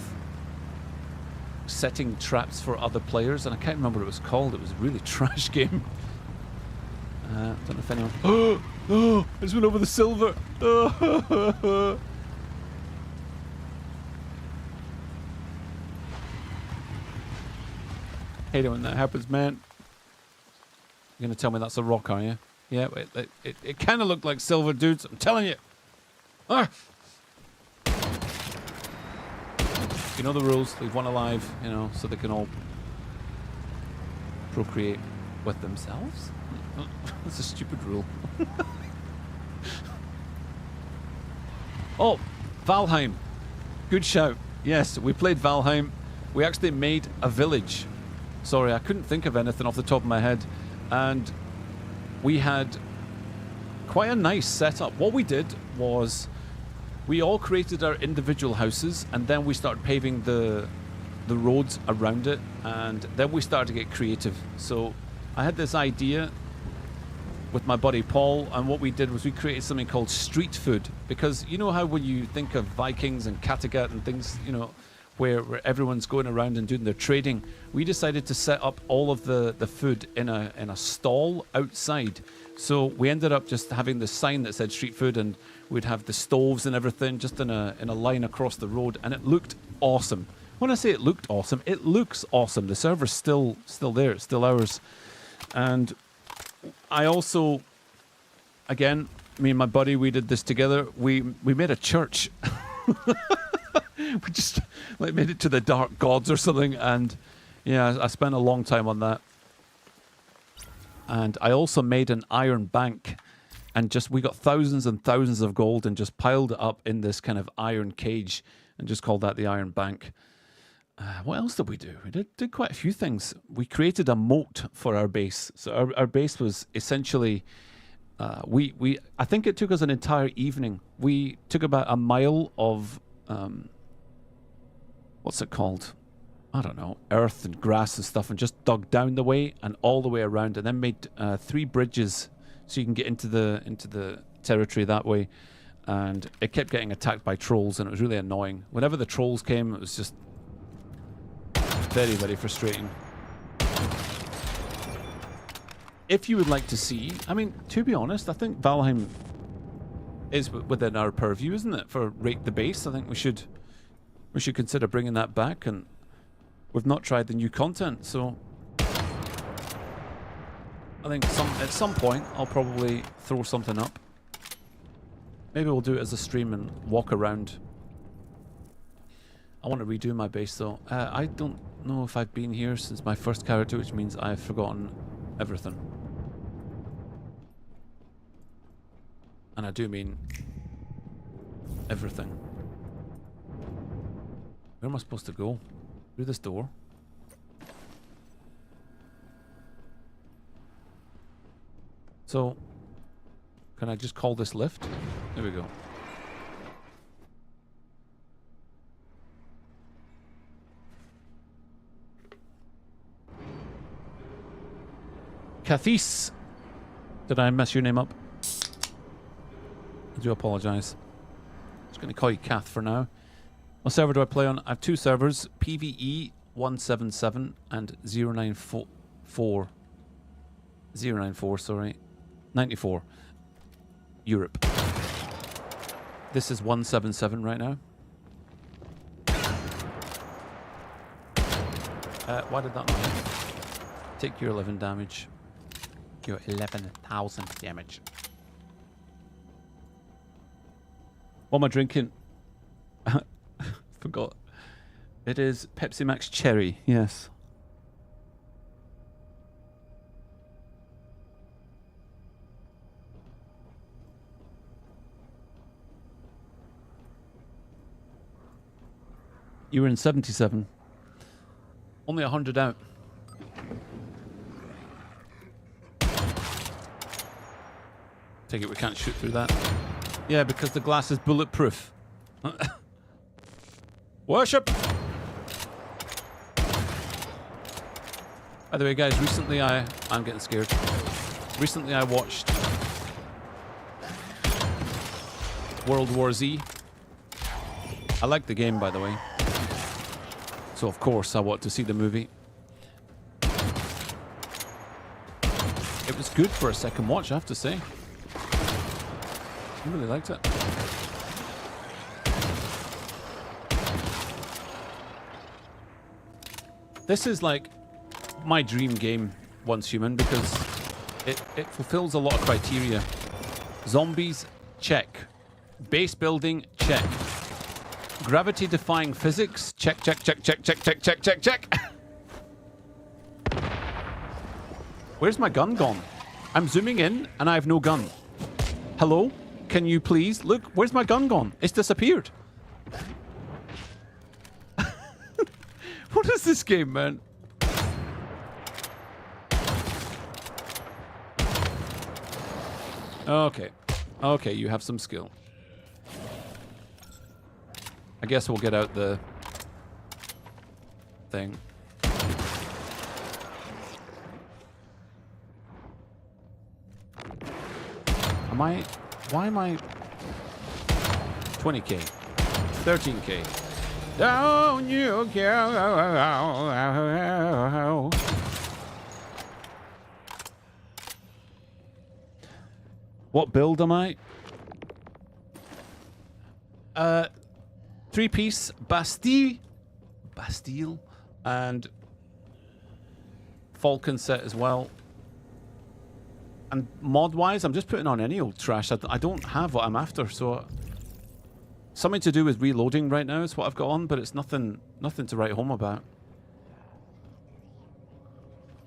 S1: setting traps for other players, and I can't remember what it was called. It was a really trash game. Don't know if anyone... Oh! I just went over the silver! Oh. Hate it when that happens, man. You're going to tell me that's a rock, are you? Yeah, it kind of looked like silver, dudes. I'm telling you. Ah! You know the rules. Leave one alive, you know, so they can all procreate with themselves. That's a stupid rule. Oh, Valheim. Good shout. Yes, we played Valheim. We actually made a village. Sorry, I couldn't think of anything off the top of my head. And we had quite a nice setup. What we did was we all created our individual houses, and then we started paving the roads around it, and then we started to get creative. So I had this idea with my buddy Paul, and what we did was we created something called street food, because you know how when you think of Vikings and Kattegat and things, you know, where everyone's going around and doing their trading, we decided to set up all of the food in a stall outside. So we ended up just having the sign that said street food, and we'd have the stoves and everything just in a line across the road, and it looked awesome. When I say it looked awesome, it looks awesome. The server's still there, it's still ours. And I also, again, me and my buddy, we did this together. We made a church. We just like made it to the dark gods or something, and yeah, I spent a long time on that. And I also made an iron bank, and just we got thousands and thousands of gold and just piled it up in this kind of iron cage and just called that the Iron Bank. What else did we do? We did quite a few things. We created a moat for our base. So our base was essentially I think it took us an entire evening. We took about a mile of what's it called? I don't know, earth and grass and stuff, and just dug down the way and all the way around, and then made 3 bridges so you can get into the territory that way. And it kept getting attacked by trolls, and it was really annoying. Whenever the trolls came, it was just very, very frustrating. If you would like to see, I mean, to be honest, I think Valheim is within our purview, isn't it? For Rate the Base, I think we should consider bringing that back, and we've not tried the new content, so I think at some point I'll probably throw something up. Maybe we'll do it as a stream and walk around. I want to redo my base though. I don't know if I've been here since my first character, which means I've forgotten everything. And I do mean everything. Where am I supposed to go? Through this door? So, can I just call this lift? There we go. Cathis! Did I mess your name up? I do apologise. I'm just going to call you Kath for now. What server do I play on? I have 2 servers, PvE 177 and 094. 094, sorry. 94. Europe. This is 177 right now. Why did that not hit? Take your 11 damage. Your 11,000 damage. What am I drinking? Forgot. It is Pepsi Max Cherry, yes. You were in 77. Only 100 out. Take it we can't shoot through that. Yeah, because the glass is bulletproof. Worship! By the way, guys, recently I'm getting scared. Recently I watched World War Z. I like the game, by the way. So, of course, I want to see the movie. It was good for a second watch, I have to say. I really liked it. This is like my dream game, Once Human, because it fulfills a lot of criteria. Zombies, check. Base building, check. Gravity-defying physics, check, check, check, check, check, check, check, check, check. Where's my gun gone? I'm zooming in and I have no gun. Hello? Can you please? Look, where's my gun gone? It's disappeared. What is this game, man? Okay. Okay, you have some skill. I guess we'll get out the thing. Why am I 20k, 13k? Down you go. What build am I? 3-piece Bastille, and Falcon set as well. And mod-wise, I'm just putting on any old trash. I don't have what I'm after, so something to do with reloading right now is what I've got on, but it's nothing to write home about.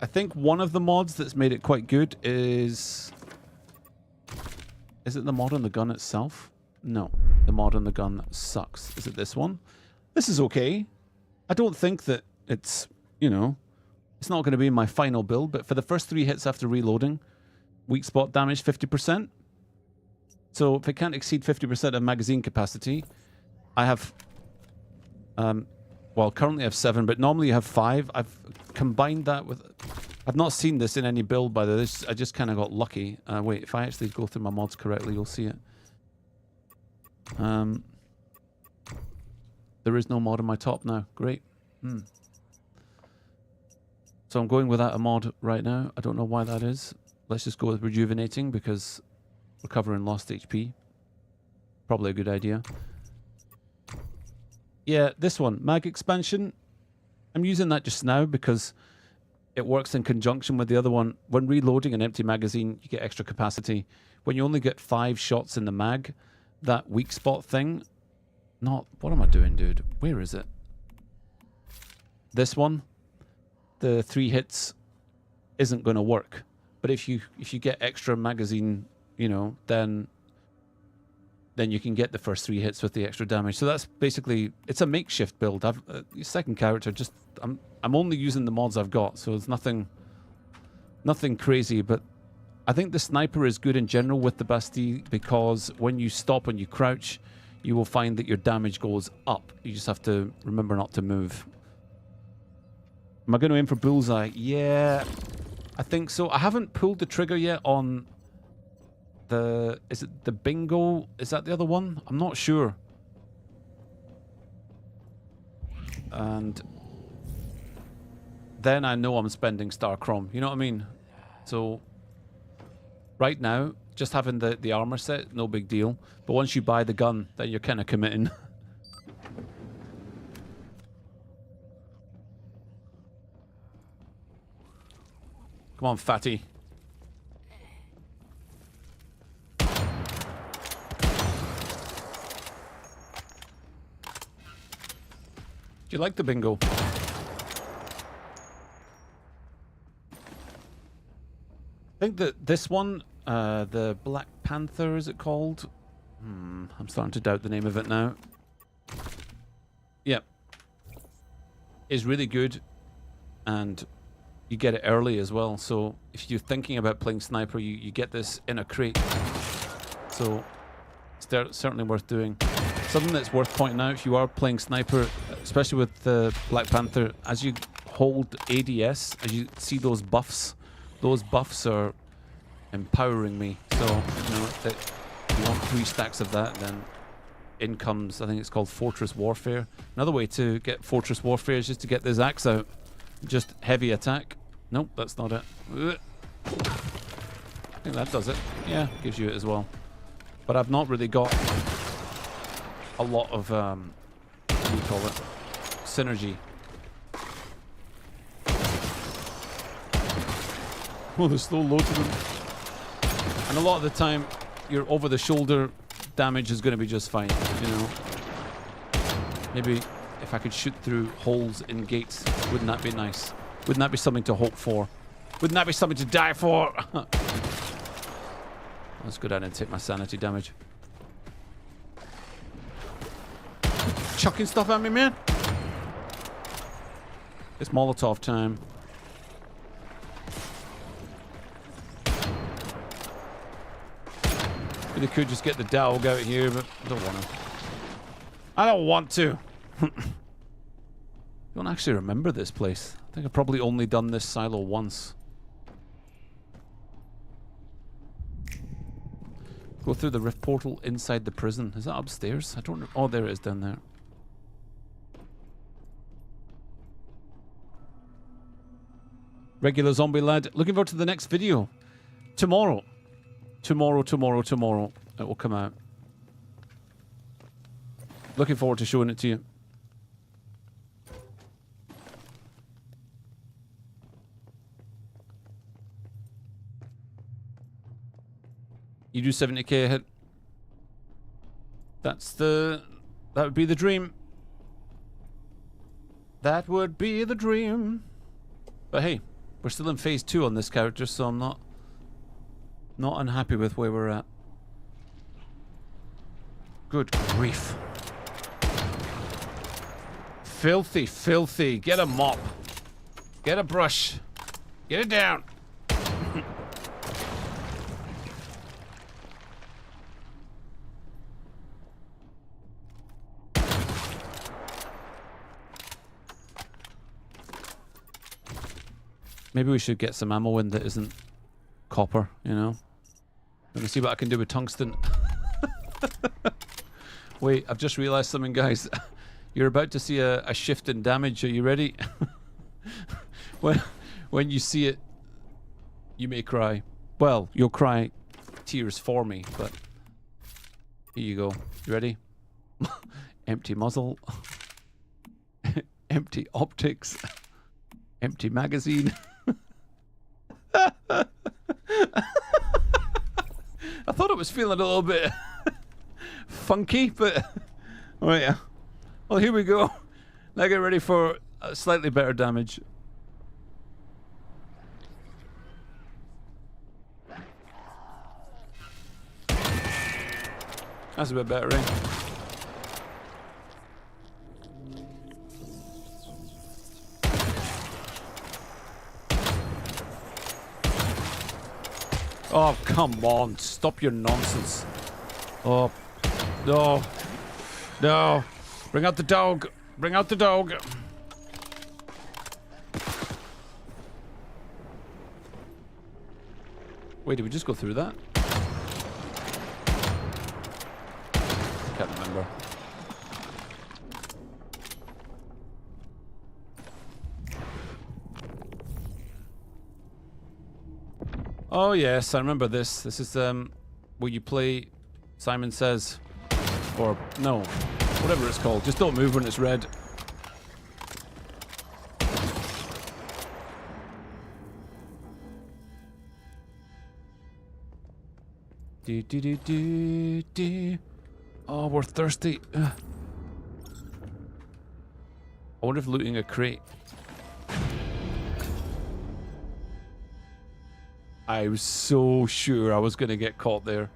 S1: I think one of the mods that's made it quite good is it the mod on the gun itself? No, the mod on the gun sucks. Is it this one? This is okay. I don't think that it's, you know, it's not going to be my final build, but for the first 3 hits after reloading, weak spot damage 50%. So if it can't exceed 50% of magazine capacity, I have, well, currently I have 7, but normally you have 5. I've combined that with, I've not seen this in any build, by the way. I just kind of got lucky. Wait, if I actually go through my mods correctly, you'll see it. There is no mod on my top now. Great. So I'm going without a mod right now. I don't know why that is. Let's just go with rejuvenating because recovering lost HP. Probably a good idea. Yeah, this one, mag expansion. I'm using that just now because it works in conjunction with the other one. When reloading an empty magazine, you get extra capacity. When you only get 5 shots in the mag, that weak spot thing, what am I doing, dude? Where is it? This one, the 3 hits isn't going to work. But if you get extra magazine, you know, then you can get the first 3 hits with the extra damage. So that's basically, it's a makeshift build. I've second character, just I'm only using the mods I've got, so it's nothing crazy. But I think the sniper is good in general with the Bastille because when you stop and you crouch, you will find that your damage goes up. You just have to remember not to move. Am I going to aim for bullseye? Yeah, I think so. I haven't pulled the trigger yet on the... Is it the bingo? Is that the other one? I'm not sure. And then I know I'm spending Star Chrome. You know what I mean? So right now, just having the armor set, no big deal. But once you buy the gun, then you're kind of committing. Come on, fatty. Do you like the bingo? I think that this one, the Black Panther, is it called? I'm starting to doubt the name of it now. Yep. Is really good, and you get it early as well. So if you're thinking about playing sniper, you get this in a crate. So it's certainly worth doing. Something that's worth pointing out, if you are playing sniper, especially with the Black Panther, as you hold ADS, as you see those buffs are empowering me. So, you know, that you want 3 stacks of that, then in comes, I think it's called Fortress Warfare. Another way to get Fortress Warfare is just to get this axe out. Just heavy attack. Nope, that's not it. I think that does it. Yeah, gives you it as well. But I've not really got a lot of, what do you call it? Synergy. Oh, there's slow load to them. And a lot of the time, your over-the-shoulder damage is going to be just fine, you know. Maybe if I could shoot through holes in gates, wouldn't that be nice? Wouldn't that be something to hope for? Wouldn't that be something to die for? Let's go down and take my sanity damage. Chucking stuff at me, man. It's Molotov time. Really could just get the dog out here, but I don't want to. I don't want to. I don't actually remember this place. I think I've probably only done this silo once. Go through the rift portal inside the prison. Is that upstairs? I don't know. Oh, there it is down there. Regular zombie lad. Looking forward to the next video. Tomorrow. Tomorrow it will come out. Looking forward to showing it to you. You do 70k a hit. That would be the dream. That would be the dream. But hey, we're still in phase 2 on this character, so I'm not unhappy with where we're at. Good grief. Filthy, filthy. Get a mop. Get a brush. Get it down. Maybe we should get some ammo in that isn't copper, you know? Let me see what I can do with tungsten. Wait, I've just realized something, guys. You're about to see a shift in damage. Are you ready? When you see it, you may cry. Well, you'll cry tears for me, but here you go. You ready? Empty muzzle. Empty optics. Empty magazine. I thought it was feeling a little bit funky, but oh yeah. Well, here we go. Now get ready for slightly better damage. That's a bit better, eh? Oh, come on. Stop your nonsense. Oh, no. No. Bring out the dog. Bring out the dog. Wait, did we just go through that? Can't remember. Oh yes, I remember this. This is where you play Simon Says, or no, whatever it's called. Just don't move when it's red. Do, do, do, do, do. Oh, we're thirsty. Ugh. I wonder if looting a crate. I was so sure I was going to get caught there.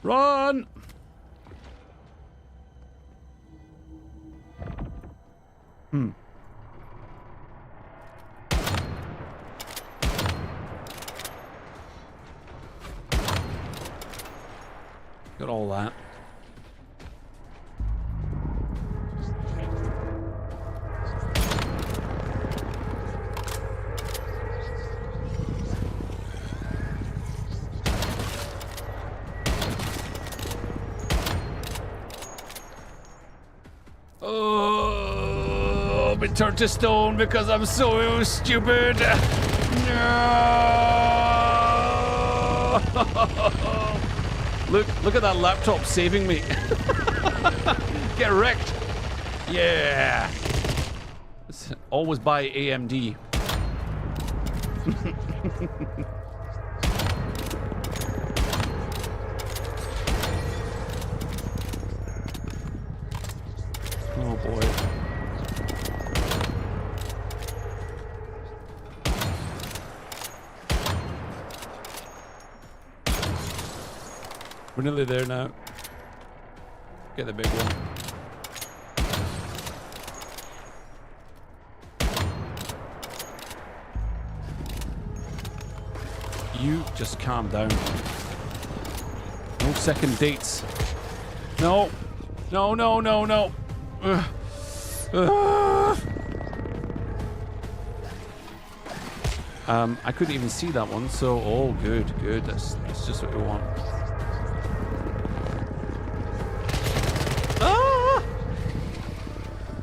S1: Run! Got all that. Oh, I've been turned to stone because I'm so stupid. No! Look at that laptop saving me. Get wrecked. Yeah. It's always buy AMD. Oh boy. We're nearly there now. Get the big one. You just calm down. No second dates. No. No, no, no, no. Ugh. Ugh. I couldn't even see that one, so oh good, good. That's just what we want. Ah!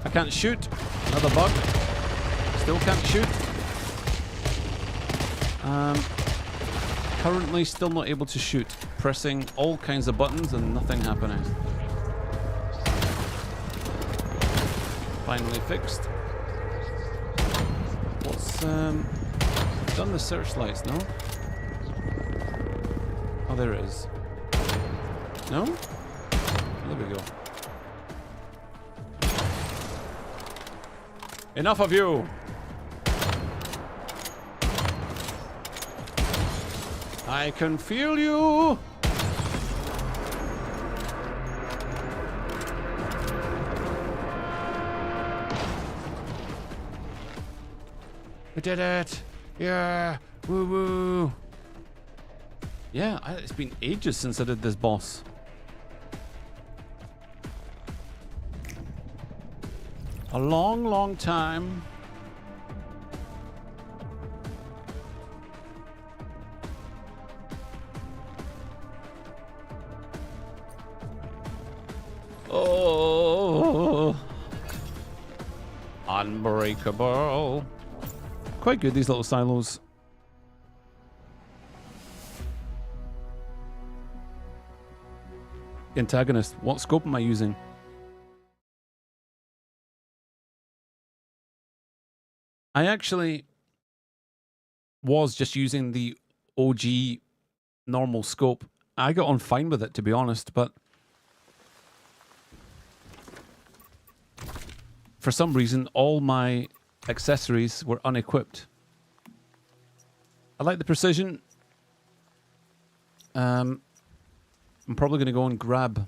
S1: I can't shoot. Another bug. Still can't shoot. Currently still not able to shoot. Pressing all kinds of buttons and nothing happening. Finally fixed. What's done the searchlights, no? Oh, there it is. No? There we go. Enough of you! I can feel you! We did it! Yeah! Woo woo! Yeah, it's been ages since I did this boss. A long, long time. Oh! Unbreakable. Quite good, these little silos. Antagonist. What scope am I using? I actually was just using the OG normal scope. I got on fine with it, to be honest, but for some reason, all my accessories were unequipped. I like the precision. I'm probably going to go and grab a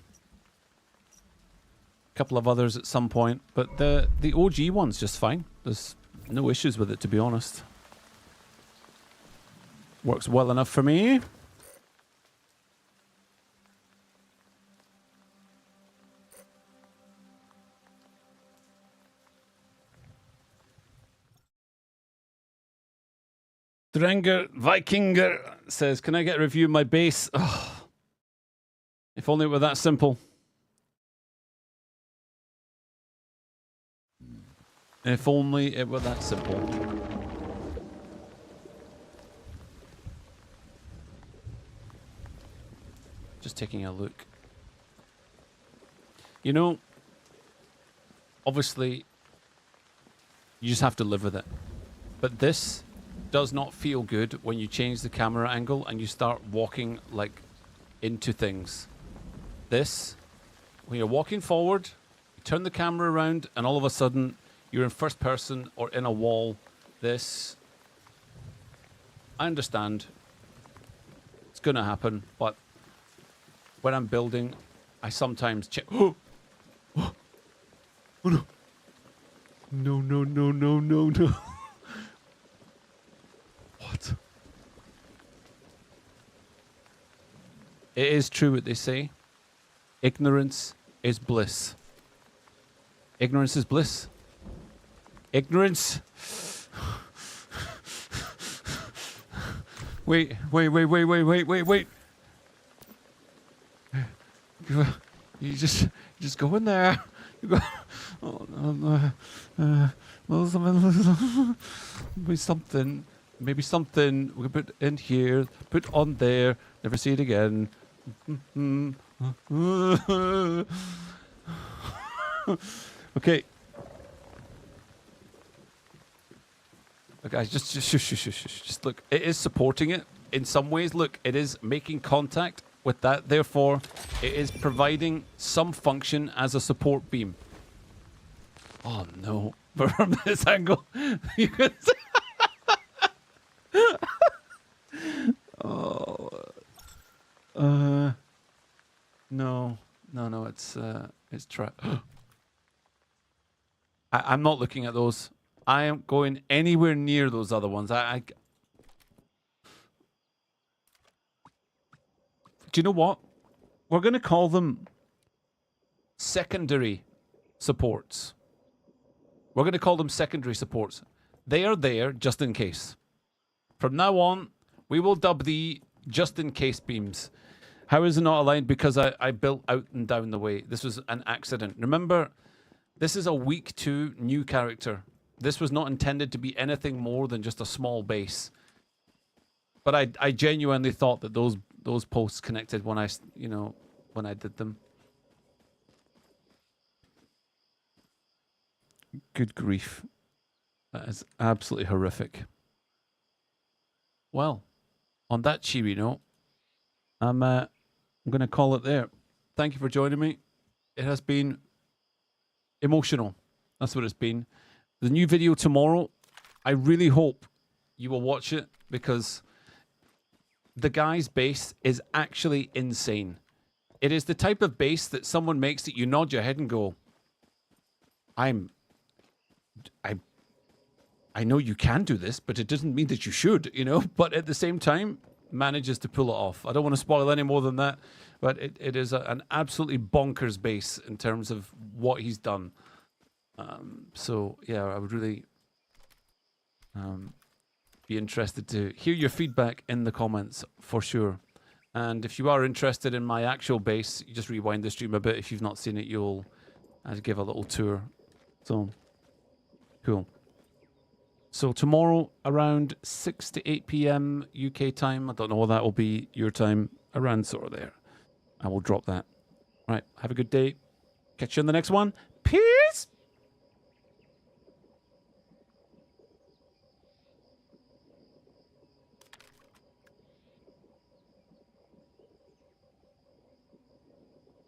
S1: couple of others at some point, but the OG one's just fine. There's no issues with it, to be honest. Works well enough for me. Drenger Vikinger says, can I get a review of my base? Oh, if only it were that simple. If only it were that simple. Just taking a look. You know, obviously, you just have to live with it. But this does not feel good when you change the camera angle and you start walking like into things. This, when you're walking forward, you turn the camera around and all of a sudden you're in first person or in a wall. This, I understand. It's going to happen, but when I'm building, I sometimes check. Oh, oh, oh no. No, no, no, no, no, no. What? It is true what they say. Ignorance is bliss. Ignorance is bliss. Ignorance. Wait. You just go in there. You go. Oh, maybe something we can put in here, put on there, never see it again. Okay. Guys, just look. It is supporting it in some ways. Look, it is making contact with that. Therefore, it is providing some function as a support beam. Oh no! But from this angle, you can see. Oh. No. It's trapped. I'm not looking at those. I am going anywhere near those other ones. Do you know what? We're going to call them secondary supports. We're going to call them secondary supports. They are there just in case. From now on, we will dub the just in case beams. How is it not aligned? Because I built out and down the way. This was an accident. Remember, this is a week 2 new character. This was not intended to be anything more than just a small base. But I genuinely thought that those posts connected when I did them. Good grief. That is absolutely horrific. Well, on that cheery note, I'm going to call it there. Thank you for joining me. It has been emotional. That's what it's been. The new video tomorrow, I really hope you will watch it because the guy's base is actually insane. It is the type of base that someone makes that you nod your head and go, I know you can do this, but it doesn't mean that you should, you know? But at the same time, manages to pull it off. I don't want to spoil any more than that, but it is an absolutely bonkers base in terms of what he's done. So, yeah, I would really be interested to hear your feedback in the comments for sure. And if you are interested in my actual base, you just rewind the stream a bit. If you've not seen it, I'd give a little tour. So, cool. So tomorrow around 6 to 8 p.m. UK time, I don't know what that will be your time, around sort of there. I will drop that. All right, have a good day. Catch you on the next one. Peace!